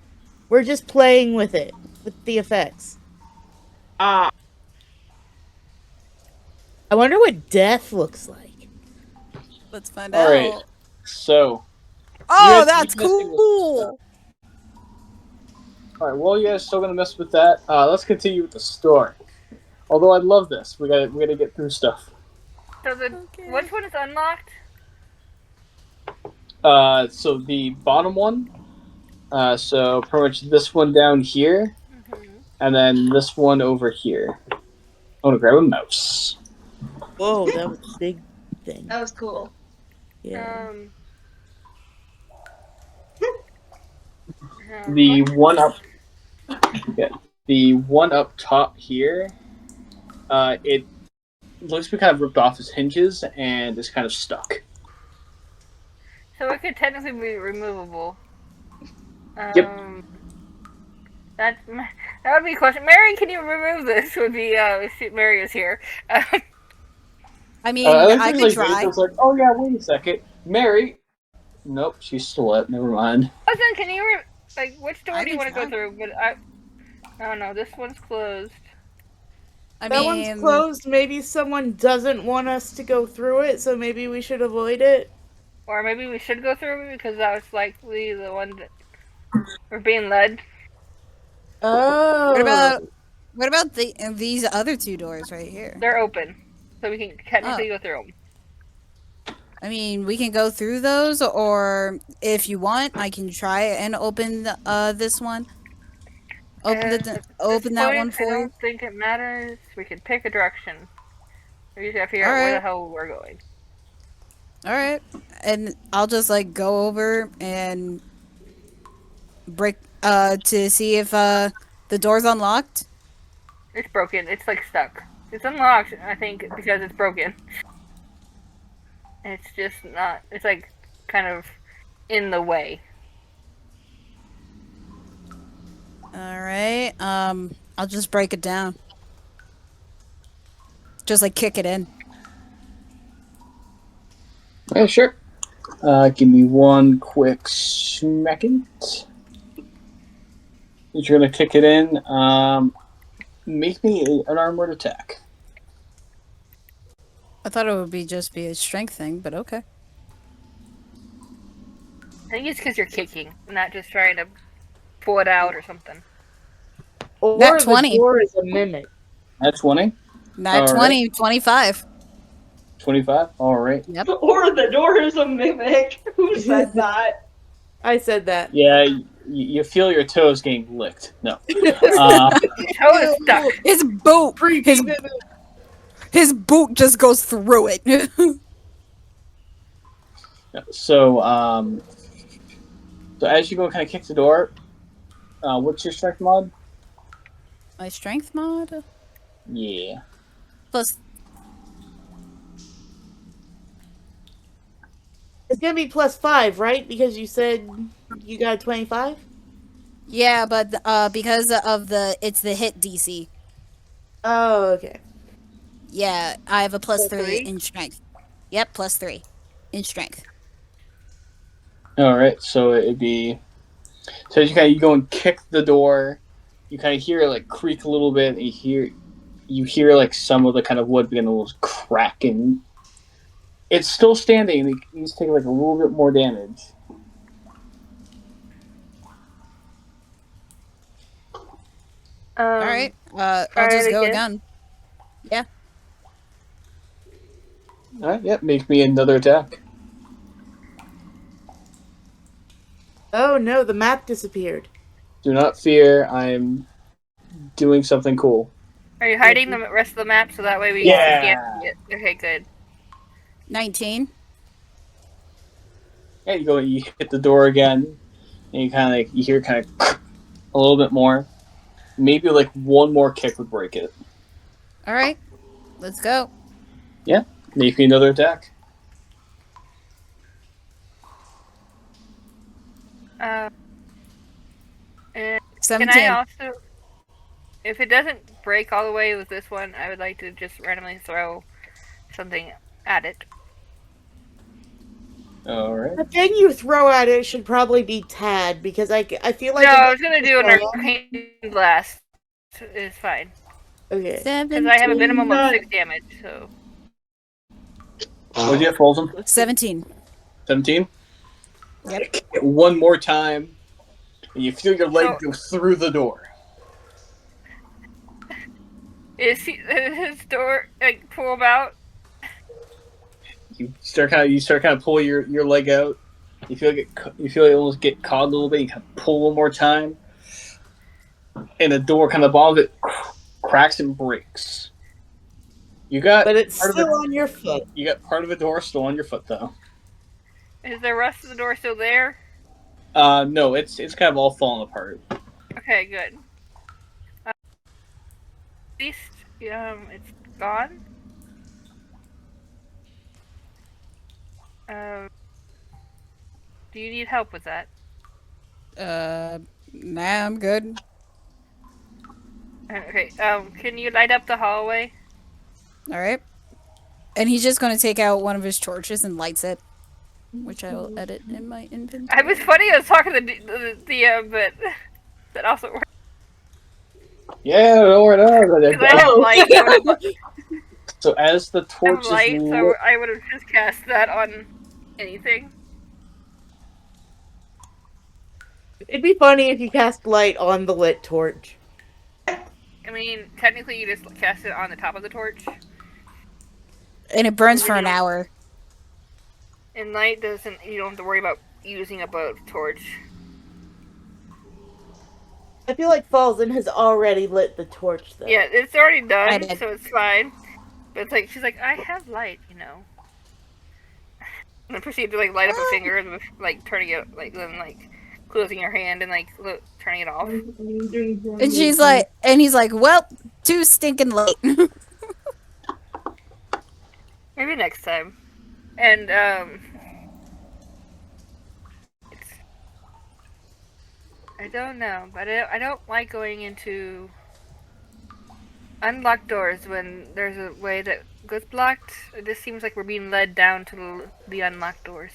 We're just playing with it, with the effects.
Ah,
I wonder what death looks like.
Let's find
All
out.
right. So.
Oh,
you
that's
guys think
cool.
All right. Well, you guys still gonna mess with that. Let's continue with the story. Although I love this, we gotta get through stuff.
So which one is unlocked?
So the bottom one. So pretty much this one down here, and then this one over here. I'm gonna grab a mouse.
Whoa, that was a big thing.
That was cool.
Yeah.
The one up. Yeah, the one up top here. It looks to be kind of ripped off its hinges and is kind of stuck.
So it could technically be removable.
Yep.
That would be a question. Marri, can you remove this? Would be if Marri is here.
I mean, I could
like,
try.
It's like, oh yeah, wait a second, Marri. Nope, she's still up. Never mind.
Listen, can you which door do you want to go through? But I don't know. This one's closed.
That one's closed. Maybe someone doesn't want us to go through it, so maybe we should avoid it.
Or maybe we should go through it because that was likely the one that we're being led.
Oh.
What about these other two doors right here?
They're open, so we can technically go through them.
I mean, we can go through those, or if you want, I can try and open this one. Open that one for you.
I don't think it matters. We can pick a direction. We just gotta figure out where the hell we're going.
All right, and I'll just like go over and break to see if the door's unlocked.
It's broken. It's like stuck. It's unlocked, I think, because it's broken. It's just not. It's like kind of in the way.
All right. I'll just break it down. Just like kick it in.
Yeah, sure. Give me one quick second. If you're gonna kick it in, make me an armored attack.
I thought it would just be a strength thing, but okay.
I think it's because you're kicking, not just trying to pull it out or something.
Or
Nat 20.
The door is a mimic.
Nat 20?
Nat 20, 25.
25? Alright.
Yep.
Or the door is a mimic. Who said that?
I said that.
Yeah, you feel your toes getting licked. No.
Toe is stuck.
His boot just goes through it.
So as you go kind of kick the door, what's your strength mod?
My strength mod?
Yeah.
Plus...
It's gonna be +5, right? Because you said you got 25?
Yeah, but because of it's the hit DC.
Oh, okay.
Yeah, I have a plus 3
3
in strength. Yep, plus 3 in strength.
Alright, so it'd be... So as you go and kick the door, you kind of hear it like creak a little bit, and you hear like some of the kind of wood begin to crack, and it's still standing. It needs to take like a little bit more damage.
Alright, I'll just go again. Yeah.
Alright, yep, make me another attack.
Oh no, the map disappeared.
Do not fear, I'm doing something cool.
Are you hiding the rest of the map so that way we
Yeah.
can't see it? Okay, good.
19.
Yeah, you hit the door again, and you hear kind of a little bit more. Maybe like one more kick would break it.
All right, let's go.
Yeah, make me another attack.
And
17.
can I also, if it doesn't break all the way with this one, I would like to just randomly throw something at it.
All right.
The thing you throw at it should probably be Tad, because I feel like...
No, I was gonna do an arcane blast. It's fine.
Okay.
Because I have a minimum of
No.
6 damage, so...
What do you have, Falzen?
17.
17?
Yep.
One more time, and you feel your leg go through the door.
Is his door, like, pull him out?
You start kind of pull your leg out. You feel you almost get caught a little bit. You kind of pull one more time, and the door kind of bottom of it cracks and breaks. You got,
but it's still on your foot.
You got part of the door still on your foot, though.
Is the rest of the door still there?
No, it's kind of all falling apart.
Okay, good. At least, it's gone. Do you need help with that?
Nah, I'm good.
Okay, can you light up the hallway?
All right. And he's just going to take out one of his torches and lights it, which I will edit in my inventory.
I was funny. I was talking to the DM, but that also worked.
Yeah, don't worry.
I have light.
So as the torch is
light,
lit,
so I would have just cast that on anything.
It'd be funny if you cast light on the lit torch.
I mean, technically, you just cast it on the top of the torch.
And it burns for an hour.
And light doesn't. You don't have to worry about using up a torch.
I feel like Falzen has already lit the torch, though.
Yeah, it's already
I
done,
did.
so it's fine. But it's like she's like, I have light, you know. And then proceed to like light up a finger and like turning it then closing your hand and turning it off.
And he's like, well, too stinking late.
Maybe next time. And I don't know, but I don't like going into unlocked doors when there's a way that goes blocked. It just seems like we're being led down to the unlocked doors.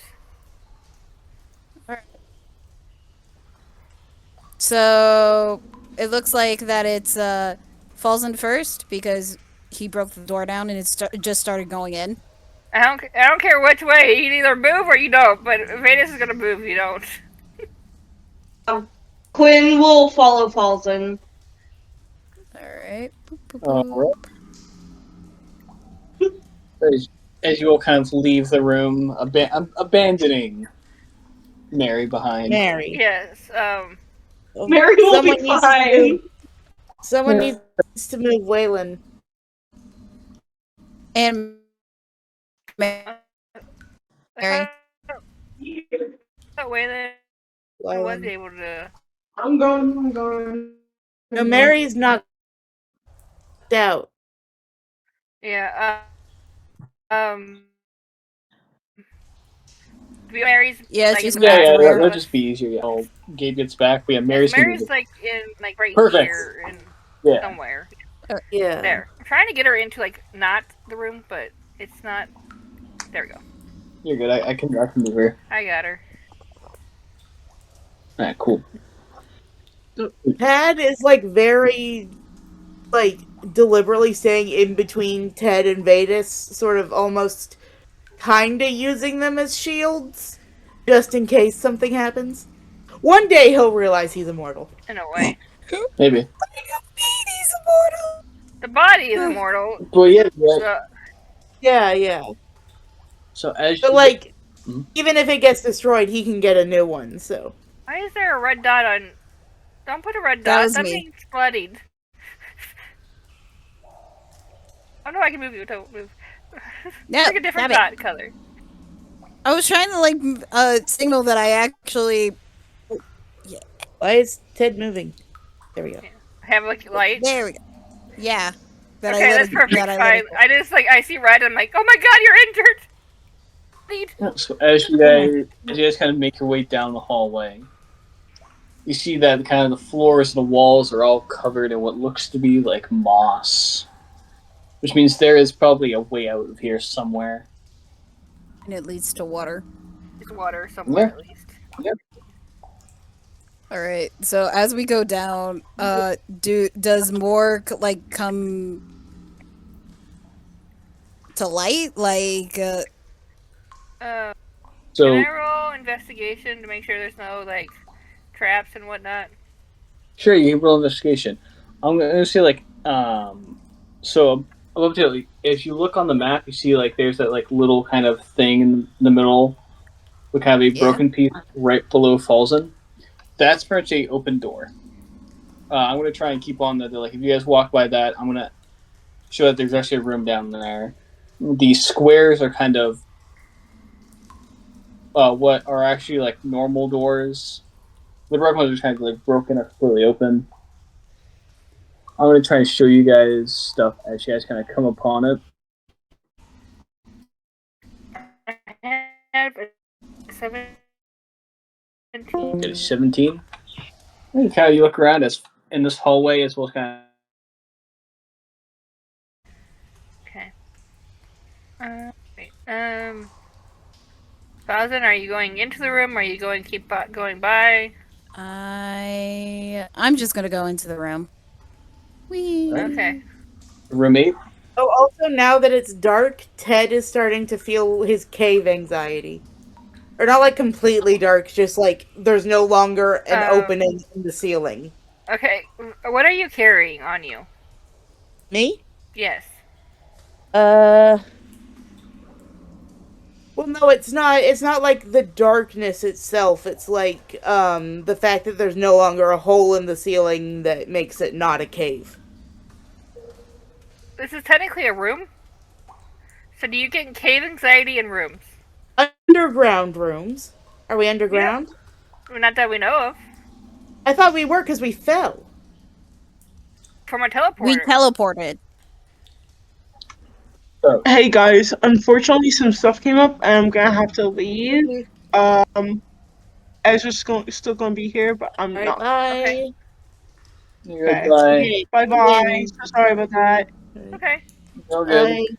So it looks like that it's Falzen first because he broke the door down and it just started going in.
I don't care which way. You either move or you don't. But Vetis is gonna move if you don't.
Quinn will follow Falzen.
Alright.
as you all kind of leave the room, abandoning Marri behind.
Marri.
Yes.
Marri will be fine.
Someone needs to move Wylan.
And Marri.
That way that I was able to.
I'm going.
No, Marri's knocked out.
Yeah. Marri's.
Yeah, she's
Yeah, that'll just be easier. Yeah, while Gabe gets back. Yeah, Marri's
like in right
Perfect.
here and somewhere.
Yeah.
There. I'm trying to get her into not the room, but it's not. There we go.
You're good. I can move her.
I got her.
Alright, cool.
Tad is very deliberately staying in between Ted and Vetis, sort of almost kinda using them as shields, just in case something happens. One day he'll realize he's immortal.
In a way.
Maybe.
He's immortal.
The body is immortal.
Well, yeah.
Yeah.
So as
But even if it gets destroyed, he can get a new one, so.
Why is there a red dot on... Don't put a red
That
dot.
was
That
me.
means bloodied. Oh no, I can move you. Don't move.
Yeah,
Pick a different
damn
dot color.
I was trying to like signal that I actually.
Why is Ted moving? There we go.
Yeah. Have like light.
There we go. Yeah.
Okay, that's perfect. Fine. I just like I see red. I'm like, oh my god, you're injured. Lead.
So as you guys kind of make your way down the hallway, you see that kind of the floors and the walls are all covered in what looks to be like moss, which means there is probably a way out of here somewhere.
And it leads to water.
It's water somewhere at least.
Yep.
All right. So as we go down, does more like come to light? Like,
So
can I roll investigation to make sure there's no like traps and whatnot?
sure, you can roll investigation. I'm gonna say like so above to if you look on the map, you see like there's that like little kind of thing in the middle, with kind of a broken piece right below Falzen. That's pretty much a open door. I'm gonna try and keep on that. Like if you guys walk by that, I'm gonna show that there's actually a room down there. The squares are kind of what are actually like normal doors. The red ones are kind of like broken or completely open. I'm going to try and show you guys stuff as you guys kind of come upon it.
I have a 17.
It is 17. And kind of you look around as in this hallway as well as kind of.
Okay. Wait. Falzen, are you going into the room? Or are you going to keep going by?
I'm just gonna go into the room. Whee.
Okay.
Roommate.
Oh, also now that it's dark, Ted is starting to feel his cave anxiety. Or not like completely dark, just like there's no longer an opening in the ceiling.
Okay. What are you carrying on you?
Me?
Yes.
Well, no, it's not. It's not like the darkness itself. It's like the fact that there's no longer a hole in the ceiling that makes it not a cave.
This is technically a room. So do you get cave anxiety in rooms?
Underground rooms. Are we underground?
Yeah. Not that we know of.
I thought we were because we fell.
From a teleporter.
We teleported.
Hey guys, unfortunately some stuff came up and I'm gonna have to leave. Ezra's still gonna be here, but I'm not.
Bye.
Okay.
Okay, bye. So sorry about that.
Okay.
No good.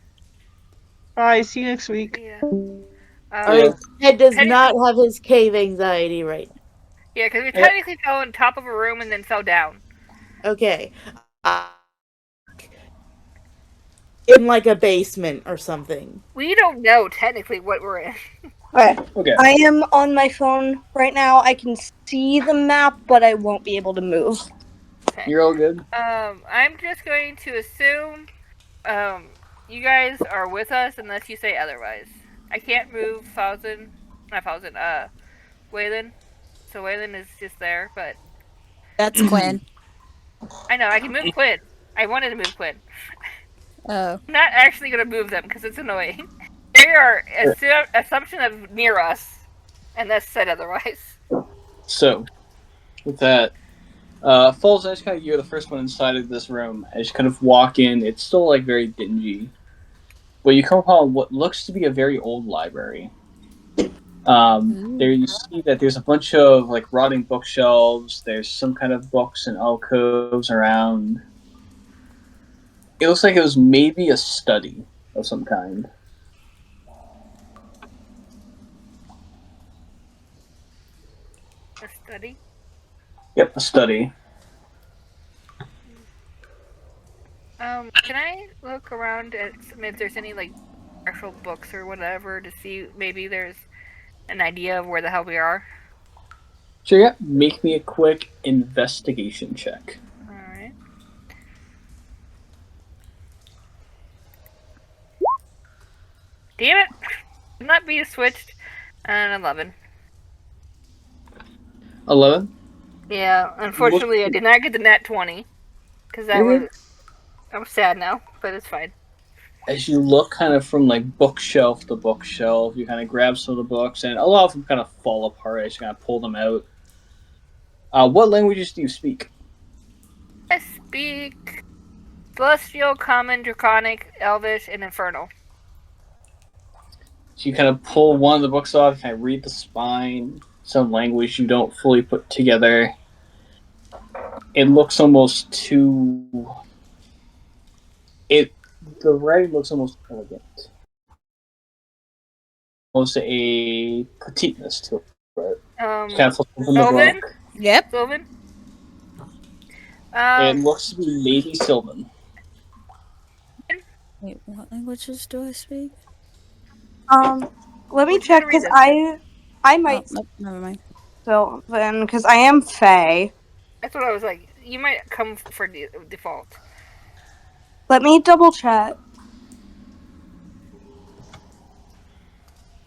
Bye, see you next week.
Yeah.
Ted does not have his cave anxiety right now.
Yeah, because we technically fell on top of a room and then fell down.
Okay. In like a basement or something.
We don't know technically what we're in.
Okay. I am on my phone right now. I can see the map, but I won't be able to move.
Okay.
You're all good.
I'm just going to assume you guys are with us unless you say otherwise. I can't move Wylan. So Wylan is just there, but
That's Quinn.
I know I can move Quinn. I wanted to move Quinn.
Oh.
I'm not actually going to move them because it's annoying. They are assumption of near us, unless said otherwise.
So, with that, Falzen, as kind of you're the first one inside of this room. As you kind of walk in, it's still like very dingy, but you come upon what looks to be a very old library. There you see that there's a bunch of like rotting bookshelves. There's some kind of books and alcoves around. It looks like it was maybe a study of some kind.
A study?
Yep, a study.
Can I look around at if there's any like actual books or whatever to see maybe there's an idea of where the hell we are?
Sure, yeah. Make me a quick investigation check.
Alright. Damn it! Could not be switched. An 11.
11?
Yeah, unfortunately I did not get the nat 20. Because that was... I'm sad now, but it's fine.
as you look kind of from like bookshelf to bookshelf, you kind of grab some of the books, and a lot of them kind of fall apart as you kind of pull them out. What languages do you speak?
I speak Celestial, Common, Draconic, Elvish, and Infernal.
So you kind of pull one of the books off, kind of read the spine, some language you don't fully put together. It looks almost too. The writing looks almost elegant. Almost a petiteness to it. Kind of flip open the
Sylvan?
book.
Yep.
Sylvan?
It looks to be Lady Sylvan.
Wait, what languages do I speak?
Let me check because I might
never mind.
Sylvan because I am Fae.
That's what I was like. You might come for default.
Let me double check.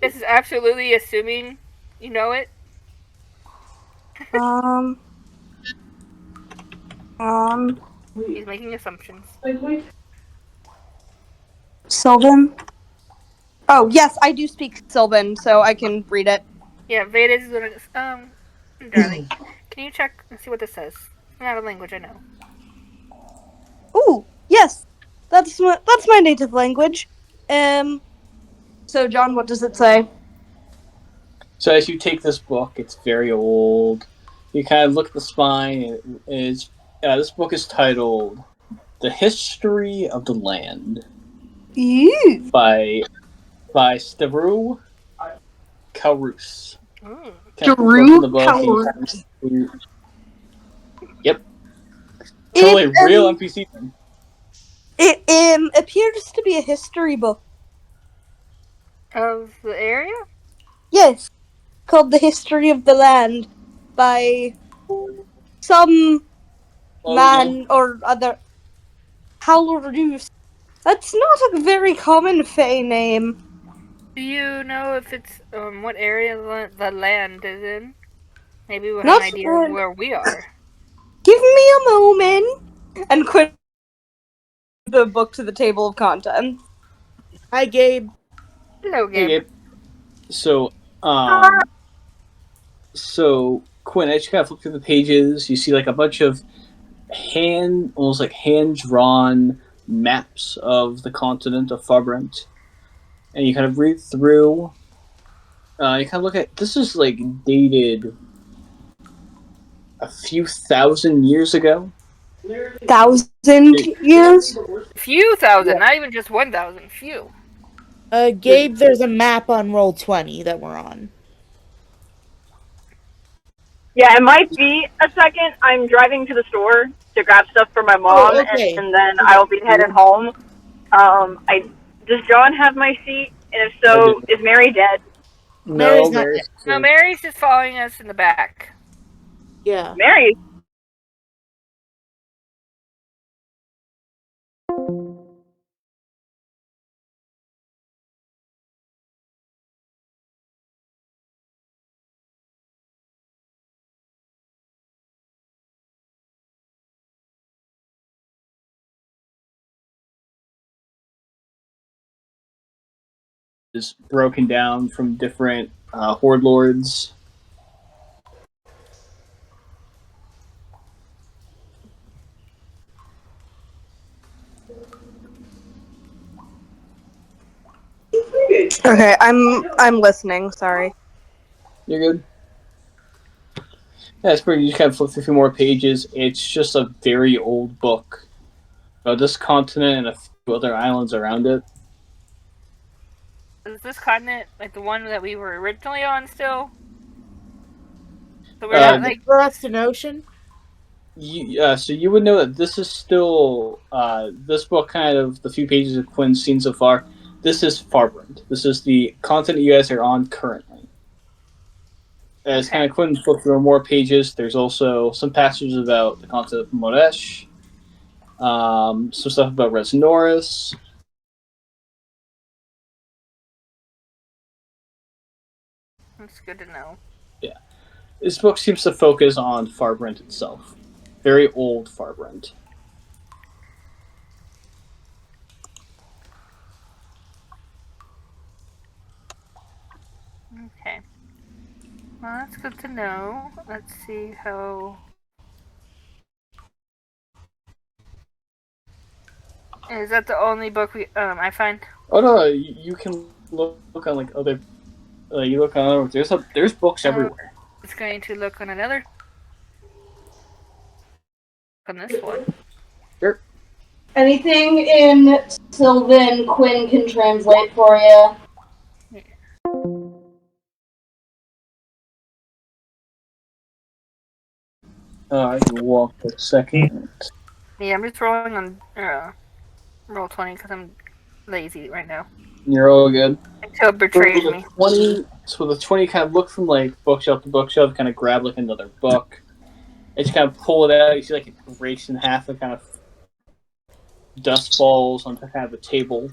This is absolutely assuming you know it. He's making assumptions.
Sylvan. Oh yes, I do speak Sylvan, so I can read it.
Yeah, Vetis is gonna. Darling, can you check and see what this says? It's not a language I know.
Ooh, yes, that's my native language. So John, what does it say?
So as you take this book, it's very old. You kind of look at the spine. This book is titled "The History of the Land" by Stavru Kaurus.
Stavru Kaurus.
Yep. Totally real NPC thing.
It appears to be a history book.
Of the area?
Yes, called The History of the Land by some man or other. Halreus. That's not a very common Fae name.
Do you know if it's what area the land is in? Maybe we'll have an idea of where we are.
Give me a moment. And Quinn the book to the table of contents.
Hi, Gabe.
Hello, Gabe.
Hey, Gabe. So, Quinn, as you kind of flip through the pages, you see like a bunch of almost like hand-drawn maps of the continent of Farr-Brent. And you kind of read through. You kind of look at this is like dated a few thousand years ago.
1,000 years?
Few thousand, not even just 1,000. Few.
Gabe, there's a map on Roll20 that we're on.
Yeah, it might be a second. I'm driving to the store to grab stuff for my mom, and then I will be headed home. Does John have my seat? And if so, is Marri dead?
Mary's not
Mary's
dead.
No, Marri's just following us in the back.
Yeah.
Marri.
is broken down from different horde lords.
Okay, I'm listening, sorry.
You're good. Yeah, it's pretty. You just kind of flip through a few more pages. It's just a very old book about this continent and a few other islands around it.
Is this continent like the one that we were originally on still? So we're not like
across an ocean.
So you would know that this is still this book. Kind of the few pages of Quinn's seen so far. This is Farr-Brent. This is the continent you guys are on currently. As kind of Quinn flipped through more pages, there's also some passages about the continent of Modesh, some stuff about Resnoris.
That's good to know.
Yeah. This book seems to focus on Farr-Brent itself. Very old Farr-Brent.
Okay. Well, that's good to know. Let's see how. Is that the only book I find?
Oh no, you can look on like other. You look on other. There's books everywhere.
It's going to look on another. On this one.
Sure.
Anything in Sylvan, Quinn can translate for you.
Yeah.
I can walk for a second.
Yeah, I'm just rolling on Roll20 because I'm lazy right now.
You're all good.
Until it betrays me.
20, so the 20 kind of look from like bookshelf to bookshelf, kind of grab like another book. And just kind of pull it out. You see like it breaks in half and kind of dust falls onto kind of the table.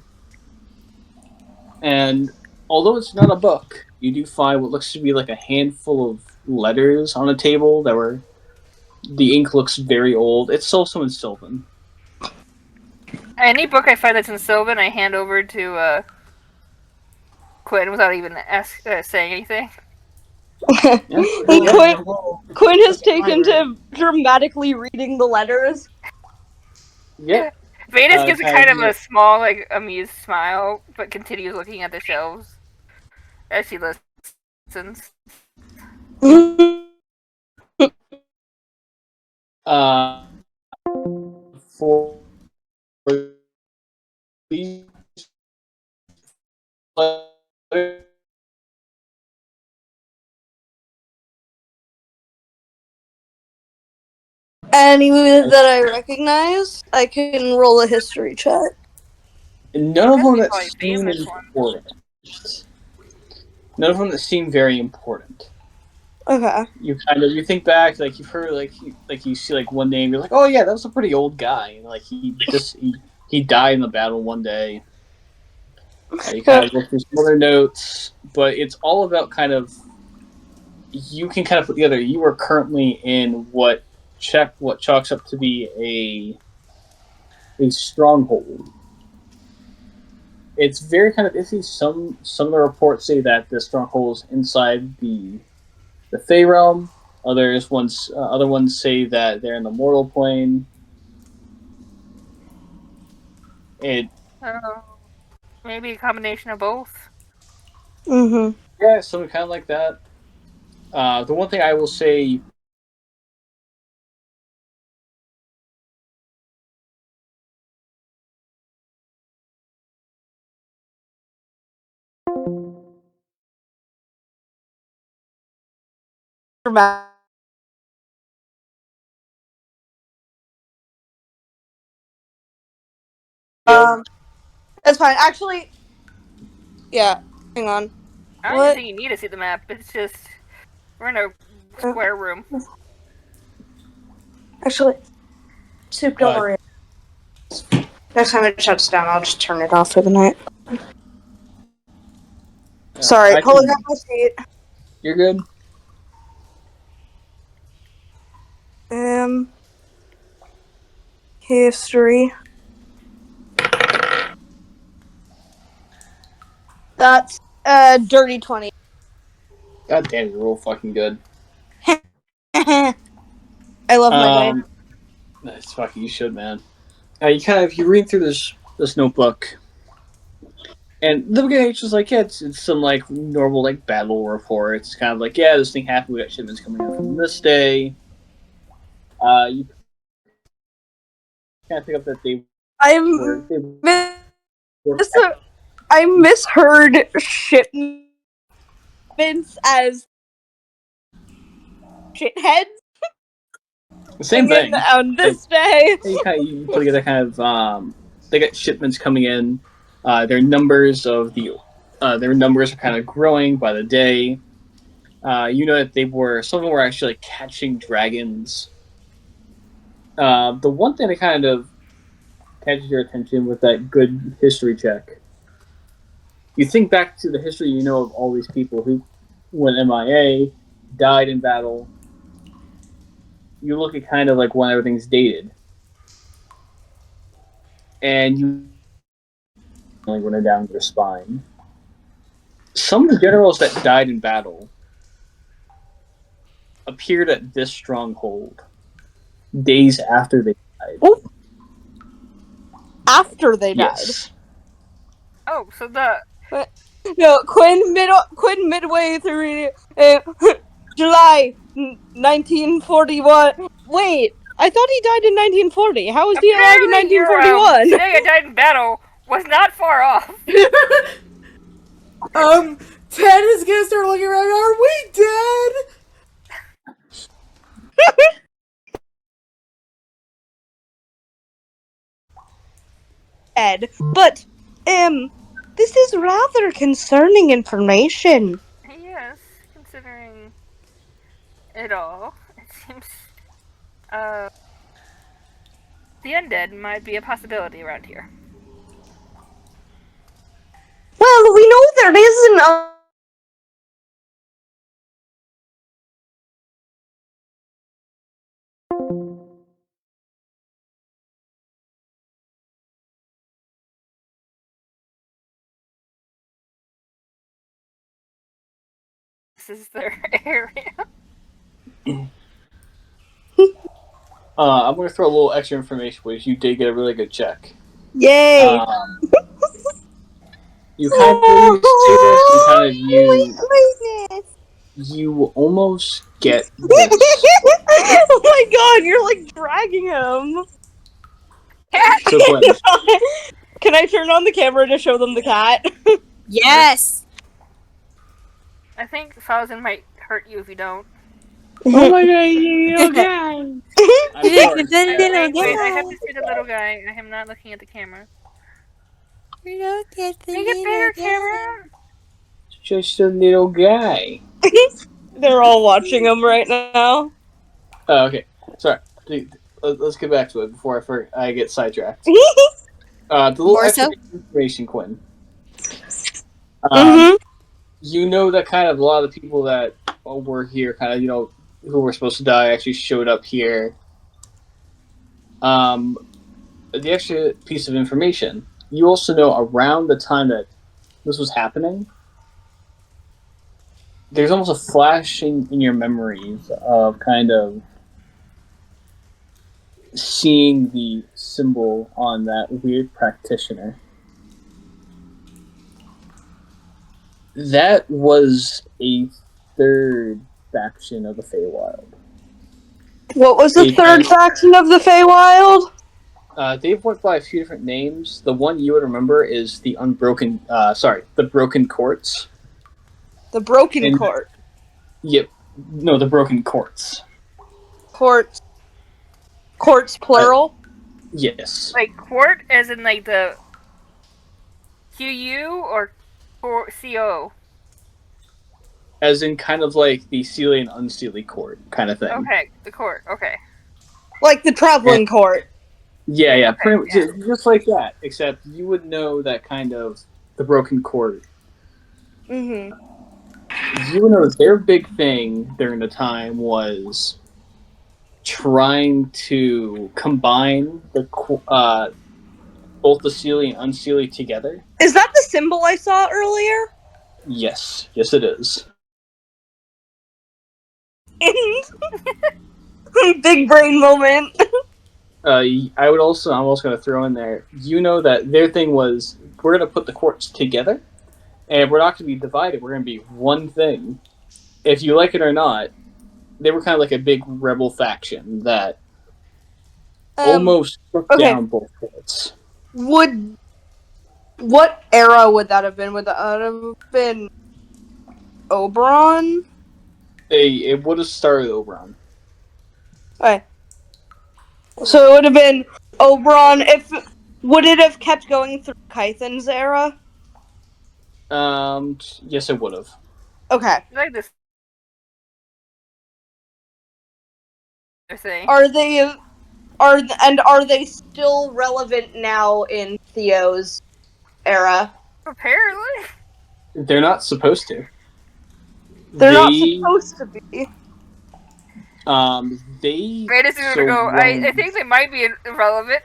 And although it's not a book, you do find what looks to be like a handful of letters on a table that were. The ink looks very old. It's also in Sylvan.
Any book I find that's in Sylvan, I hand over to Quinn without even saying anything.
Quinn has taken to dramatically reading the letters.
Yep.
Vetis gives a kind of a small, like, amused smile, but continues looking at the shelves as she listens.
For these
Any that I recognize, I can roll a history check.
none of them that seem important. None of them that seem very important.
Okay.
You think back, like you've heard, like you see like one name, you're like, oh yeah, that was a pretty old guy, and like he died in the battle one day. You kind of look through some other notes, but it's all about kind of. You can kind of put together. You are currently in what chalks up to be a stronghold. It's very kind of iffy. Some of the reports say that the stronghold is inside the Fey realm. Other ones say that they're in the mortal plane.
Maybe a combination of both.
Mm-hmm.
Yeah, something kind of like that. The one thing I will say.
That's fine. Actually, yeah. Hang on.
I don't even think you need to see the map. It's just we're in a square room.
Actually, Soup, don't worry. Next time it shuts down, I'll just turn it off for the night. Sorry, pulling up my seat.
You're good.
History. That's dirty 20.
God damn, you're real fucking good.
I love my dice.
That's fucking. You should, man. You read through this notebook, and the beginning it's just like it's some like normal like battle report. It's kind of like this thing happened. We got shipments coming in from this day. You can't pick up that they.
I misheard shipments as shitheads.
Same thing.
On this day.
You put together kind of they got shipments coming in. Their numbers are kind of growing by the day. You know that some of them were actually like, catching dragons. The one thing that kind of catches your attention with that good history check, you think back to the history you know of all these people who went MIA, died in battle. You look at kind of like when everything's dated, and you running down your spine. Some of the generals that died in battle appeared at this stronghold days after they died.
Oh. After they died.
Yes.
Oh, so the
No, Quinn midway through July 1941. Wait, I thought he died in 1940. How is he alive in
apparently your
1941?
today I died in battle was not far off.
Ted is gonna start looking around. Are we dead?
Ed, but this is rather concerning information.
Yes, considering it all, it seems the undead might be a possibility around here.
Well, we know there isn't a.
This is their area.
I'm going to throw a little extra information, which you did get a really good check.
Yay!
You kind of see this, and kind of you almost get this.
Oh my god, you're like dragging him.
So Quinn,
Can I turn on the camera to show them the cat?
Yes.
I think Falzen might hurt you if you don't.
Oh my god, you little guy.
I'm sorry.
Wait, I have to see the little guy. I am not looking at the camera.
Look at the
Make it bigger, camera.
Just a little guy.
They're all watching him right now.
Oh, okay. Sorry. Let's get back to it before I get sidetracked. The little extra information, Quinn. You know that kind of a lot of the people that were here, kind of, who were supposed to die, actually showed up here. The extra piece of information. You also know around the time that this was happening, there's almost a flash in your memories of kind of seeing the symbol on that weird practitioner. That was a third faction of the Feywild.
What was the third faction of the Feywild?
They've went by a few different names. The one you would remember is the the Broken Courts.
The Broken Court.
Yep. No, the Broken Courts.
Courts plural?
Yes.
Like court, as in like the QU or CO?
As in kind of like the Seelie and Unseelie court kind of thing.
Okay, the court, okay.
Like the traveling court.
Yeah,
Okay,
pretty much, just like that, except you would know that kind of the Broken Court.
Mm-hmm.
You would know their big thing during the time was trying to combine the both the Seelie and Unseelie together.
Is that the symbol I saw earlier?
Yes, it is.
Big brain moment.
I'm also going to throw in there, you know that their thing was, we're going to put the courts together, and we're not going to be divided, we're going to be one thing. If you like it or not, they were kind of like a big rebel faction that almost took down both courts.
What era would that have been? Would that have been Oberon?
It would have started Oberon.
Okay. So it would have been Oberon. Would it have kept going through Kythan's era?
Yes, it would have.
Okay.
Like this. Thing.
Are they still relevant now in Theo's era?
Apparently.
They're not supposed to.
They're not supposed to be.
Greatest to go. I think they might be irrelevant.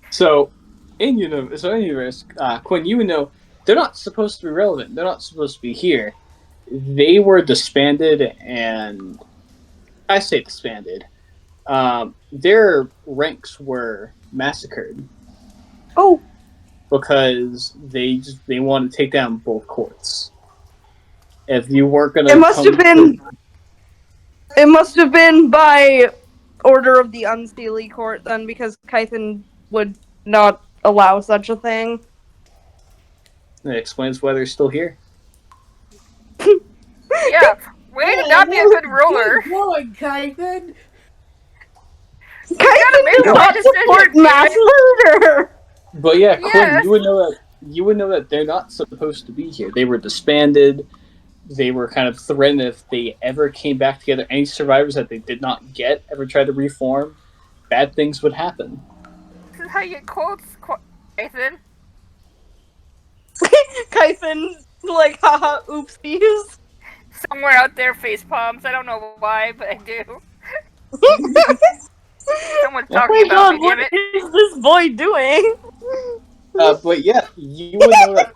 So, in universe, Quinn, you would know they're not supposed to be relevant. They're not supposed to be here. They were disbanded, and I say disbanded. Their ranks were massacred.
Oh.
Because they want to take down both courts. If you weren't gonna,
it must have been by order of the Unseelie Court then, because Kython would not allow such a thing.
It explains why they're still here.
Yeah, way to not be a good ruler.
Good going, Kython.
Kython does not support mass murder.
But yeah, Quinn,
Yes.
you would know that they're not supposed to be here. They were disbanded. They were kind of threatened if they ever came back together. Any survivors that they did not get ever tried to reform, bad things would happen.
This is how you get quotes, Kython.
Kython, like, haha, oopsies.
Somewhere out there, face palms. I don't know why, but I do. Someone's talking about me, damn it.
What is this boy doing?
But yeah, you would know that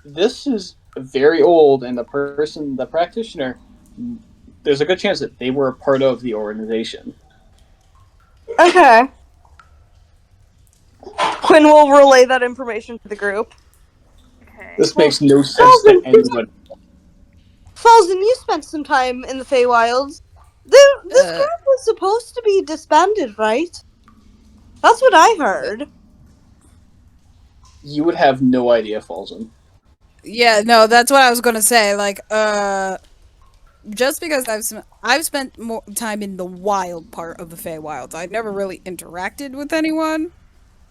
this is very old, and the practitioner, there's a good chance that they were a part of the organization.
Okay. Quinn will relay that information to the group.
Okay.
This makes no sense to anyone.
Falzen, you spent some time in the Feywilds. This group was supposed to be disbanded, right? That's what I heard.
You would have no idea, Falzen.
Yeah, no, that's what I was gonna say. Like, just because I've spent more time in the wild part of the Feywilds, I've never really interacted with anyone.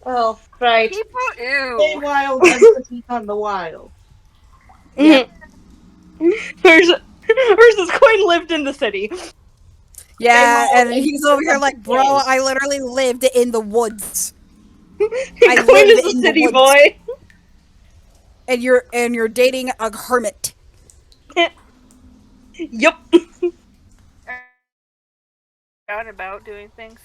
Oh, right.
People, ew.
Feywild emphasis on the wild.
Yep.
Versus Quinn lived in the city.
Yeah, and he's over here like, bro, I literally lived in the woods. I
Quinn
lived
is a
in
city
the woods.
boy.
And you're dating a hermit.
Yup.
Out about doing things.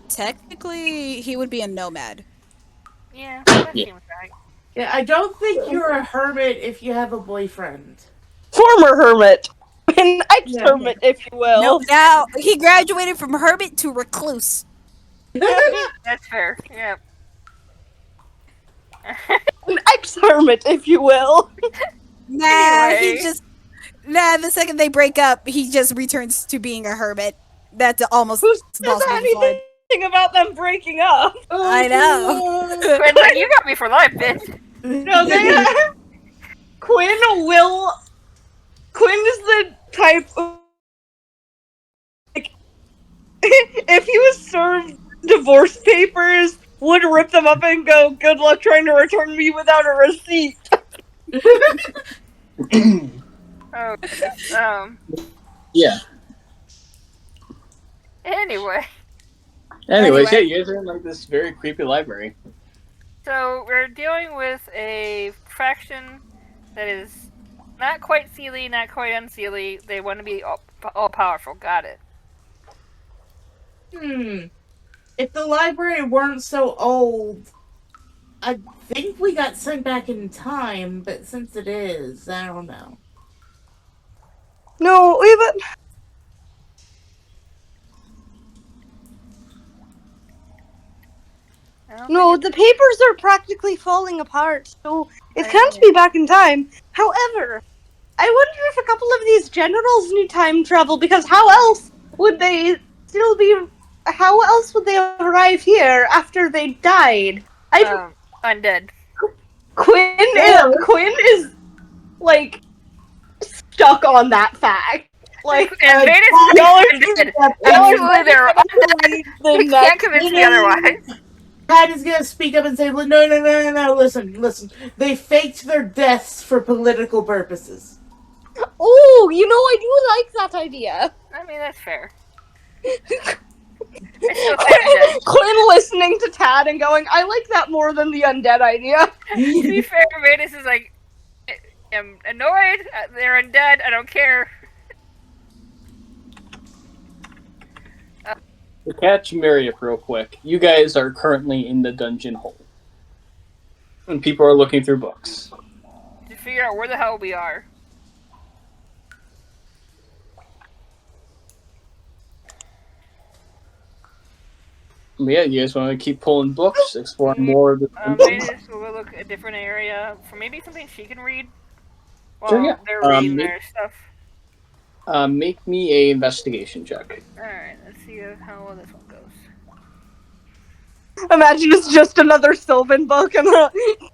Technically, he would be a nomad.
Yeah, that seems right.
Yeah, I don't think you're a hermit if you have a boyfriend.
Former hermit. An ex-hermit, if you will.
No, now he graduated from hermit to recluse.
That's fair. Yeah.
An ex-hermit, if you will.
Nah,
Anyway.
the second they break up, he just returns to being a hermit. That's almost
Who says
possible.
anything about them breaking up?
I know.
Quinn's like, you got me for life, bitch.
No, Quinn is the type of, like, if he was served divorce papers, would rip them up and go, good luck trying to return me without a receipt.
Oh, goodness.
Yeah.
Anyway.
Anyways, yeah, you guys are in like this very creepy library.
So, we're dealing with a faction that is not quite Seelie, not quite unseelie. They want to be all powerful. Got it.
If the library weren't so old, I think we got sent back in time, but since it is, I don't know.
No, we haven't. No, the papers are practically falling apart, so it can't be back in time. However, I wonder if a couple of these generals need time travel, because how else would they arrive here after they died?
Undead.
Quinn is like stuck on that fact. Like,
and Vetis is undead. Absolutely, they're undead. We can't convince me otherwise.
Pat is gonna speak up and say, no, listen. They faked their deaths for political purposes.
Oh, you know, I do like that idea.
I mean, that's fair.
Quinn listening to Tad and going, I like that more than the undead idea.
To be fair, Vetis is like, I'm annoyed, they're undead, I don't care.
To catch Marri up real quick, you guys are currently in the dungeon hole. and people are looking through books.
To figure out where the hell we are.
Yeah, you guys want to keep pulling books, explore more of the
Maybe we'll look at a different area for maybe something she can read while
sure, yeah.
they're reading their stuff.
Make me a investigation check.
Alright, let's see how well this one goes.
Imagine it's just another Sylvan book and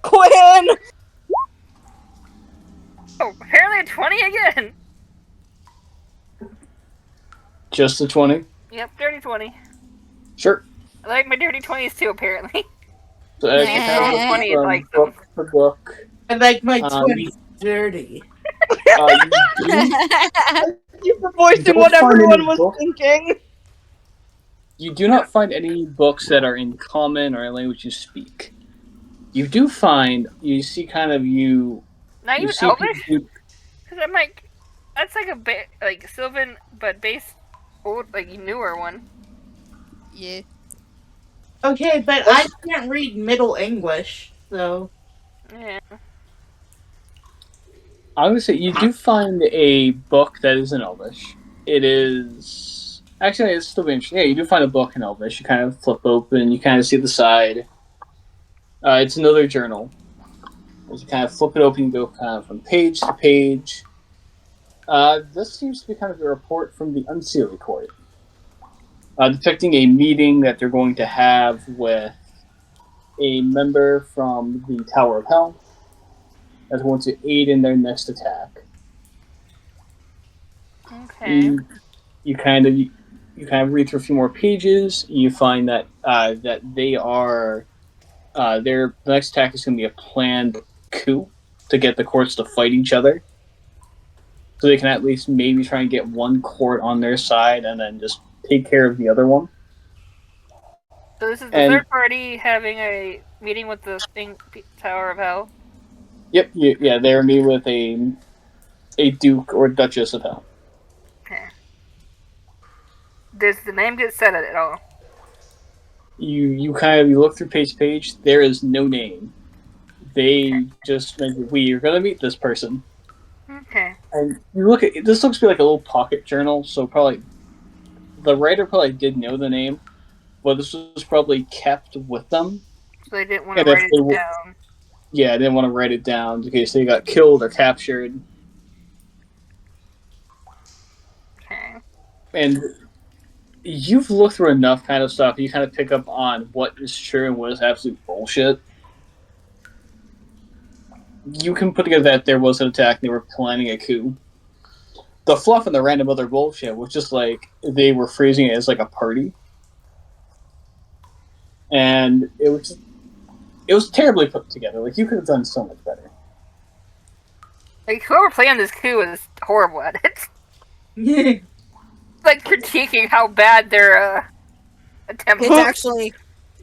Quinn!
Oh, apparently a 20 again!
Just a 20?
Yep, dirty 20.
Sure.
I like my dirty 20s too, apparently.
So as you kind of
20 is like
book for book.
I like my 20s dirty.
You for voicing what everyone was thinking.
You do not find any books that are in common or a language you speak. You do find, you see kind of you...
Not even Elvish? Because I'm like, that's like a bit, like Sylvan, but base old, like newer one.
Yeah.
Okay, but I can't read Middle English, so...
Yeah.
I'm gonna say, you do find a book that is in Elvish. It is... Actually, it's still interesting. Yeah, you do find a book in Elvish. You kind of flip open, you kind of see the side. It's another journal. As you kind of flip it open, you go kind of from page to page. This seems to be kind of a report from the Unseelie Court. Depicting a meeting that they're going to have with a member from the Tower of Hell that's going to aid in their next attack.
Okay.
You kind of read through a few more pages. You find that that they are the next attack is going to be a planned coup to get the courts to fight each other, so they can at least maybe try and get one court on their side and then just take care of the other one.
So this is the third party having a meeting with the Tower of Hell?
Yep, yeah, they're meeting with a Duke or Duchess of Hell.
Okay. Does the name get said at all?
You look through page to page. There is no name. They just mentioned, we are going to meet this person.
Okay.
And you look at this, looks to be like a little pocket journal, so probably the writer probably did know the name, but this was probably kept with them.
So they didn't want to write it down.
Yeah, they didn't want to write it down in case they got killed or captured.
Okay.
And you've looked through enough kind of stuff, you kind of pick up on what is true and what is absolute bullshit. You can put together that there was an attack and they were planning a coup. The fluff and the random other bullshit was just like they were phrasing it as like a party. And it was terribly put together. Like, you could have done so much better.
Like, whoever planned this coup is horrible at it. Like, critiquing how bad their attempt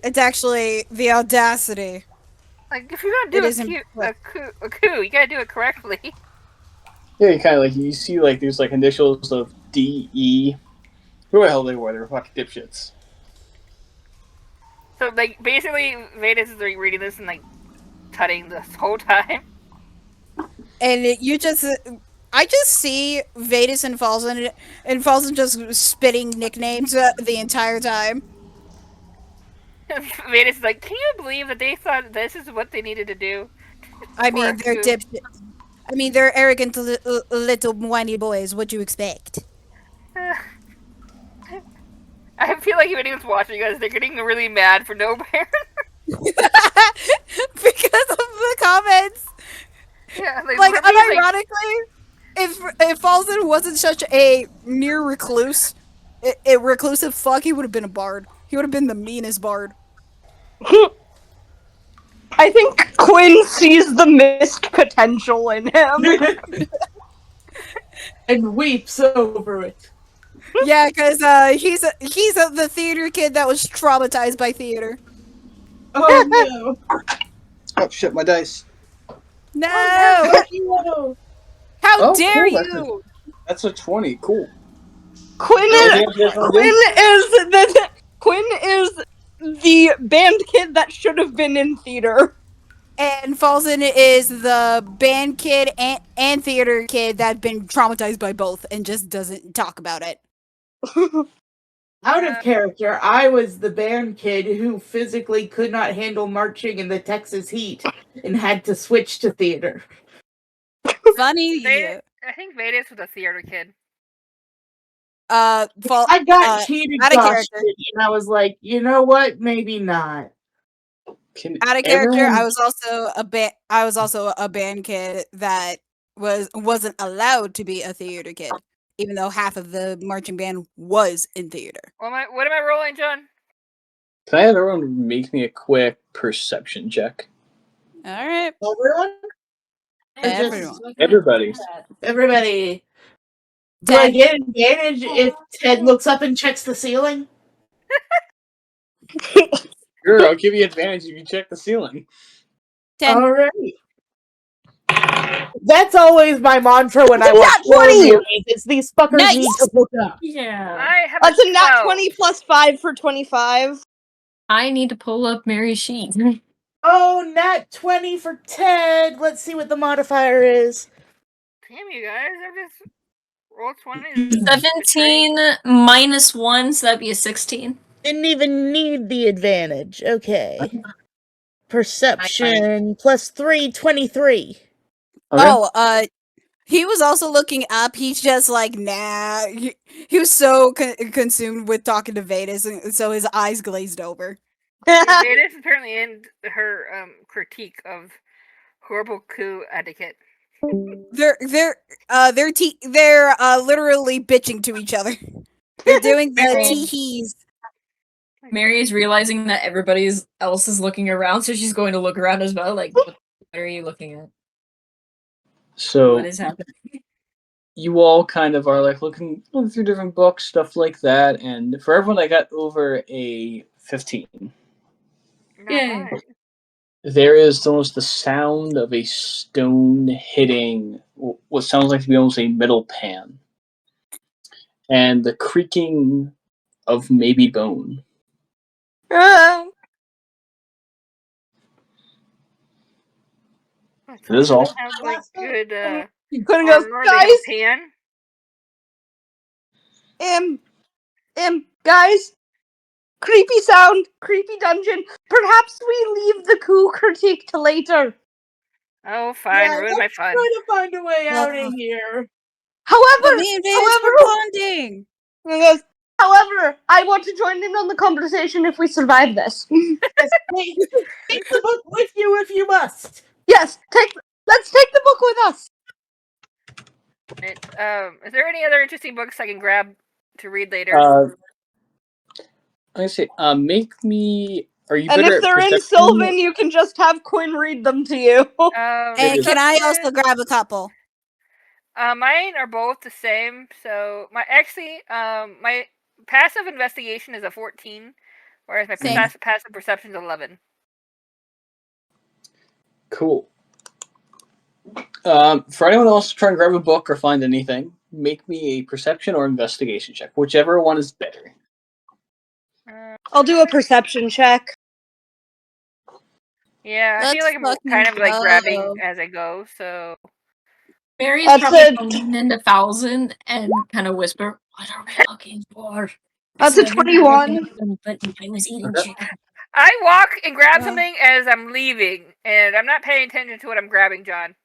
It's actually the audacity.
Like, if you're gonna do a coup, you gotta do it correctly.
Yeah, you kind of like, you see like there's like initials of D-E. Who the hell they were? They were fucking dipshits.
So, like, basically, Vetis is like reading this and like tutting this whole time.
And I just see Vetis and Falzen just spitting nicknames the entire time.
Vetis is like, can you believe that they thought this is what they needed to do?
I mean, they're dipshits. I mean, they're arrogant little whiny boys. What do you expect?
I feel like if anyone's watching us, they're getting really mad for no parent.
Because of the comments.
Yeah,
like unironically, if Falzen wasn't such a near reclusive fuck, he would have been a bard. He would have been the meanest bard.
I think Quinn sees the missed potential in him.
And weeps over it.
Yeah, because he's the theater kid that was traumatized by theater.
Oh no!
Oh shit, my dice.
No!
Oh,
How dare you!
That's a 20. Cool.
Quinn is the band kid that should have been in theater.
And Falzen is the band kid and theater kid that's been traumatized by both and just doesn't talk about it.
Out of character, I was the band kid who physically could not handle marching in the Texas heat and had to switch to theater.
Funny.
I think Vetis was a theater kid.
I got cheated,
out of character.
and I was like, you know what? Maybe not.
Out of character, I was also a band kid that wasn't allowed to be a theater kid, even though half of the marching band was in theater.
What am I rolling, John?
Can I have everyone make me a quick perception check?
All right.
Everyone?
Everybody.
Everybody. Do I get advantage if Ted looks up and checks the ceiling?
Sure, I'll give you advantage if you check the ceiling.
10.
All right. That's always my mantra when I watch horror movies. It's these fuckers need to look up.
Yeah.
That's a nat 20 plus 5 for 25.
I need to pull up Mary's sheet.
Oh, nat 20 for Ted. Let's see what the modifier is.
Damn, you guys, I just rolled 20.
17 minus 1, so that'd be a 16.
Didn't even need the advantage. Okay. Perception plus 3, 23.
Oh, he was also looking up. He's just like, nah. He was so consumed with talking to Vetis, and so his eyes glazed over.
Vetis is apparently in her critique of horrible coup etiquette.
They're literally bitching to each other. They're doing the tee-hees.
Mary is realizing that everybody else is looking around, so she's going to look around as well. Like, what are you looking at?
So
what is happening?
You all kind of are like looking through different books, stuff like that, and for everyone I got over a 15.
Yay.
There is almost the sound of a stone hitting what sounds like to be almost a metal pan. And the creaking of maybe bone.
That
is all.
Sounds like good.
Quinn goes, guys. Guys. Creepy sound, creepy dungeon. Perhaps we leave the coup critique to later.
Oh, fine. Ruin my fun.
Try to find a way out of here.
But me and Vetis were bonding.
He goes, however, I want to join in on the conversation if we survive this.
Take the book with you if you must.
Yes, let's take the book with us.
Is there any other interesting books I can grab to read later?
I say, make me. Are you?
And
better
if they're
at
in Sylvan, you can just have Quinn read them to you.
And can I also grab a couple?
Mine are both the same. So my passive investigation is a 14, whereas my passive perception is 11.
Cool. For anyone else trying to grab a book or find anything, make me a perception or investigation check, whichever one is better.
I'll do a perception check.
Yeah, I feel like I'm kind of like grabbing as I go, so...
Mary's probably going into Falzen and kind of whisper, what are we looking for?
That's a 21.
But I was eating chicken.
I walk and grab something as I'm leaving, and I'm not paying attention to what I'm grabbing, John.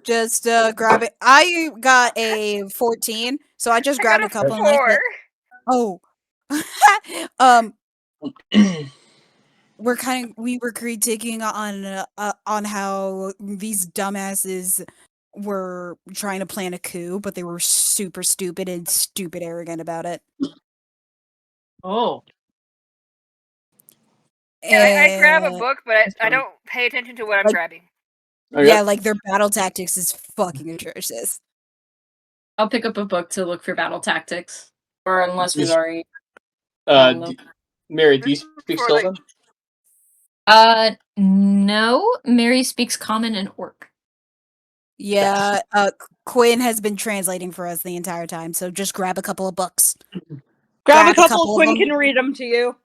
Just grab it. I got a 14, so I just grabbed a couple. Oh. We were critiquing on how these dumbasses were trying to plan a coup, but they were super stupid and stupid arrogant about it.
Oh.
Yeah, I grab a book, but I don't pay attention to what I'm grabbing.
Yeah, like their battle tactics is fucking atrocious.
I'll pick up a book to look for battle tactics. Or unless we've already...
Mary, do you speak Sylvan?
No. Mary speaks Common and Orc.
Yeah, Quinn has been translating for us the entire time, so just grab a couple of books.
Grab a couple, Quinn can read them to you.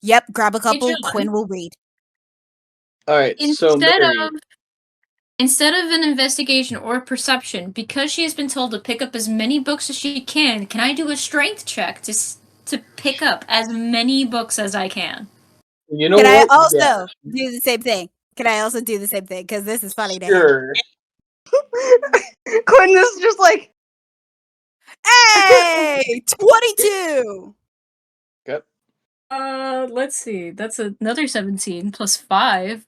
Yep, grab a couple, Quinn will read.
All right. So Marri,
instead of an investigation or perception, because she has been told to pick up as many books as she can I do a strength check to pick up as many books as I can?
You know
Can I
what?
also do the same thing? Can I also do the same thing? Because this is funny to him.
Sure.
Quinn is just like,
Hey, 22.
Yep.
Let's see. That's another 17 plus 5,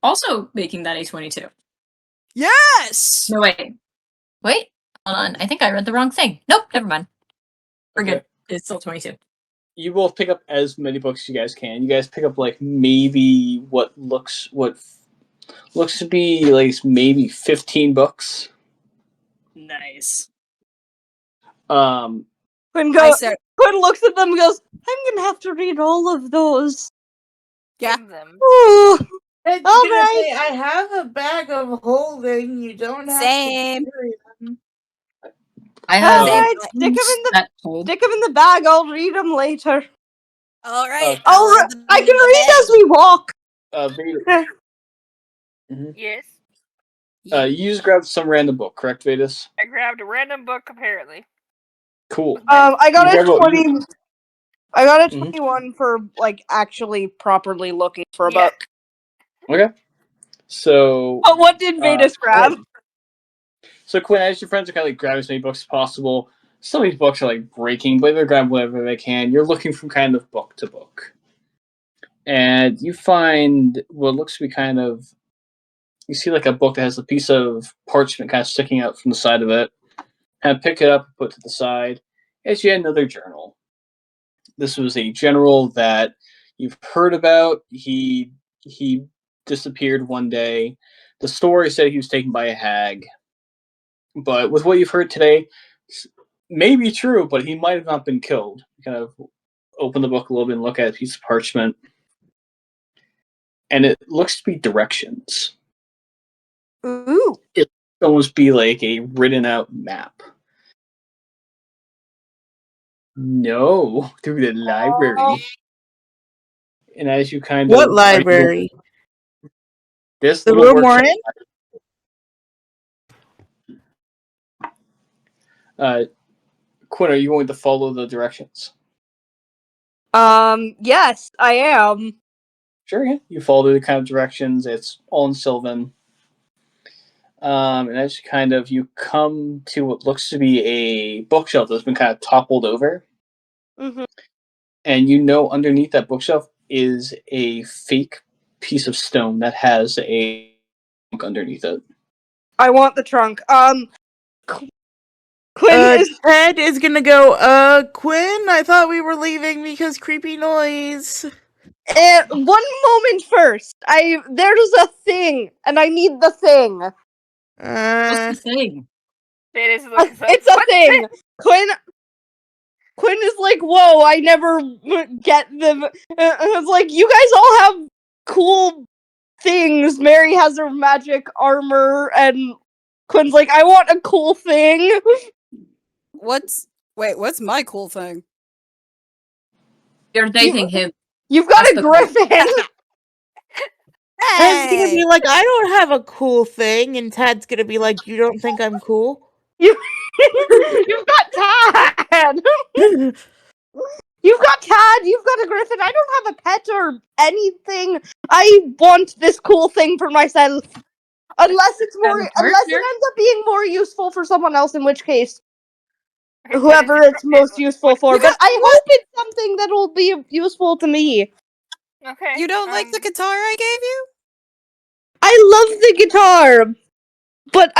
also making that a 22.
Yes.
No, wait, hold on. I think I read the wrong thing. Nope, never mind. We're good. It's still 22.
You both pick up as many books as you guys can. You guys pick up like maybe what looks to be like maybe 15 books.
Nice.
Quinn looks at them and goes, I'm gonna have to read all of those.
Yeah.
Ooh.
All right. I have a bag of holding. You don't have
Same.
to carry them.
I have
Alright, stick them in the bag. I'll read them later.
All right.
I can read as we walk.
Yes.
You just grabbed some random book, correct, Vetis?
I grabbed a random book, apparently.
Cool.
I got
You
a
grabbed
20. I got a 21 for like actually properly looking for a book.
Okay. So.
But what did Vetis grab?
So Quinn, as your friends are kind of like grabbing as many books as possible, some of these books are like breaking, but they're grabbing whatever they can. You're looking from kind of book to book, and you find what looks to be kind of. You see like a book that has a piece of parchment kind of sticking out from the side of it. Kind of pick it up, put it to the side. It's yet another journal. This was a general that you've heard about. He disappeared one day. The story said he was taken by a hag. But with what you've heard today, may be true, but he might have not been killed. You kind of open the book a little bit and look at a piece of parchment. And it looks to be directions.
Ooh.
It would almost be like a written out map. No, through the library. And as you kind of...
What library?
This
the
little
room we're
in? Quinn, are you going to follow the directions?
Yes, I am.
Sure, yeah. You follow the kind of directions. It's all in Sylvan. And as you come to what looks to be a bookshelf that's been kind of toppled over.
Mm-hmm.
And you know underneath that bookshelf is a fake piece of stone that has a trunk underneath it.
I want the trunk. Quinn
Ted is gonna go, Quinn, I thought we were leaving because creepy noise.
One moment first. There's a thing, and I need the thing.
What's the thing?
It's
a thing. Quinn is like, whoa, I never get them. It's like, you guys all have cool things. Marri has her magic armor, and Quinn's like, I want a cool thing.
What's my cool thing?
You're dating him.
You've got a griffin.
Ted's gonna be like, I don't have a cool thing, and Ted's gonna be like, you don't think I'm cool?
You've got Tad. You've got Tad. You've got a griffin. I don't have a pet or anything. I want this cool thing for myself. Unless it ends up being more useful for someone else, in which case, whoever it's most useful for. But I hope it's something that'll be useful to me.
Okay.
You don't like the guitar I gave you?
I love the guitar, but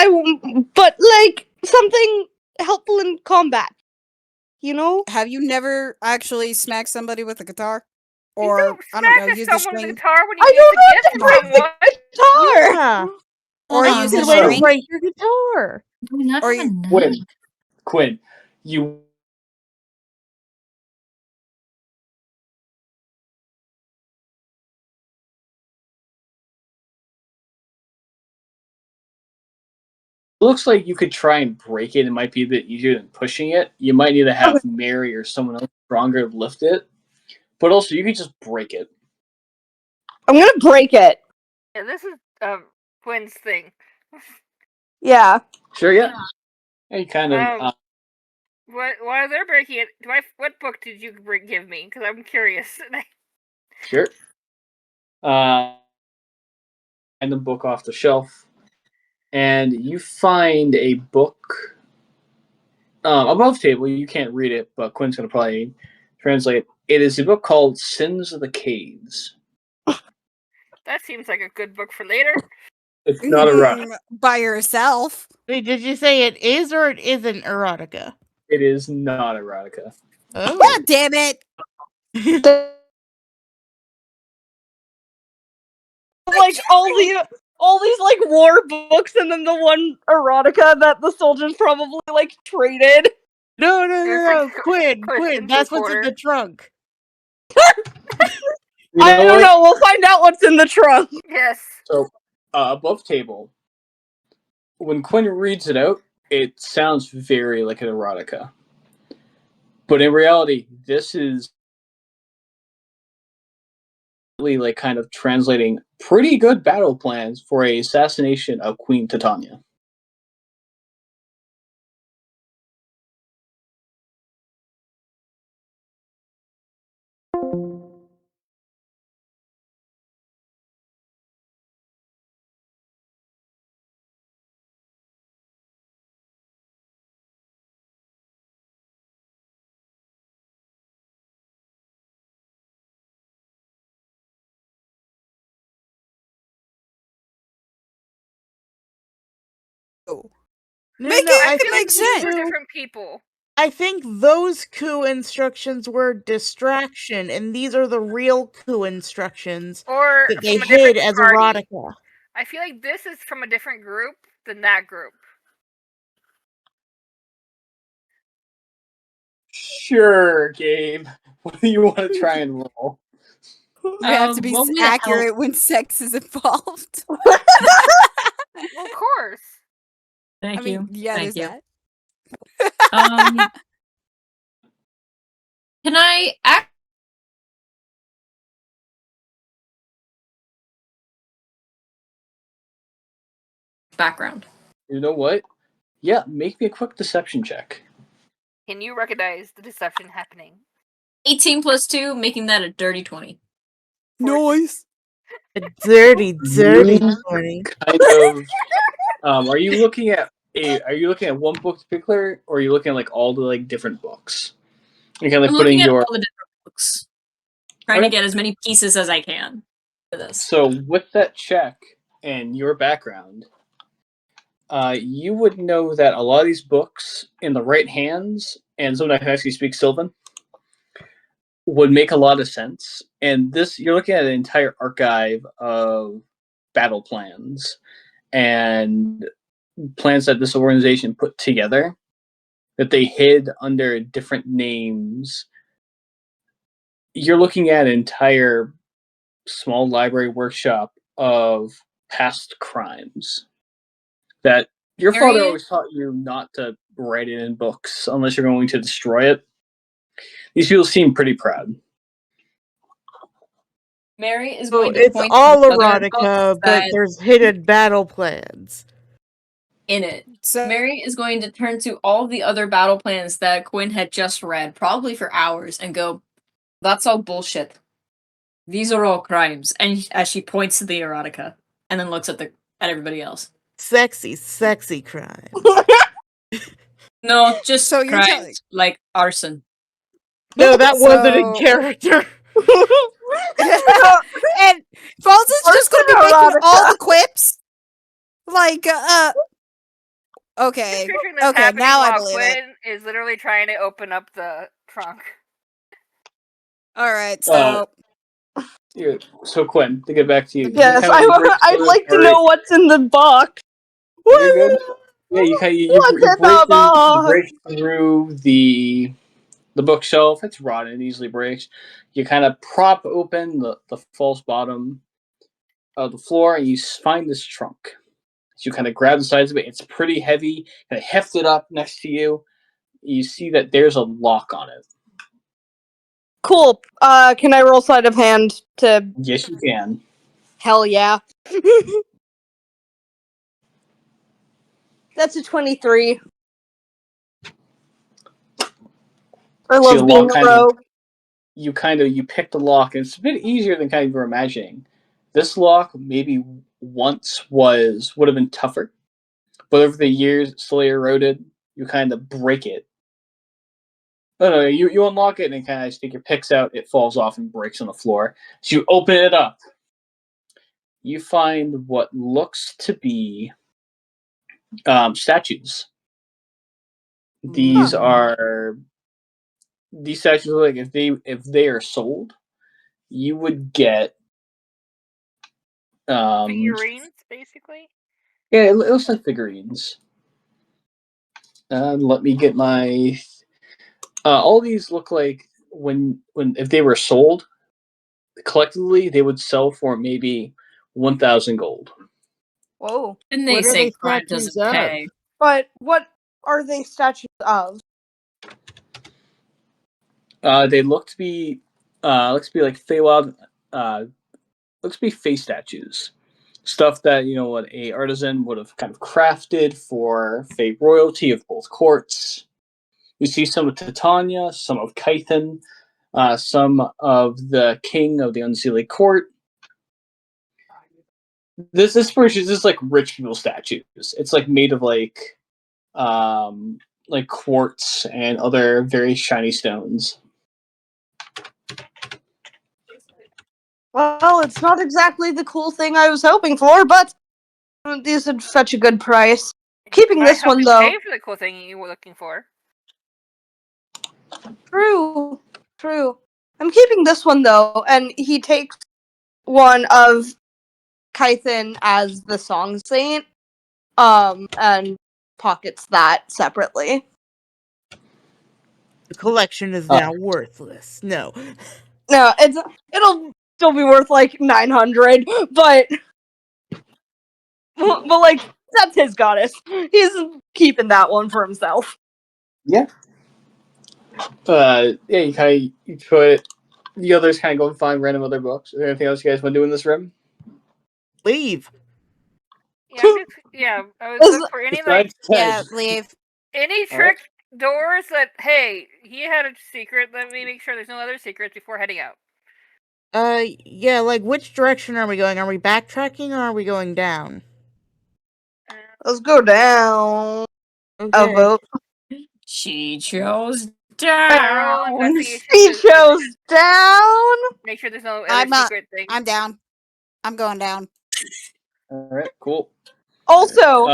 like something helpful in combat. You know?
Have you never actually smacked somebody with a guitar?
Or
I don't know, use the
someone
string.
with a guitar when you use the gift from one.
Guitar.
Yeah.
Or
I
use
need
the
a way to
string.
break your guitar.
Or you...
Quinn, you. Looks like you could try and break it. It might be a bit easier than pushing it. You might need to have Marri or someone else stronger lift it. But also, you could just break it.
I'm gonna break it.
Yeah, this is Quinn's thing.
Yeah.
Sure, yeah. You kind of.
While they're breaking it, what book did you give me? Because I'm curious.
Sure. And the book off the shelf, and you find a book above table. You can't read it, but Quinn's going to probably translate. It is a book called Sins of the Caves.
That seems like a good book for later.
It's not erotica.
By yourself.
Wait, did you say it is or it isn't erotica?
It is not erotica.
Oh.
God damn it!
Like all these like war books, and then the one erotica that the soldiers probably like traded.
No, Quinn. That's what's in the trunk.
I don't know. We'll find out what's in the trunk.
Yes.
So, above table, when Quinn reads it out, it sounds very like an erotica. But in reality, this is really like kind of translating pretty good battle plans for a assassination of Queen Titania.
Make it make sense.
For different people.
I think those coup instructions were distraction, and these are the real coup instructions
Or
that they
from a
hid
different
as
party.
erotica.
I feel like this is from a different group than that group.
Sure, Gabe. What do you want to try and roll?
You have to be accurate when sex is involved.
Well, of course.
Thank
I mean,
you.
yeah,
Thank
there's
you.
that.
Can I act? Background.
You know what? Yeah, make me a quick deception check.
Can you recognize the deception happening?
18 plus 2, making that a dirty 20.
Noise.
A dirty 20.
Kind of. Are you looking at one book in particular, or are you looking at like all the like different books? You're kind of
I'm
like putting
looking at
your
all the different books. Trying to get as many pieces as I can for this.
So with that check and your background, you would know that a lot of these books in the right hands, and someone that can actually speak Sylvan, would make a lot of sense. And this, you're looking at an entire archive of battle plans and plans that this organization put together that they hid under different names. You're looking at an entire small library workshop of past crimes that your father always taught you not to write it in books unless you're going to destroy it. These people seem pretty proud.
Marri is going to
It's
point
all
to other
erotica,
books
but there's hidden battle plans
in it. So Marri is going to turn to all the other battle plans that Quinn had just read, probably for hours, and go, "That's all bullshit. These are all crimes." And as she points to the erotica, and then looks at everybody else.
Sexy crime.
No, just crimes like arson.
No, that wasn't in character.
And Falzen's just gonna be making all the quips. Like, okay. Okay, now I believe
Quinn
it.
is literally trying to open up the trunk.
Alright, so...
So Quinn, to get back to you.
Yes, I'd like to know what's in the box.
You're good. Yeah, you break through the bookshelf. It's rotten and easily breaks. You kind of prop open the false bottom of the floor, and you find this trunk. So you kind of grab the sides of it. It's pretty heavy. Kind of heft it up next to you. You see that there's a lock on it.
Cool. Can I roll sleight of hand to...
Yes, you can.
Hell yeah.
That's a 23. I
See,
love
the
being
lock
a rogue.
you pick the lock, and it's a bit easier than kind of you were imagining. This lock maybe once would have been tougher, but over the years it slowly eroded. You kind of break it. No, you unlock it and kind of stick your picks out. It falls off and breaks on the floor. So you open it up. You find what looks to be statues. These statues are like if they are sold, you would get
figurines, basically.
Yeah, it looks like figurines. Let me get my. All these look like when if they were sold collectively, they would sell for maybe 1,000 gold.
Whoa.
And they
What are
say
they
crime
statues
doesn't
of?
pay.
But what are they statues of?
They look to be like Feywild. Looks to be face statues, stuff that what a artisan would have kind of crafted for Fey royalty of both courts. You see some of Titania, some of Kythen, some of the king of the Unseelie court. This version is just like rich people statues. It's like made of like quartz and other very shiny stones.
Well, it's not exactly the cool thing I was hoping for, but these would fetch a good price. Keeping this one though.
Pay for the cool thing you were looking for.
True. I'm keeping this one though, and he takes one of Kythen as the song saint, and pockets that separately.
The collection is now worthless. No,
it'll still be worth like 900, but like that's his goddess. He's keeping that one for himself.
Yeah. You put the others kind of go and find random other books. Is there anything else you guys want to do in this room?
Leave.
I was looking for any
leave.
any trick doors that he had a secret. Let me make sure there's no other secrets before heading out.
Yeah, like which direction are we going? Are we backtracking or are we going down?
Let's go down.
Okay.
A vote.
She chose down.
She chose down.
Make sure there's no other secret thing.
I'm down. I'm going down.
All right, cool.
Also,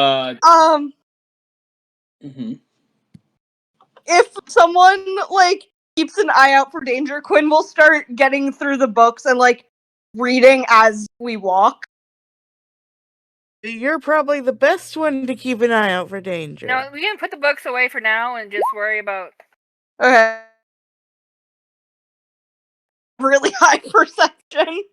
if someone keeps an eye out for danger, Quinn will start getting through the books and reading as we walk.
You're probably the best one to keep an eye out for danger.
No, we can put the books away for now and just worry about.
Okay. Really high perception.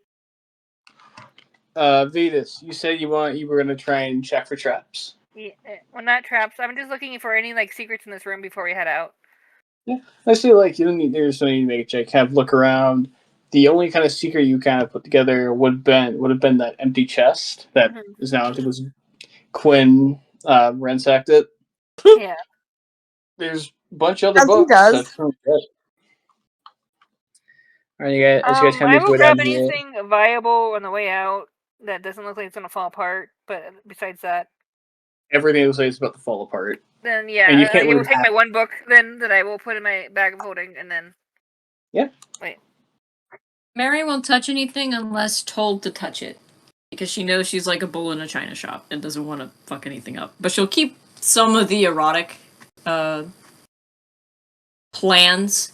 Vetis, you said you were gonna try and check for traps.
Yeah, well, not traps. I'm just looking for any secrets in this room before we head out.
Yeah, I see. You don't need. There's no need to make a check. Kind of look around. The only kind of secret you kind of put together would have been that empty chest that is now. I think it was Quinn ransacked it.
Yeah.
There's a bunch of other books. That's really good. All right, you guys kind of
I will grab anything viable on the way out that doesn't look like it's gonna fall apart. But besides that,
everything looks like it's about to fall apart.
Then I will take my one book then that I will put in my bag of holding, and then wait.
Marri won't touch anything unless told to touch it, because she knows she's like a bull in a china shop and doesn't want to fuck anything up. But she'll keep some of the erotic plans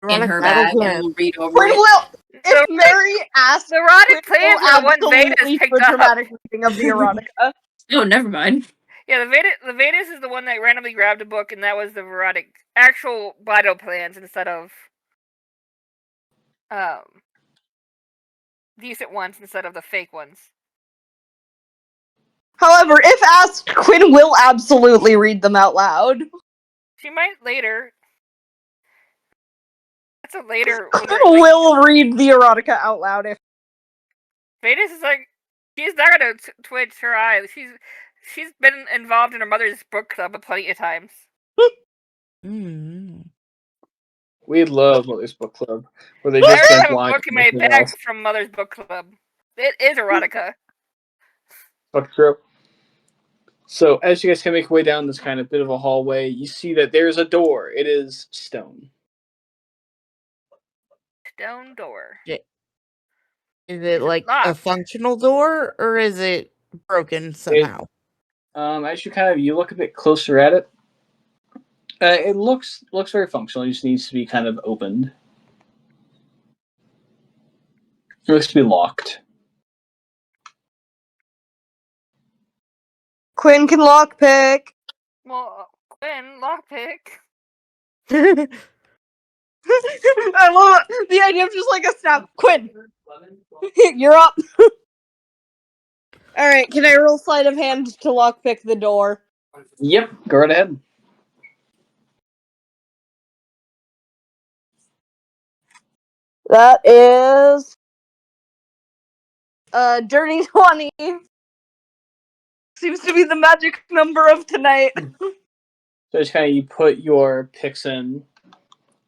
in her bag and will read over it.
If Marri asks,
the erotic plans are the one Vetis picked up.
Dramatic reading of the erotica.
Oh, never mind.
Yeah, the Vetis is the one that randomly grabbed a book, and that was the erotic actual battle plans instead of decent ones instead of the fake ones.
However, if asked, Quinn will absolutely read them out loud.
She might later. That's a later.
Quinn will read the erotica out loud if.
Vetis is She's not gonna twitch her eyes. She's been involved in her mother's book club plenty of times.
We love Mother's Book Club, where they
I
just
already
drink
have a
wine
book in
and
my
nothing
bag
else.
from Mother's Book Club. It is erotica.
Fuck true. So as you guys can make your way down this kind of bit of a hallway, you see that there's a door. It is stone.
Stone door.
Is it like a
locked?
functional door, or is it broken somehow?
As you look a bit closer at it, it looks very functional. It just needs to be kind of opened. It looks to be locked.
Quinn can lockpick.
Well, Quinn, lockpick.
I love the idea of just like a snap. Quinn, you're up. All right, can I roll sleight of hand to lockpick the door?
Yep, go right ahead.
That is dirty 20. Seems to be the magic number of tonight.
So just you put your picks in.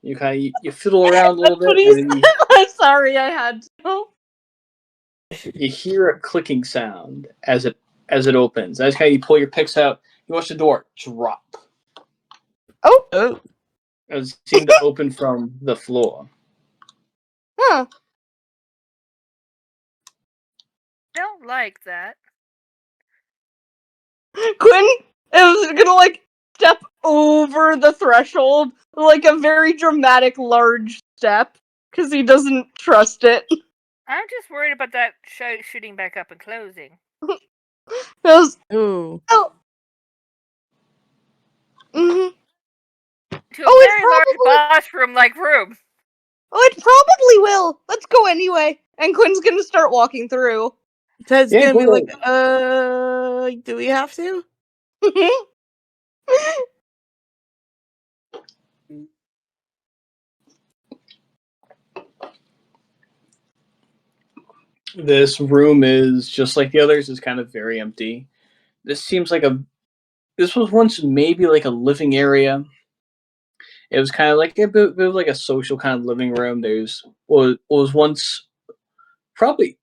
You you fiddle around a little
That's what
bit,
he
and then
said. I'm sorry, I had to.
you hear a clicking sound as it opens. As you pull your picks out, you watch the door drop.
Oh.
It seemed to open from the floor.
Huh.
Don't like that.
Quinn is gonna step over the threshold, like a very dramatic large step, because he doesn't trust it.
I'm just worried about that shooting back up and closing.
Ooh.
Oh.
To a very large bathroom-like room.
Oh, it probably will. Let's go anyway. And Quinn's gonna start walking through.
Ted's gonna be like, do we have to?
This room is just like the others. Is kind of very empty. This seems like this was once maybe like a living area. It was kind of like a bit like a social kind of living room. There's was once probably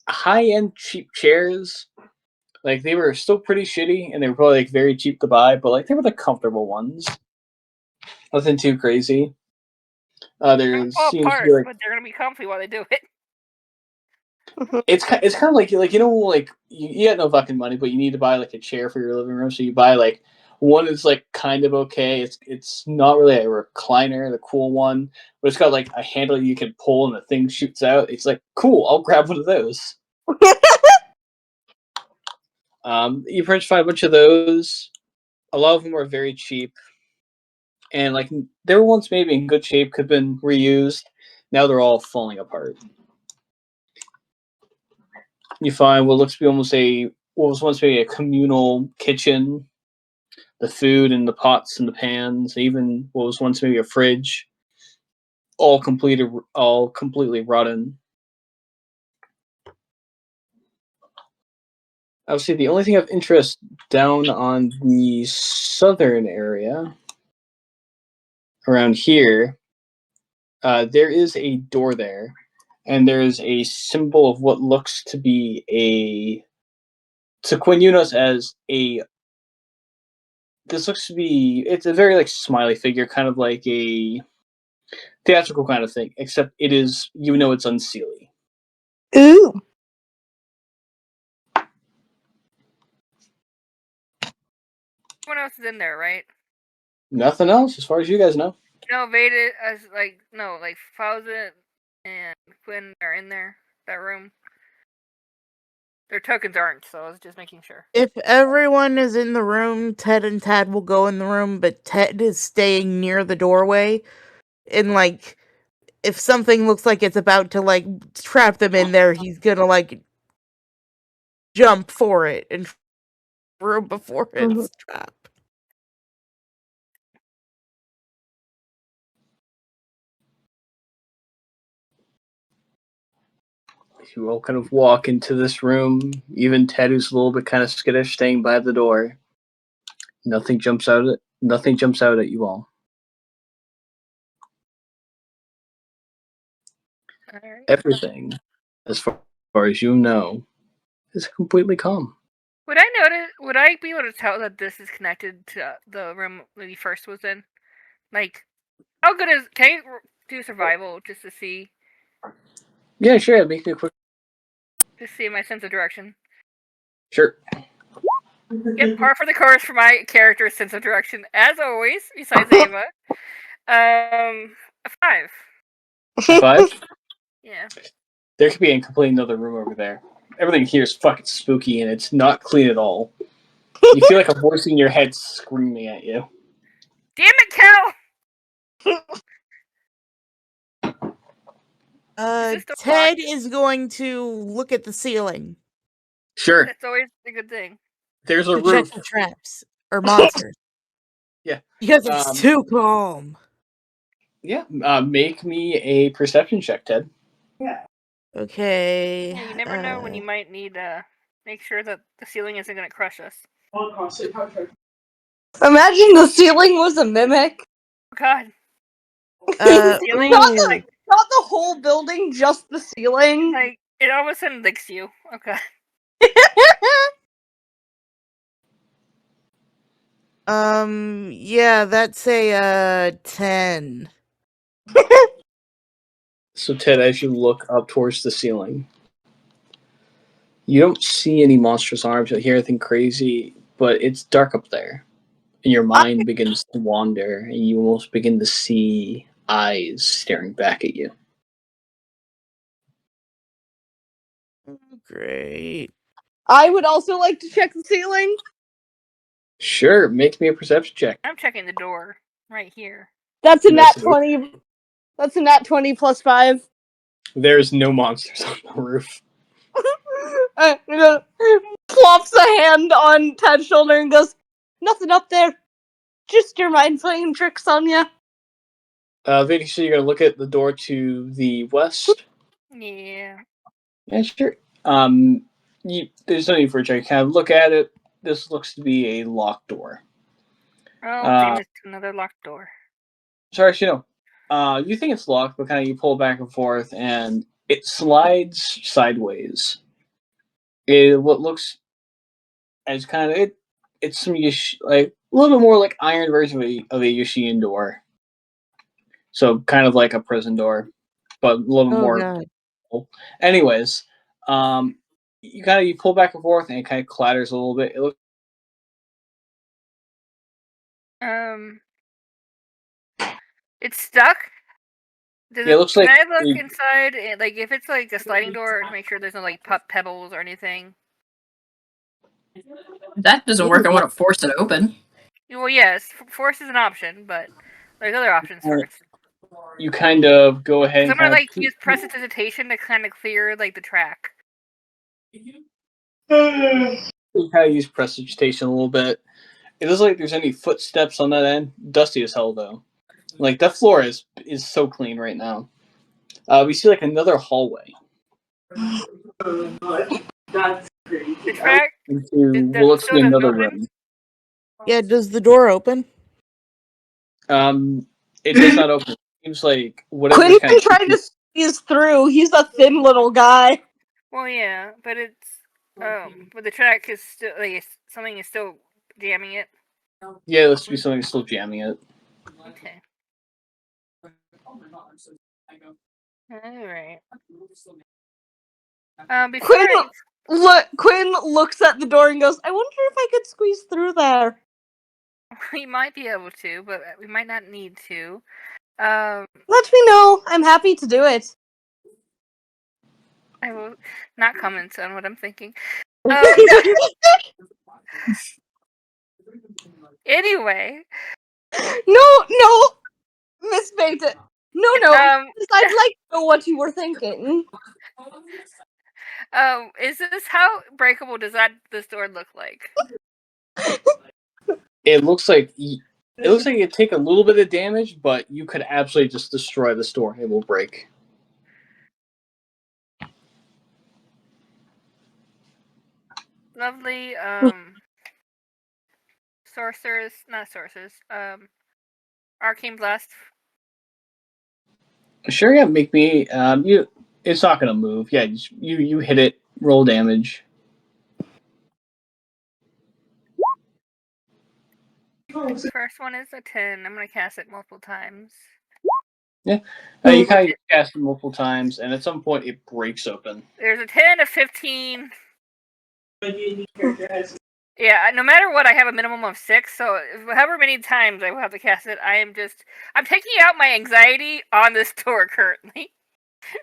high-end cheap chairs. Like they were still pretty shitty, and they were probably like very cheap to buy, but like they were the comfortable ones. Nothing too crazy. There seems to be like
but they're gonna be comfy while they do it.
it's kind of like you got no fucking money, but you need to buy like a chair for your living room, so you buy like one that's like kind of okay. It's not really a recliner, the cool one, but it's got like a handle you can pull and the thing shoots out. It's like cool. I'll grab one of those. You pretty much find a bunch of those. A lot of them are very cheap, and like they were once maybe in good shape, could have been reused. Now they're all falling apart. You find what looks to be what was once maybe a communal kitchen, the food and the pots and the pans, even what was once maybe a fridge, all completely rotten. Obviously, the only thing of interest down on the southern area, around here, there is a door there, and there is a symbol of what looks to be to Quinn Yunus as a. This looks to be. It's a very like smiley figure, kind of like a theatrical kind of thing, except it is, it's unseelie.
Ooh.
What else is in there, right?
Nothing else, as far as you guys know.
No, Vetis, like Falzen and Quinn are in there, that room. Their tokens aren't, so I was just making sure.
If everyone is in the room, Ted and Tad will go in the room, but Ted is staying near the doorway. And, like, if something looks like it's about to, like, trap them in there, he's gonna, like, jump for it and room before it's trapped.
You all kind of walk into this room. Even Ted, who's a little bit kind of skittish, staying by the door. Nothing jumps out at you all.
Alright.
Everything, as far as you know, is completely calm.
Would I be able to tell that this is connected to the room Lady first was in? Like, how good is... Can I do survival just to see?
Yeah, sure. Make me a quick.
Just see my sense of direction.
Sure.
Yep, par for the course for my character's sense of direction, as always. Besides Ava, a 5.
5.
Yeah.
There could be a completely another room over there. Everything here is fucking spooky, and it's not clean at all. You feel like a voice in your head screaming at you.
Damn it, Cal!
Ted is going to look at the ceiling.
Sure.
That's always a good thing.
There's a
to
roof.
check for traps or monsters.
Yeah.
Because it's too calm.
Yeah. Make me a perception check, Ted.
Yeah. Okay.
Yeah, you never know when you might need to make sure that the ceiling isn't going to crush us.
Imagine the ceiling was a mimic.
Oh, God.
Not the whole building, just the ceiling.
Like, it all of a sudden licks you. Okay.
Yeah, that's a 10.
So, Ted, as you look up towards the ceiling, you don't see any monstrous arms. You don't hear anything crazy, but it's dark up there. And your mind begins to wander, and you almost begin to see eyes staring back at you.
Great.
I would also like to check the ceiling.
Sure, make me a perception check.
I'm checking the door right here.
That's a nat 20. That's a nat 20 plus 5.
There's no monsters on the roof.
Plops a hand on Ted's shoulder and goes, "Nothing up there. Just your mind playing tricks on you."
Vetis, so you're gonna look at the door to the west?
Yeah.
Yeah, sure. There's no need for a check. Kind of look at it. This looks to be a locked door.
Oh, damn, it's another locked door.
Sorry, actually, no. You think it's locked, but kind of you pull back and forth, and it slides sideways. What looks as kind of it's some like a little bit more like iron version of a Yoshian door. So kind of like a prison door, but a little more.
God.
Anyways, you pull back and forth, and it kind of clatters a little bit. It looks.
It's stuck. Can I look inside? Like, if it's like a sliding door, to make sure there's no like pebbles or anything.
If that doesn't work, I want to force it open.
Well, yes, force is an option, but there's other options first.
You kind of go ahead.
I'm gonna use prestidigitation to kind of clear like the track.
You kind of use prestidigitation a little bit. It doesn't look like there's any footsteps on that end. Dusty as hell though. Like that floor is so clean right now. We see like another hallway.
That's the track.
Looks like another room.
Yeah, does the door open?
It does not open. It seems like whatever.
Quinn can try to squeeze through. He's a thin little guy.
Well, yeah, but it's but the track is still like something is still jamming it.
Yeah, it looks to be something still jamming it.
Okay. Alright.
Quinn looks at the door and goes, "I wonder if I could squeeze through there."
We might be able to, but we might not need to.
Let me know. I'm happy to do it.
I will not comment on what I'm thinking. Anyway.
No, Miss Vetis. No. I'd like to know what you were thinking.
Is this how breakable does this door look like?
It looks like it'd take a little bit of damage, but you could absolutely just destroy this door. It will break.
lovely arcane blast.
Sure, yeah, make me it's not gonna move. Yeah, you hit it, roll damage.
First one is a 10. I'm gonna cast it multiple times.
Yeah. You kind of cast it multiple times, and at some point it breaks open.
There's a 10, a 15. Yeah, no matter what, I have a minimum of 6, so however many times I will have to cast it, I'm taking out my anxiety on this door currently.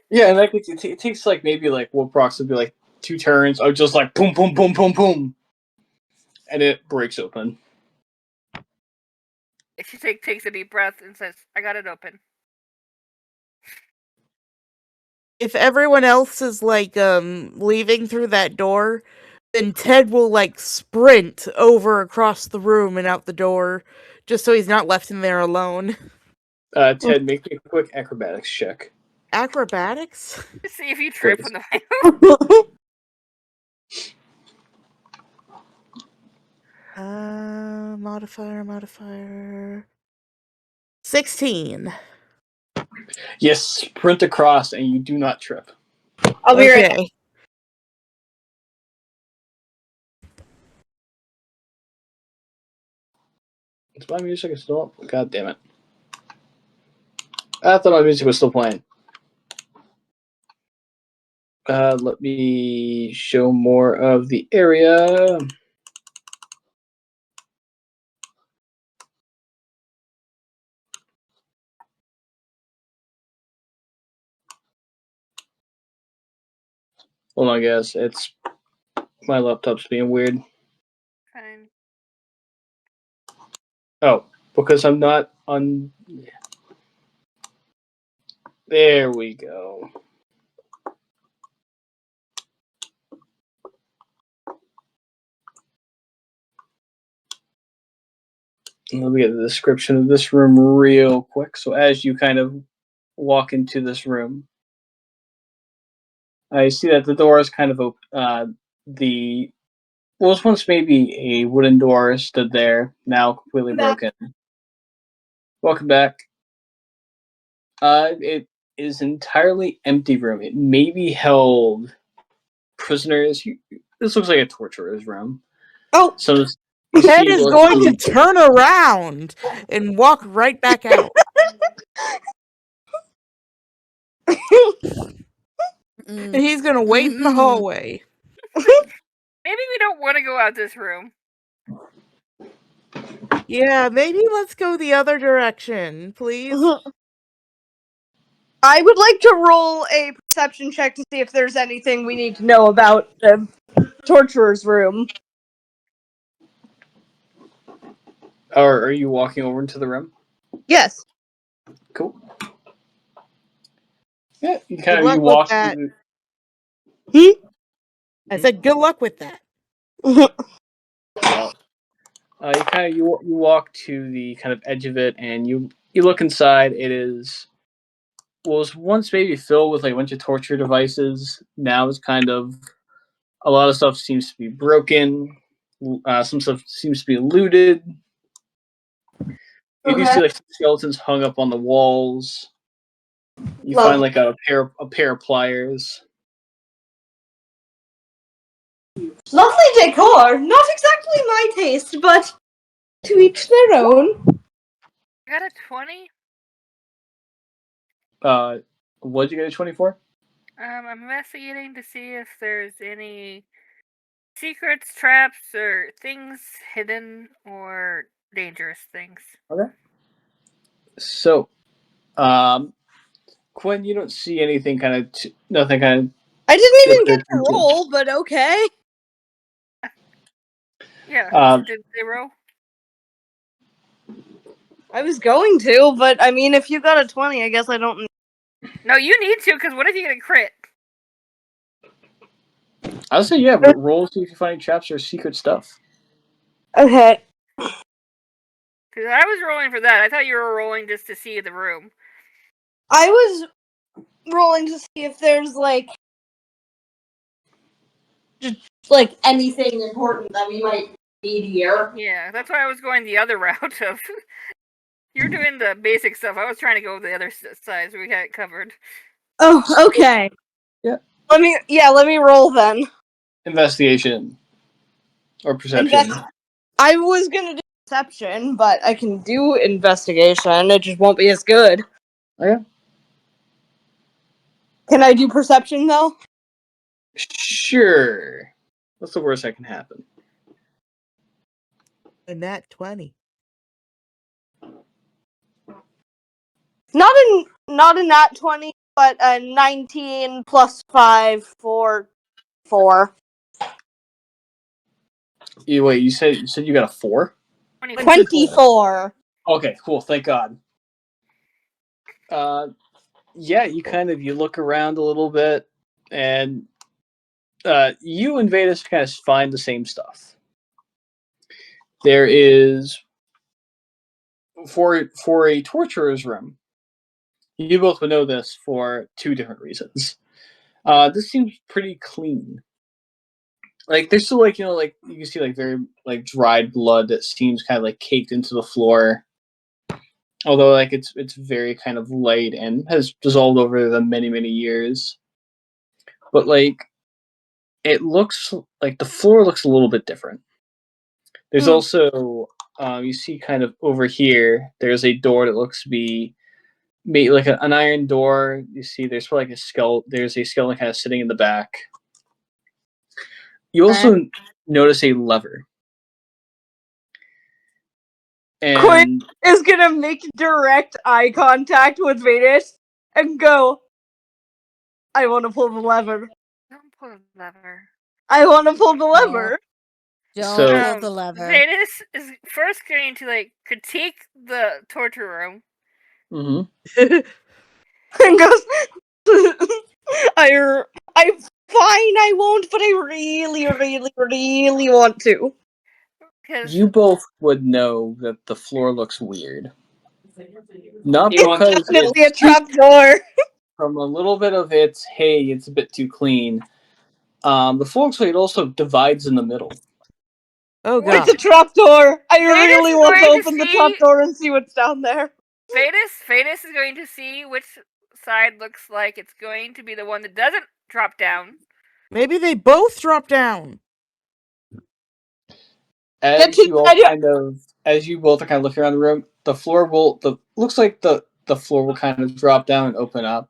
Yeah, and like it takes like maybe like what approximately like 2 turns of just like boom, boom, boom, boom, boom, and it breaks open.
She takes a deep breath and says, "I got it open."
If everyone else is like leaving through that door, then Ted will like sprint over across the room and out the door, just so he's not left in there alone.
Ted, make me a quick acrobatics check.
Acrobatics?
See if you trip on the way.
Modifier. 16.
Yes, sprint across and you do not trip.
I'll be right back.
Is my music still up? God damn it. I thought my music was still playing. Let me show more of the area. Hold on, guys. It's my laptop's being weird.
Fine.
Oh, because I'm not on. There we go. Let me get the description of this room real quick. So as you kind of walk into this room, I see that the door is kind of open. It was once maybe a wooden door stood there, now completely broken. Welcome back. It is entirely empty room. It maybe held prisoners. This looks like a torturer's room.
Oh,
so
Ted is going to turn around and walk right back out. And he's going to wait in the hallway.
Maybe we don't want to go out this room.
Yeah, maybe let's go the other direction, please.
I would like to roll a perception check to see if there's anything we need to know about the torturer's room.
Or are you walking over into the room?
Yes.
Cool. Yeah, you walk through.
I said, good luck with that.
Well, you walk to the kind of edge of it, and you look inside. It was once maybe filled with like a bunch of torture devices. Now it's kind of a lot of stuff seems to be broken. Some stuff seems to be looted. You do see like skeletons hung up on the walls. You find like a pair of pliers.
Lovely decor. Not exactly my taste, but to each their own.
I got a 20.
What'd you get a 24?
I'm investigating to see if there's any secrets, traps, or things hidden or dangerous things.
Okay. So, Quinn, you don't see anything nothing kind of.
I didn't even get to roll, but okay.
Yeah, did they roll?
I was going to, but I mean, if you got a 20, I guess I don't.
No, you need to, because what if you get a crit?
I would say, yeah, roll see if you find any traps or secret stuff.
Okay.
Because I was rolling for that. I thought you were rolling just to see the room.
I was rolling to see if there's, like,
like anything important that we might need here.
Yeah, that's why I was going the other route of. You're doing the basic stuff. I was trying to go the other side, so we got it covered.
Oh, okay.
Yeah.
Let me roll then.
Investigation. Or perception.
I was gonna do perception, but I can do investigation. It just won't be as good.
Okay.
Can I do perception though?
Sure. What's the worst that can happen?
A nat 20.
Not a nat 20, but a 19 plus 5 for 4.
You said you got a 4?
24.
Okay, cool. Thank God. Yeah, you look around a little bit, and you and Vetis kind of find the same stuff. There is for a torturer's room. You both would know this for 2 different reasons. This seems pretty clean. Like there's still you can see very dried blood that seems kind of caked into the floor. Although it's very kind of light and has dissolved over the many years. But it looks like the floor looks a little bit different. There's also you see kind of over here there's a door that looks to be made like an iron door. You see there's probably there's a skeleton kind of sitting in the back. You also notice a lever. And
Quinn is gonna make direct eye contact with Vetis and go, I want to pull the lever.
Don't pull the lever.
I want to pull the lever.
Don't pull the lever.
Vetis is first going to critique the torture room.
Mm-hmm.
And goes, I'm fine, I won't, but I really want to.
You both would know that the floor looks weird. Not because
it's definitely a trapdoor.
From a little bit of it's a bit too clean. The floor looks like it also divides in the middle.
Oh god.
It's a trapdoor. I really want to open the trapdoor and see what's down there.
Vetis is going to see which side looks like it's going to be the one that doesn't drop down.
Maybe they both drop down.
As you both are kind of looking around the room, the floor looks like the floor will kind of drop down and open up.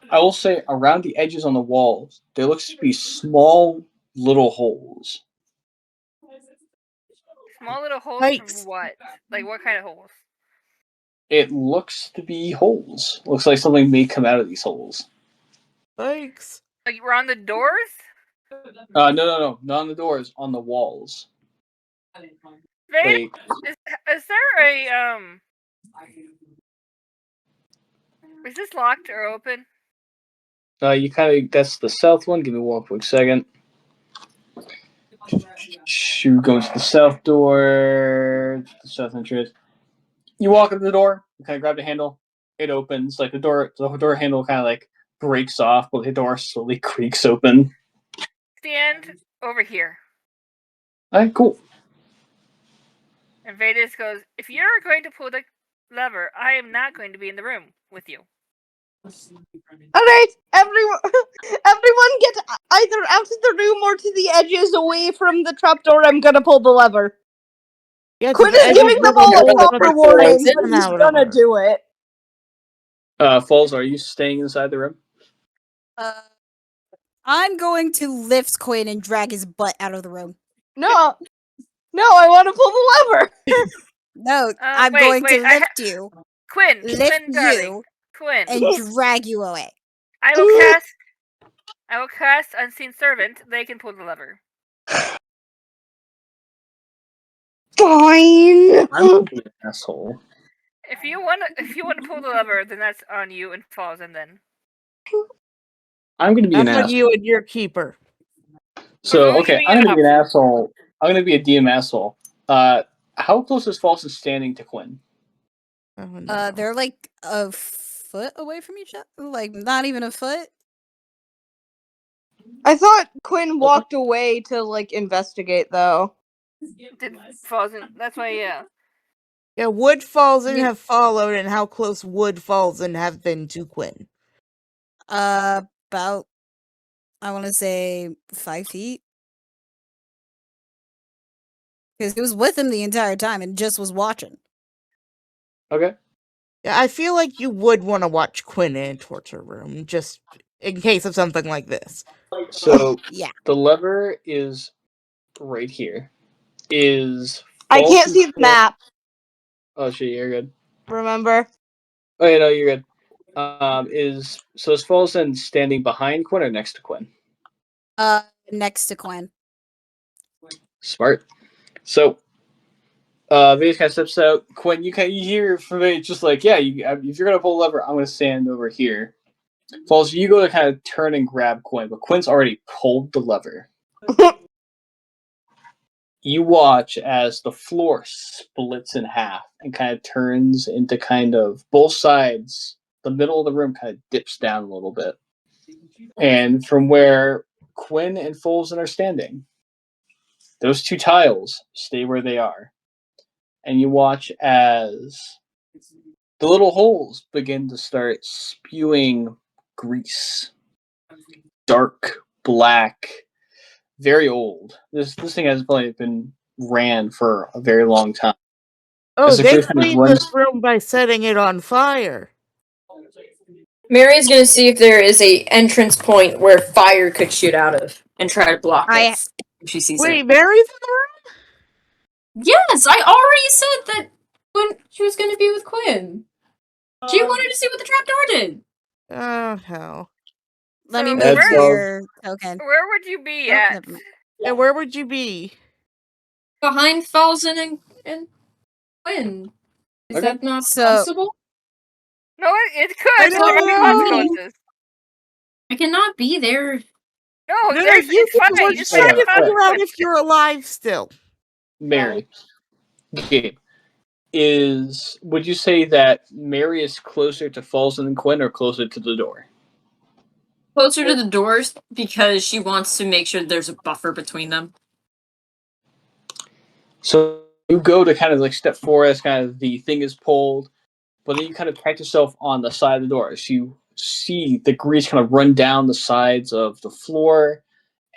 I will say around the edges on the walls, there looks to be small little holes.
Small little holes from what? Like what kind of holes?
It looks to be holes. Looks like something may come out of these holes.
Thanks.
Like we're on the doors?
No, not on the doors, on the walls.
Is there a is this locked or open?
That's the south one. Give me one quick second. You go to the south door, the south entrance. You walk up to the door, you kind of grab the handle, it opens. The door handle kind of breaks off, but the door slowly creaks open.
Stand over here.
Alright, cool.
And Vetis goes, if you're going to pull the lever, I am not going to be in the room with you.
Alright, everyone get either out of the room or to the edges away from the trapdoor. I'm gonna pull the lever.
Yeah,
Quinn is giving them all a proper warning, but he's gonna do it.
Falls, are you staying inside the room?
I'm going to lift Quinn and drag his butt out of the room.
No, I want to pull the lever.
No, I'm going to lift you.
Quinn,
you,
Quinn,
and drag you away.
I will cast Unseen Servant. They can pull the lever.
Fine.
I'm an asshole.
If you want to pull the lever, then that's on you and Falzen then.
I'm going to be an asshole.
That's on you and your keeper.
So, okay, I'm going to be an asshole. I'm going to be a DM asshole. How close is Falzen standing to Quinn?
Oh, no.
They're a foot away from each other. Not even a foot.
I thought Quinn walked away to like investigate though.
Did Falzen? That's why, yeah.
Yeah, would Falzen have followed, and how close would Falzen have been to Quinn?
About, I want to say 5 feet. Because he was with him the entire time and just was watching.
Okay.
Yeah, I feel like you would want to watch Quinn in a torture room, just in case of something like this.
So
yeah,
the lever is right here.
I can't see the map.
Oh shit, you're good.
Remember?
Oh yeah, no, you're good. Is Falzen standing behind Quinn or next to Quinn?
Next to Quinn.
Smart. So, Vetis kind of steps out. Quinn, you hear from Vetis just like, yeah, if you're gonna pull the lever, I'm gonna stand over here. Falzen, you go to kind of turn and grab Quinn, but Quinn's already pulled the lever. You watch as the floor splits in half and kind of turns into kind of both sides. The middle of the room kind of dips down a little bit. And from where Quinn and Falzen are standing, those two tiles stay where they are. And you watch as the little holes begin to start spewing grease. Dark, black, very old. This thing has probably been ran for a very long time.
Oh, they cleaned this room by setting it on fire.
Mary's gonna see if there is a entrance point where fire could shoot out of and try to block it. If she sees
Wait,
it.
Mary's in the room?
Yes, I already said that when she was gonna be with Quinn. She wanted to see what the trapdoor did.
Oh, hell.
Let me
So
move to your token.
Where would you be
Oh,
at?
never mind.
Yeah, where would you be?
Behind Falzen and Quinn. Is that not possible?
No, it could.
I
But there
don't
might be
know.
consequences.
I cannot be there.
No,
No,
it's fine.
we're
It's
just trying to
fine.
figure out if you're alive still.
Mary. Gabe. Would you say that Mary is closer to Falzen than Quinn or closer to the door?
Closer to the doors because she wants to make sure there's a buffer between them.
So you go to kind of like step forward as kind of the thing is pulled, but then you kind of catch yourself on the side of the door. So you see the grease kind of run down the sides of the floor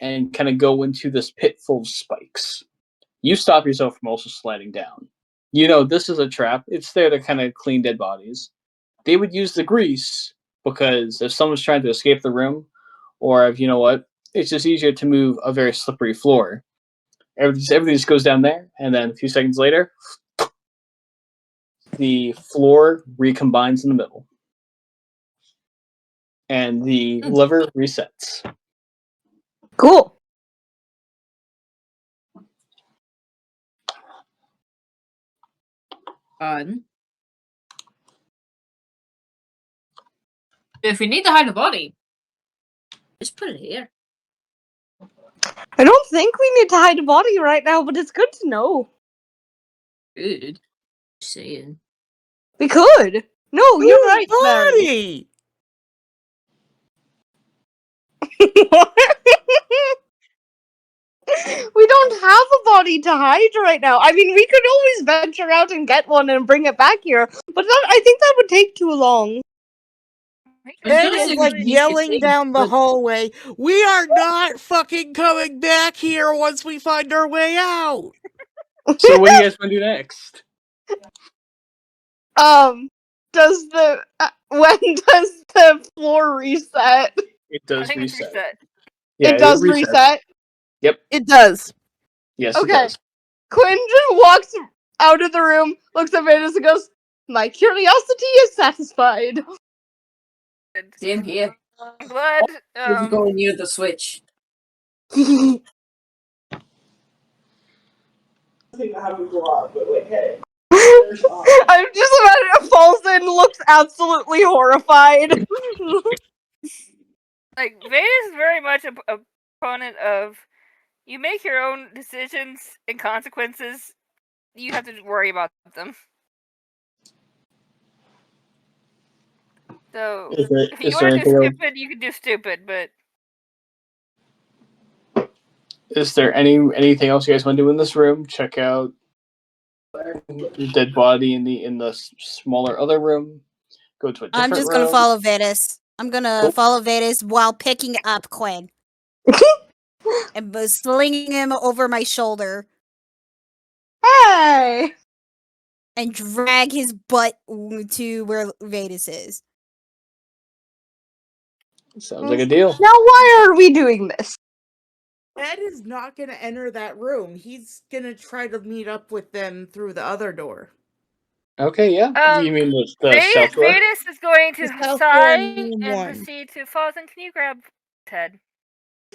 and kind of go into this pit full of spikes. You stop yourself from also sliding down. You know, this is a trap. It's there to kind of clean dead bodies. They would use the grease because if someone's trying to escape the room, or if, you know what, it's just easier to move a very slippery floor. Everything just goes down there, and then a few seconds later, the floor recombines in the middle. And the lever resets.
Cool.
If we need to hide a body, just put it here.
I don't think we need to hide a body right now, but it's good to know.
Good. Just saying.
We could. No, you're right,
body.
We don't have a body to hide right now. I mean, we could always venture out and get one and bring it back here, but I think that would take too long.
Ben is like yelling down the hallway, "We are not fucking coming back here once we find our way out!"
So what do you guys want to do next?
Does the when does the floor reset?
It does
I think it's
reset.
reset.
Yeah,
it does reset?
Yep.
It does.
Yes,
okay.
It does.
Quinn just walks out of the room, looks at Vetis and goes, "My curiosity is satisfied."
Same here.
I'm glad.
We're going near the switch.
I'm just imagining Falzen looks absolutely horrified.
Like, Vetis is very much a opponent of you make your own decisions and consequences. You have to worry about them. So, if you want to do stupid, you can do stupid, but
Is there anything else you guys want to do in this room? Check out the dead body in the smaller other room. Go to a different room.
I'm just gonna follow Vetis. I'm gonna follow Vetis while picking up Quinn and slinging him over my shoulder.
Hey!
And drag his butt to where Vetis is.
Sounds like a deal.
Now, why are we doing this?
Ted is not going to enter that room. He's going to try to meet up with them through the other door.
Okay, yeah. You mean the south door?
Vetis is going to
The south
sigh
door in room
and
one.
proceed to Falzen. Can you grab Ted?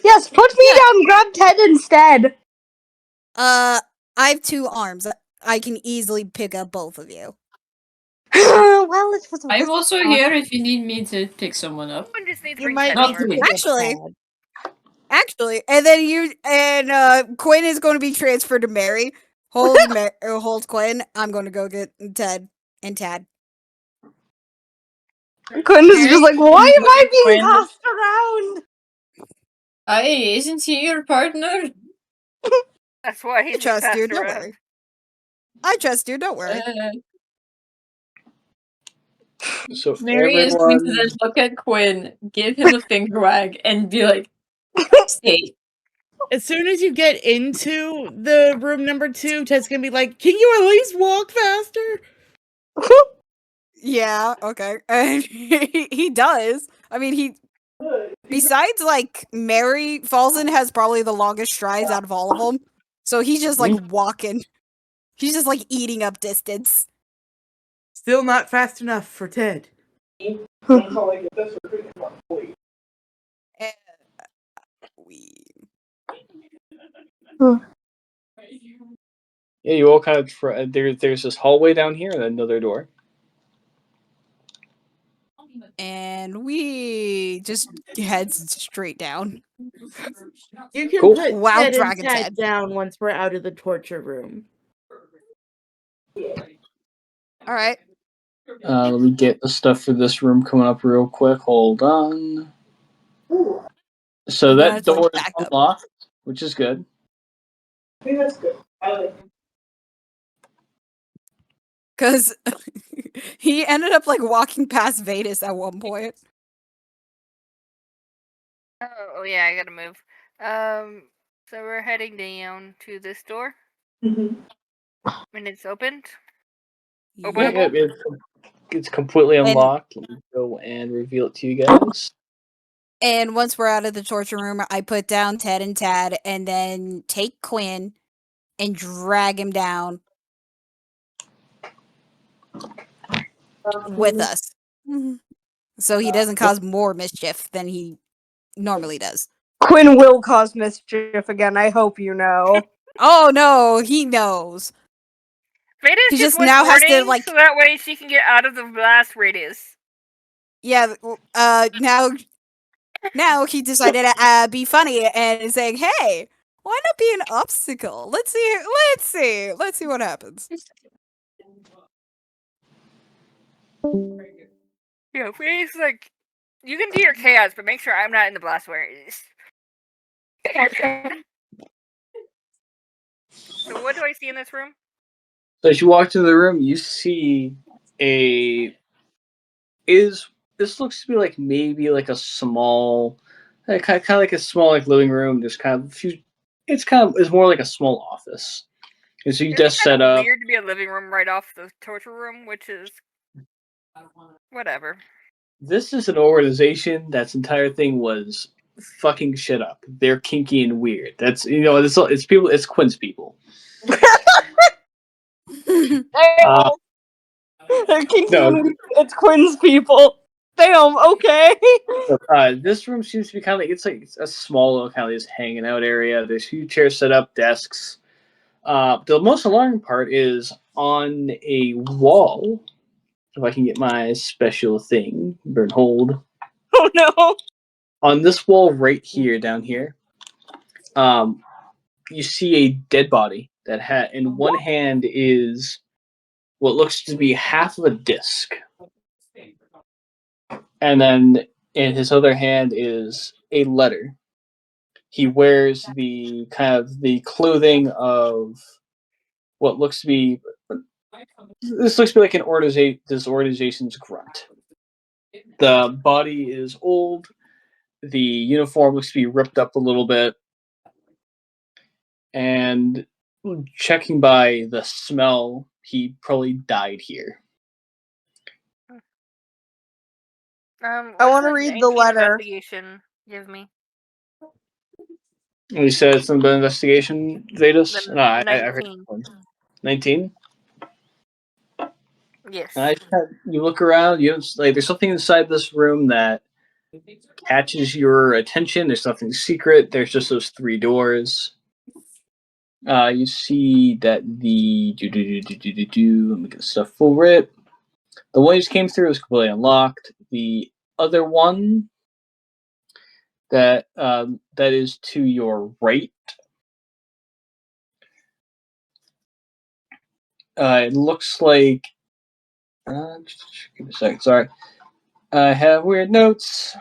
Yes, put me down, grab Ted instead.
I have 2 arms. I can easily pick up both of you.
Well, it was
I'm also here if you need me to pick someone up.
Someone just needs to
You
bring
might
Ted
need
over.
to pick up
Actually, and then Quinn is going to be transferred to Marri. Holds Quinn. I'm going to go get Ted and Tad.
Quinn is just like, why am I being
Quinn.
passed around?
Hey, isn't he your partner?
That's why he's
I trust
passed
you. Don't
around.
worry. I trust you. Don't worry.
So
Marri is going to then look at Quinn, give him a finger wag, and be like, "Stay."
As soon as you get into the room number 2, Ted's going to be like, can you at least walk faster?
Yeah, okay. And he does. I mean, besides, like, Marri, Falzen has probably the longest strides out of all of them. So he's just, like, walking. He's just, like, eating up distance.
Still not fast enough for Ted.
Yeah, you all kind of there's this hallway down here and another door.
And we just head straight down.
You can
Cool.
put
Wow,
Ted and
Dragon
Ted
Ted.
down once we're out of the torture room.
Alright.
Let me get the stuff for this room coming up real quick. Hold on. So
I'm gonna
that
have to, like,
door is
back up.
unlocked, which is good.
I think that's good.
Because he ended up, like, walking past Vetis at one point.
Oh yeah, I gotta move. So we're heading down to this door.
Mm-hmm.
And it's opened.
Yeah,
Openable.
it's completely unlocked. Let me go and reveal it to you guys.
And once we're out of the torture room, I put down Ted and Tad and then take Quinn and drag him down with us. So he doesn't cause more mischief than he normally does.
Quinn will cause mischief again, I hope you know.
Oh no, he knows.
Vetis
He
just
just
wants
now has to,
warning,
like-
so that way she can get out of the blast radius.
Yeah, now he decided to be funny and saying, "Hey, why not be an obstacle? Let's see what happens."
Yeah, Vetis like, you can do your chaos, but make sure I'm not in the blast radius. So what do I see in this room?
So as you walk into the room, you see this looks to be like maybe like a small, kind of like a small like living room. There's kind of a few. It's more like a small office. And so you
It'd be
just set
kinda
up.
weird to be a living room right off the torture room, which is whatever.
This is an organization that's entire thing was fucking shit up. They're kinky and weird. It's people. It's Quinn's people.
It's Quinn's people. Damn, okay.
This room seems to be kind of it's a small little kind of just hanging out area. There's a few chairs set up, desks. The most alarming part is on a wall. If I can get my special thing, burn hold.
Oh no.
On this wall right here, down here, you see a dead body that in one hand is what looks to be half of a disc. And then in his other hand is a letter. He wears the kind of the clothing of what looks to be. This looks to be like this organization's grunt. The body is old. The uniform looks to be ripped up a little bit. And checking by the smell, he probably died here.
I
want to read the letter.
Investigation. Give me.
You said something about investigation, Vetis? No, I heard 19.
Yes.
You look around. You don't, like. There's something inside this room that catches your attention. There's nothing secret. There's just those 3 doors. You see that the let me get stuff for it. The one you just came through is completely unlocked. The other one that is to your right. It looks like. Give me a second. Sorry, I have weird notes.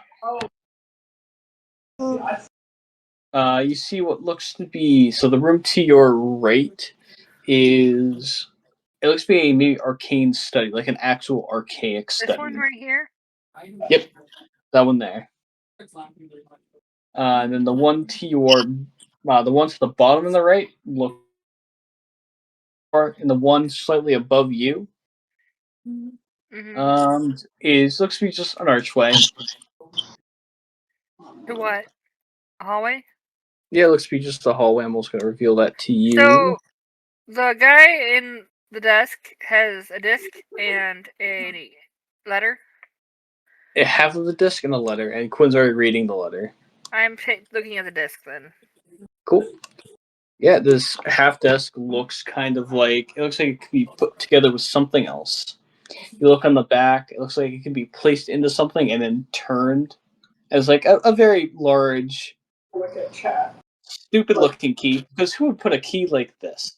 You see what looks to be the room to your right is. It looks to be a maybe arcane study, like an actual archaic study.
This one right here?
Yep, that one there. And then the one to your, the one to the bottom on the right, look, and the one slightly above you, looks to be just an archway.
To what? A hallway?
Yeah, it looks to be just a hallway. I'm also going to reveal that to you.
So, the guy in the desk has a disc and a letter.
Half of the disc and a letter, and Quinn's already reading the letter.
I'm looking at the disc then.
Cool. Yeah, this half desk looks kind of like it looks like it could be put together with something else. You look on the back; it looks like it can be placed into something and then turned as like a very large, stupid-looking key. Because who would put a key like this?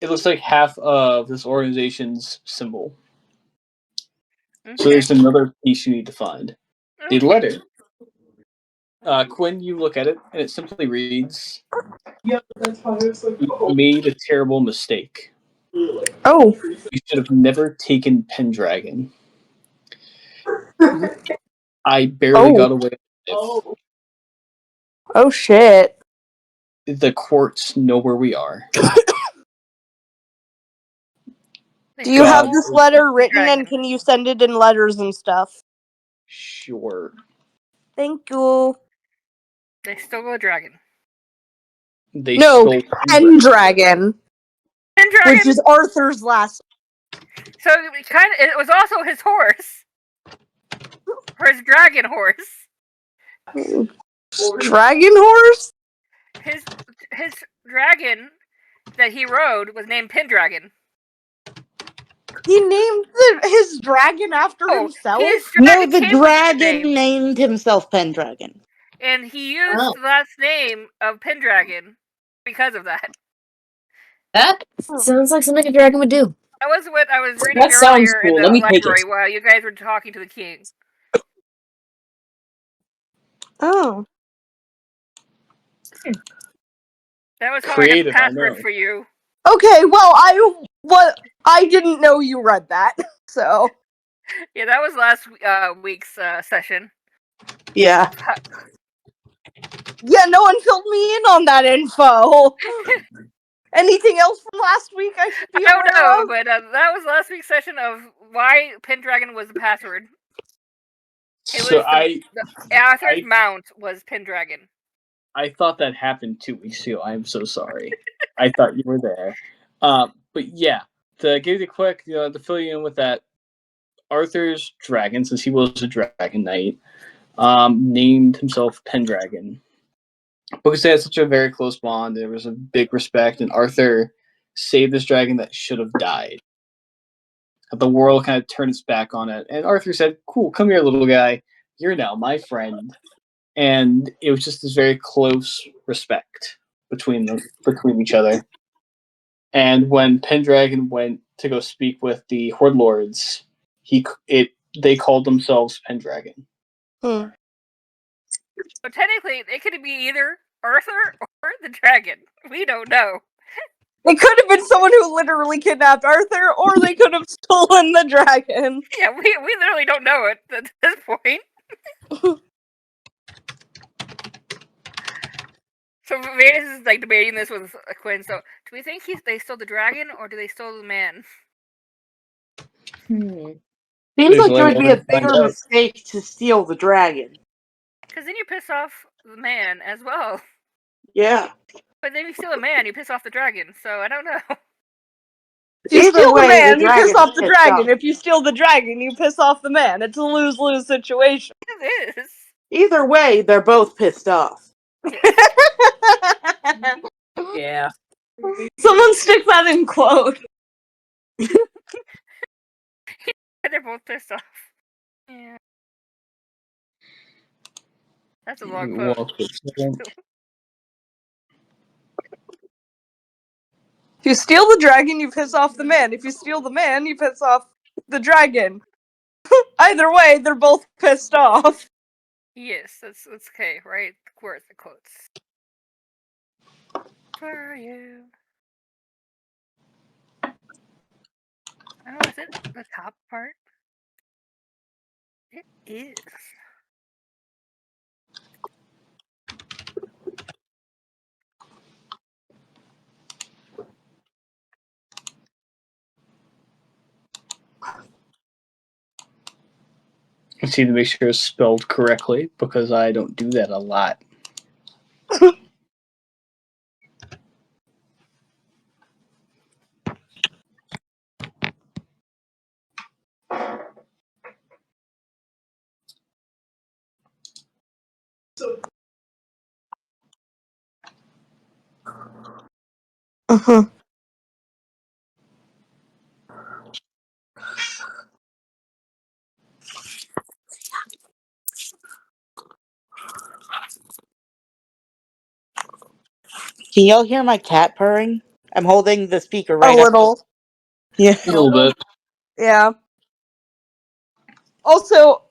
It looks like half of this organization's symbol. Okay. So there's another piece you need to find. Okay. The letter. Quinn, you look at it, and it simply reads, "You made a terrible mistake.
Oh.
You should have never taken Pendragon. I barely got away with it.
Oh, shit.
The courts know where we are."
Do you have this letter written, and can you send it in letters and stuff?
Sure.
Thank you.
They stole a dragon.
They stole
Pendragon.
Pendragon?
Which is Arthur's last.
So it was also his horse. Or his dragon horse.
Dragon horse?
His dragon that he rode was named Pendragon.
He named his dragon after himself?
No, the dragon named himself Pendragon.
And he used the last name of Pendragon because of that.
That sounds like something a dragon would do.
That was what I was reading earlier in the library while you guys were talking to the king.
Oh.
That was how I got the password for you.
Okay, well, I didn't know you read that, so.
Yeah, that was last week's session.
Yeah. Yeah, no one filled me in on that info. Anything else from last week I should be aware of?
I don't know, but that was last week's session of why Pendragon was the password. It was the Arthur's mount was Pendragon.
I thought that happened 2 weeks ago. I'm so sorry. I thought you were there. But yeah, to give you the quick, to fill you in with that, Arthur's dragon, since he was a dragon knight, named himself Pendragon. Because they had such a very close bond, there was a big respect, and Arthur saved this dragon that should have died. The world kind of turned its back on it, and Arthur said, "Cool, come here, little guy. You're now my friend." And it was just this very close respect between each other. And when Pendragon went to go speak with the Horde Lords, they called themselves Pendragon.
So technically, it could be either Arthur or the dragon. We don't know.
It could have been someone who literally kidnapped Arthur, or they could have stolen the dragon.
Yeah, we literally don't know it at this point. So Vetis is like debating this with Quinn. So do we think they stole the dragon or do they stole the man?
Seems like it would be a bigger mistake to steal the dragon.
Because then you piss off the man as well.
Yeah.
But then you steal a man, you piss off the dragon. So I don't know.
If you steal the man, you piss off the dragon. If you steal the dragon, you piss off the man. It's a lose-lose situation.
It is.
Either way, they're both pissed off.
Yeah.
Someone stick that in quote.
They're both pissed off. Yeah. That's a long quote.
If you steal the dragon, you piss off the man. If you steal the man, you piss off the dragon. Either way, they're both pissed off.
Yes, that's okay, right? Where's the quotes? For you. Oh, is it the top part? It is.
I see to make sure it's spelled correctly because I don't do that a lot.
Can y'all hear my cat purring? I'm holding the speaker right
A little.
Yeah.
A little bit.
Yeah. Also,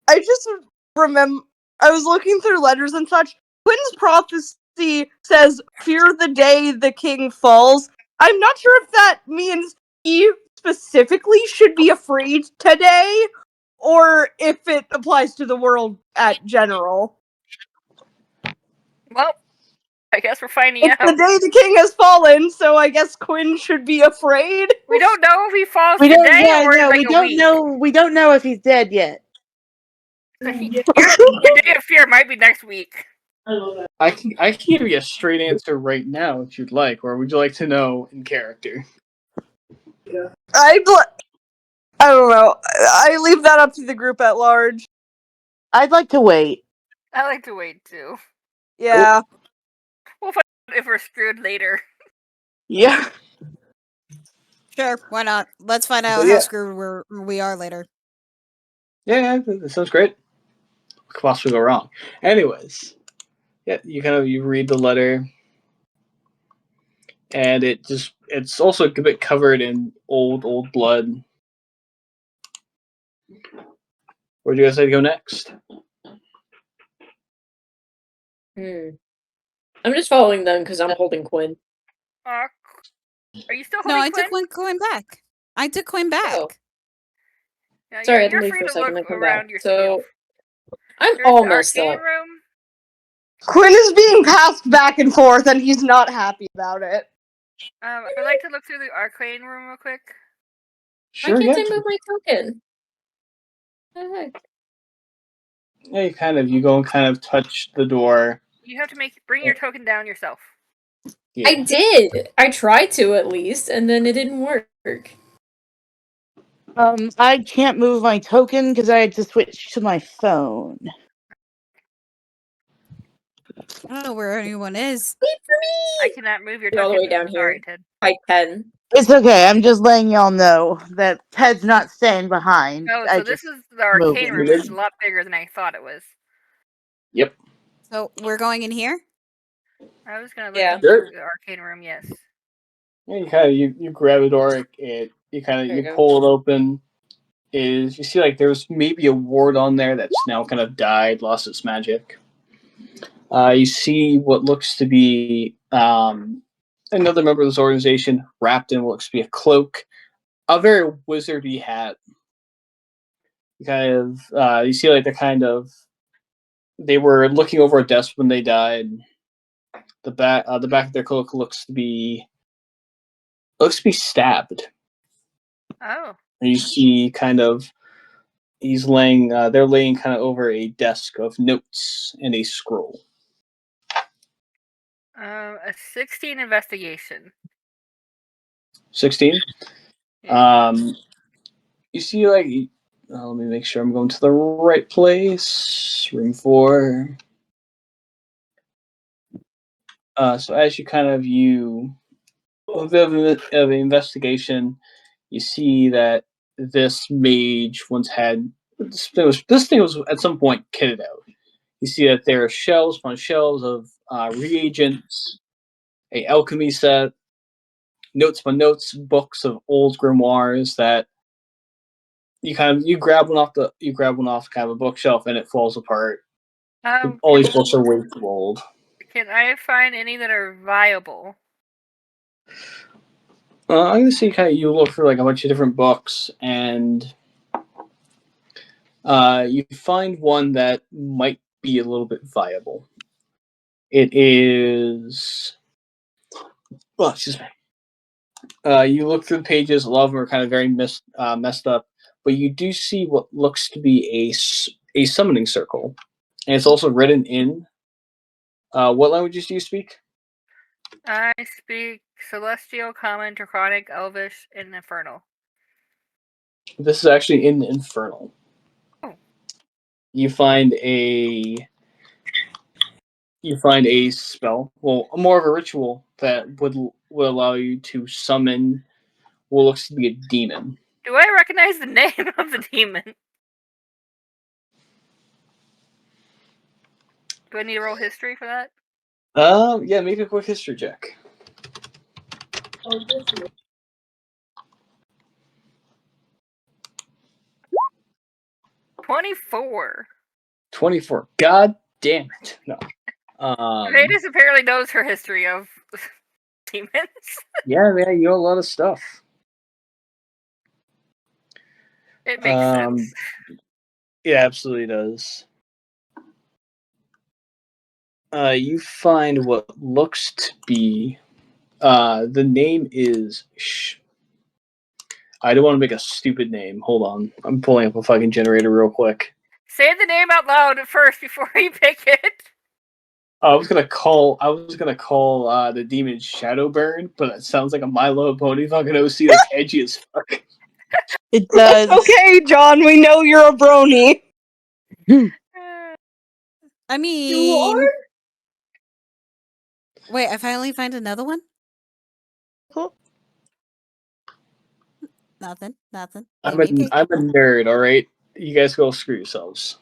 I just remember, I was looking through letters and such. Quinn's prophecy says, "Fear the day the king falls." I'm not sure if that means he specifically should be afraid today, or if it applies to the world at general.
Well, I guess we're finding
It's
out.
the day the king has fallen, so I guess Quinn should be afraid.
We don't know if he falls
We don't.
today
Yeah,
or
no,
like
we
a
don't
week.
know. We don't know if he's dead yet.
So your day of fear might be next week.
I can give you a straight answer right now if you'd like, or would you like to know in character?
I don't know. I leave that up to the group at large.
I'd like to wait.
I like to wait too.
Yeah.
We'll find out if we're screwed later.
Yeah.
Sure, why not? Let's find out how screwed we are later.
Yeah, that sounds great. What could possibly go wrong? Anyways, yeah, you read the letter, and it's also a bit covered in old blood. Where do you guys like to go next?
I'm just following them because I'm holding Quinn.
Are you still holding
No, I
Quinn?
took Quinn back. I took Quinn back.
Oh.
Yeah,
Sorry, I had to
you're
leave
free
for a
to
second
look
and come
around
back.
yourself.
So I'm
There's
all
the
messed
arcane
up.
room.
Quinn is being passed back and forth, and he's not happy about it.
I'd like to look through the arcane room real quick.
Sure,
Why can't
yeah.
I move my token? What the heck?
Yeah, you go and kind of touch the door.
You have to bring your token down yourself.
Yeah.
I did. I tried to at least, and then it didn't work.
I can't move my token because I had to switch to my phone.
I don't know where anyone is.
Wait for me!
I cannot move your
Get
token.
all the way down
Sorry,
here.
Ted.
I can.
It's okay. I'm just letting y'all know that Ted's not staying behind.
Oh,
I
so this
just
is the arcane
moving.
room. It's a lot bigger than I thought it was.
Yep.
So we're going in here?
I was gonna look
Yeah.
into the arcane room. Yes.
Yeah, you grab the door. You pull it open. You see there's maybe a ward on there that's now kind of died, lost its magic. You see what looks to be another member of this organization wrapped in what looks to be a cloak, a very wizardy hat. You see like they were looking over a desk when they died. The back of their cloak looks to be stabbed.
Oh.
And you see they're laying kind of over a desk of notes and a scroll.
A 16 investigation.
16?
Yeah.
You see let me make sure I'm going to the right place. Room 4. So as you a bit of an investigation, you see that this mage once had this thing was at some point kitted out. You see that there are shelves upon shelves of reagents, a alchemy set, notes upon notes, books of old grimoires that you grab one off kind of a bookshelf and it falls apart. All these books are way too old.
Can I find any that are viable?
I'm gonna see you look for like a bunch of different books and you find one that might be a little bit viable. It is. Well, excuse me. You look through the pages. A lot of them are kind of very messed up, but you do see what looks to be a summoning circle, and it's also written in. What languages do you speak?
I speak Celestial, Common, Draconic, Elvish, and Infernal.
This is actually in Infernal.
Oh.
You find a spell, more of a ritual that would allow you to summon what looks to be a demon.
Do I recognize the name of the demon? Do I need to roll history for that?
Yeah, make a quick history check.
24.
24. God damn it. No.
Vetis apparently knows her history of demons.
Yeah, man, you know a lot of stuff.
It makes sense.
It absolutely does. You find what looks to be the name is I don't want to make a stupid name. Hold on. I'm pulling up a fucking generator real quick.
Say the name out loud first before you pick it.
I was gonna call the demon Shadowburn, but it sounds like a My Little Pony fucking OC that's edgy as fuck.
It does.
Okay, John, we know you're a brony.
I mean, wait, I finally find another one? Nothing.
I'm a nerd, alright? You guys go screw yourselves.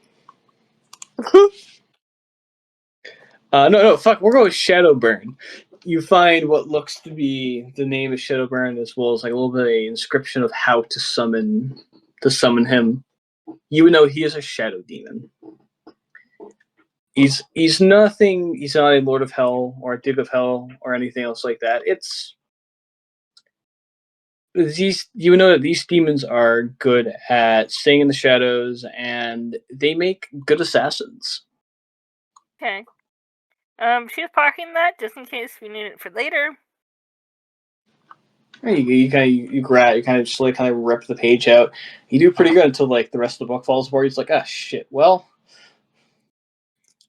No, fuck, we're going with Shadowburn. You find what looks to be the name of Shadowburn, as well as like a little bit of an inscription of how to summon him. You would know he is a shadow demon. He's nothing. He's not a Lord of Hell or a Duke of Hell or anything else like that. You know that these demons are good at staying in the shadows, and they make good assassins.
Okay. She's parking that just in case we need it for later.
You kind of just like rip the page out. You do pretty good until like the rest of the book falls apart. It's like, ah, shit. Well,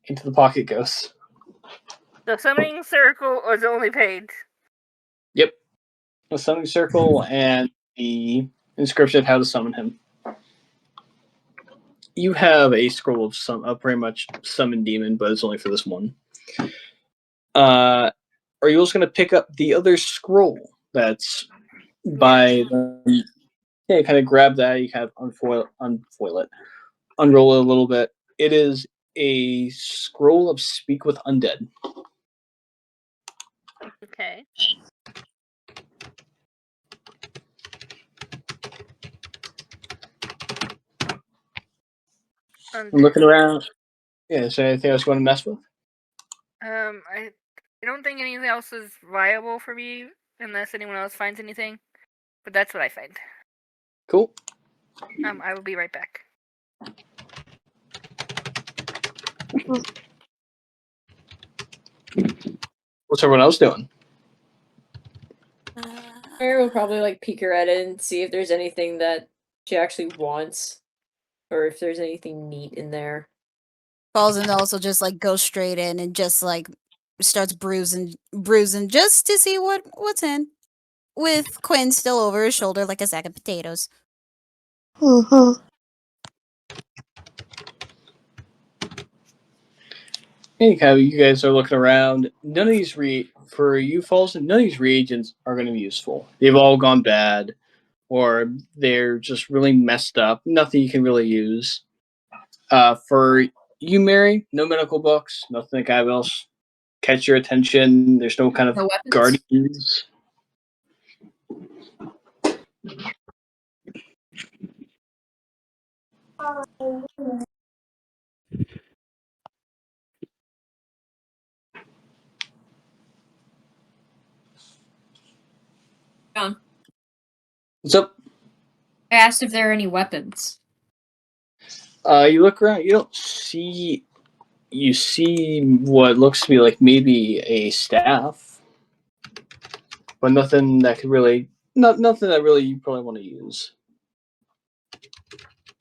into the pocket goes.
The summoning circle was the only page.
Yep, the summoning circle and the inscription of how to summon him. You have a scroll of pretty much summon demon, but it's only for this one. Are you also going to pick up the other scroll that's by the... Yeah, you kind of grab that, you kind of unfoil it, unroll it a little bit. It is a scroll of Speak with Undead.
Okay.
I'm looking around. Yeah, is there anything else you want to mess with?
I don't think anything else is viable for me unless anyone else finds anything. But that's what I find.
Cool.
I will be right back.
What's everyone else doing?
Mary will probably like peek her head in and see if there's anything that she actually wants, or if there's anything neat in there.
Falzen also just like goes straight in and just like starts bruising just to see what's in, with Quinn still over his shoulder like a sack of potatoes.
Anyhow, you guys are looking around. None of these for you, Falzen, none of these reagents are going to be useful. They've all gone bad, or they're just really messed up. Nothing you can really use. For you, Marri, no medical books, nothing that kind of else catch your attention. There's no kind of
No weapons?
guardians.
John,
What's up?
I asked if there are any weapons.
You look around. You don't see. You see what looks to be like maybe a staff, but nothing that could really, nothing that really you probably want to use.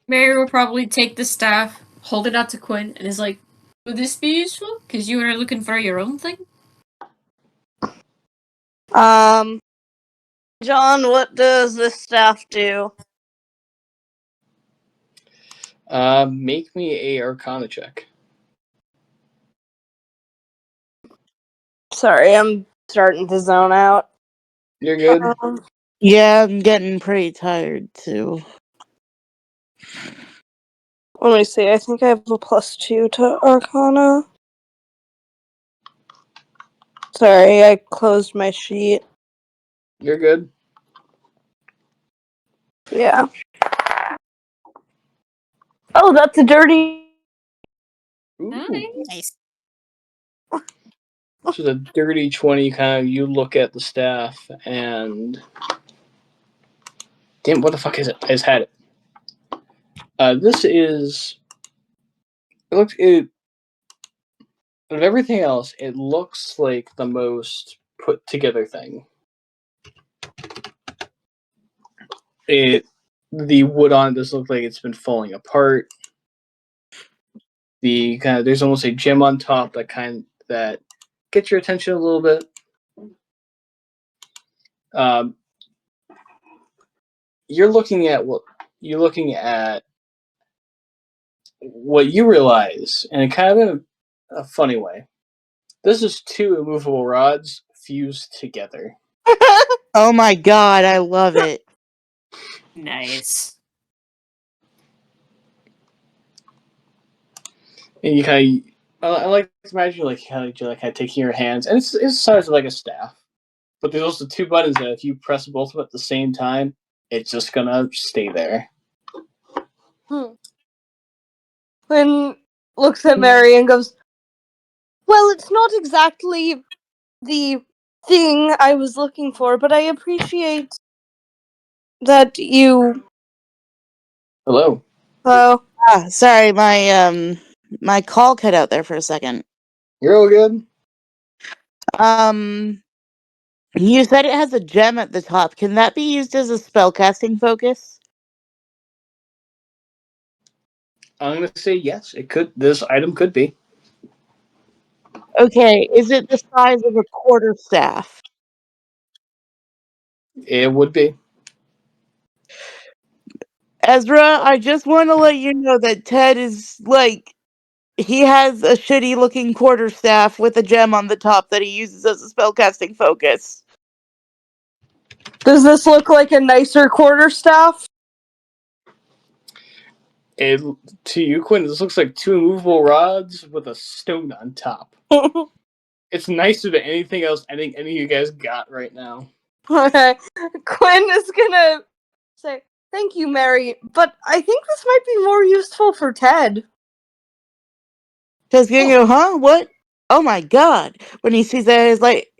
Mary will probably take the staff, hold it out to Quinn, and is like, "Would this be useful? Because you were looking for your own thing."
John, what does this staff do?
Make me a Arcana check.
Sorry, I'm starting to zone out.
You're good.
Yeah, I'm getting pretty tired too.
Let me see. I think I have a +2 to Arcana. Sorry, I closed my sheet.
You're good.
Yeah. Oh, that's a dirty.
Ooh.
Nice.
So the dirty 20 kind of, you look at the staff and damn, what the fuck is it? I just had it. This is it of everything else, it looks like the most put together thing. The wood on this looks like it's been falling apart. There's almost a gem on top that gets your attention a little bit. You're looking at what you realize, and kind of a funny way. This is 2 immovable rods fused together.
Oh my god, I love it.
Nice.
And you kind of, I like to imagine you're taking your hands, and it's the size of like a staff. But there's also 2 buttons that if you press both of them at the same time, it's just gonna stay there.
Quinn looks at Marri and goes, "Well, it's not exactly the thing I was looking for, but I appreciate that you."
Hello.
Hello.
Sorry, my call cut out there for a second.
You're all good.
You said it has a gem at the top. Can that be used as a spellcasting focus?
I'm gonna say yes. It could. This item could be.
Okay, is it the size of a quarterstaff?
It would be.
Ezra, I just want to let you know that Ted is like, he has a shitty looking quarterstaff with a gem on the top that he uses as a spellcasting focus.
Does this look like a nicer quarterstaff?
To you, Quinn, this looks like 2 immovable rods with a stone on top. It's nicer than anything else I think any of you guys got right now.
Okay. Quinn is gonna say, "Thank you, Marri, but I think this might be more useful for Ted."
Ted's gonna go, huh? What? oh my god. When he sees that, he's like,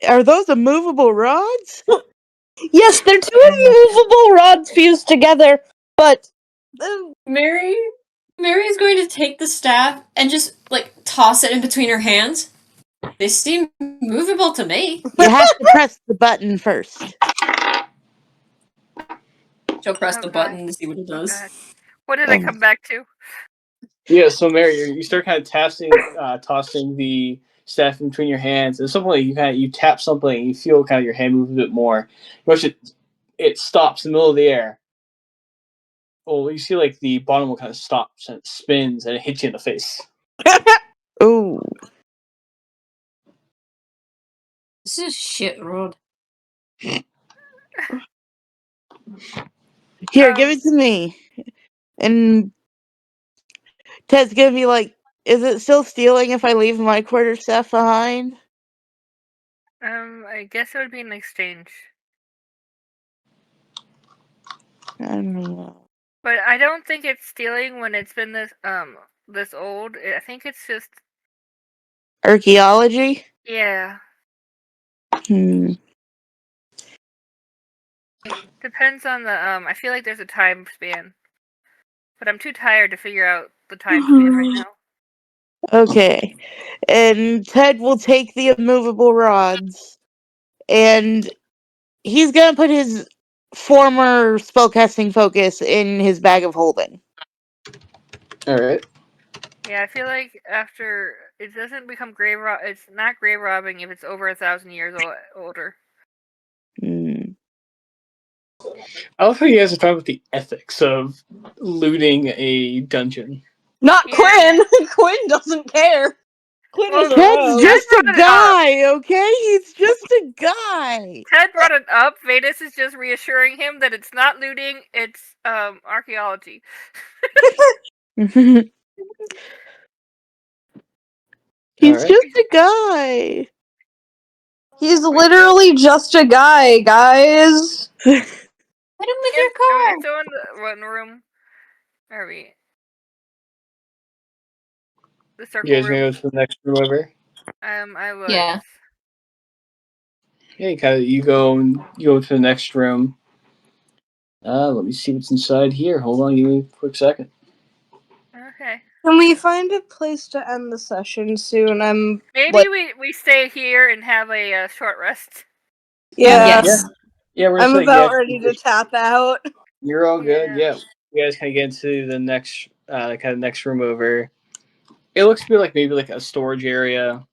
are those immovable rods?
Yes, they're two immovable rods fused together, but
Marri is going to take the staff and just like toss it in between her hands. They seem movable to me.
You have to press the button first.
She'll press the button to see what it does.
What did I come back to?
Yeah, so Marri, you start kind of tossing the staff in between your hands, and at some point you tap something, and you feel kind of your hand move a bit more. It stops in the middle of the air. Oh, you see like the bottom will kind of stops and it spins and it hits you in the face.
Ooh.
This is shit road.
Here, give it to me. And Ted's gonna be like, is it still stealing if I leave my quarterstaff behind?
I guess it would be an exchange.
I don't know.
But I don't think it's stealing when it's been this old. I think it's just
Archaeology?
yeah. Depends on the I feel like there's a time span. But I'm too tired to figure out the time span right now.
Okay. And Ted will take the immovable rods and he's gonna put his former spellcasting focus in his bag of holding.
Alright.
Yeah, I feel like after it doesn't become grave it's not grave robbing if it's over 1,000 years older.
I love how you guys are talking about the ethics of looting a dungeon.
Not Quinn! Quinn doesn't care! Quinn is a
Ted's
rogue.
just a guy, okay? He's just a guy.
Ted brought it up. Vetis is just reassuring him that it's not looting, it's archaeology.
He's just a guy.
He's literally just a guy, guys.
Hit him with your car.
Are we still in the one room? Are we? The circle
You guys
room.
gonna go to the next room over?
I was.
Yeah.
Yeah, you go to the next room. Let me see what's inside here. Hold on, give me a quick second.
Okay.
Can we find a place to end the session soon?
Maybe we stay here and have a short rest.
Yeah.
Yeah, we're
I'm
just
about ready to tap out.
You're all good. Yeah. You guys kind of get into the next next room over. It looks to be like maybe like a storage area.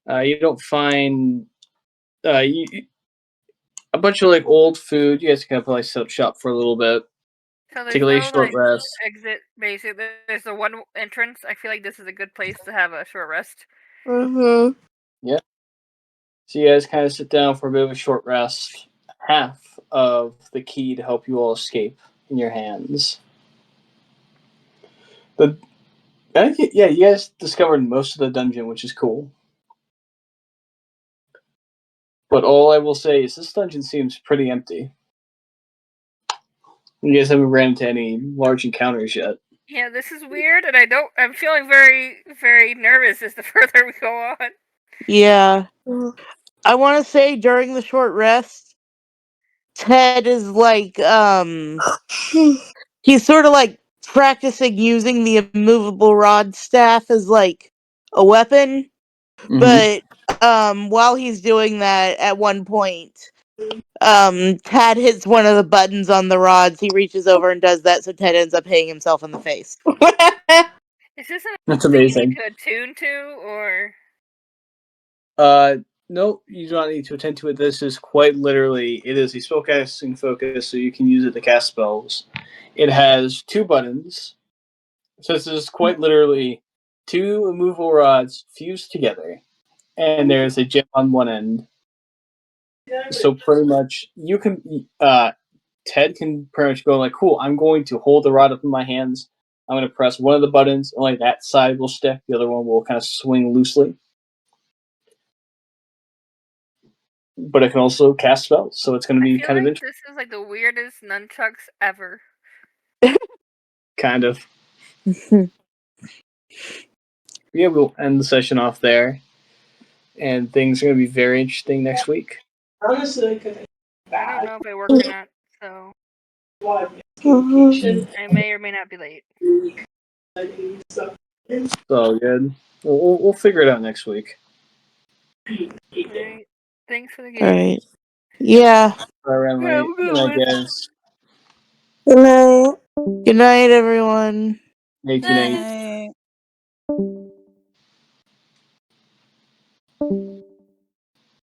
You don't find a bunch of like old food. You guys can probably set up shop for a little bit.
So
take a short rest.
Exit. Basically, there's the one entrance. I feel like this is a good place to have a short rest.
Mm-hmm.
Yeah. So you guys kind of sit down for a bit of a short rest. Half of the key to help you all escape in your hands. You guys discovered most of the dungeon, which is cool. But all I will say is this dungeon seems pretty empty. You guys haven't ran into any large encounters yet.
Yeah, this is weird, and I'm feeling very, very nervous as the further we go on.
Yeah. I want to say during the short rest, Ted is like, he's sort of like practicing using the immovable rod staff as like a weapon. Mm-hmm. But while he's doing that, at one point, Ted hits one of the buttons on the rods. He reaches over and does that, so Ted ends up hitting himself in the face.
Is this
That's amazing.
You need to attune to, or?
No, you do not need to attend to it. This is quite literally, it is a spellcasting focus, so you can use it to cast spells. It has 2 buttons. So this is quite literally 2 immovable rods fused together. And there's a gem on one end. So pretty much, you can, Ted can pretty much go like, cool, I'm going to hold the rod up in my hands. I'm going to press one of the buttons, only that side will stick. The other one will kind of swing loosely. But it can also cast spells, so it's going to be kind of interesting.
This is like the weirdest nunchucks ever.
Kind of. yeah, we'll end the session off there, and things are going to be very interesting next week.
Honestly, I don't know if I work or not, so I may or may not be late.
It's all good. We'll figure it out next week.
Alright. Thanks for the game.
Alright. Yeah.
Around
Yeah,
late. Good night, guys.
Good night.
Good night, everyone.
Good night.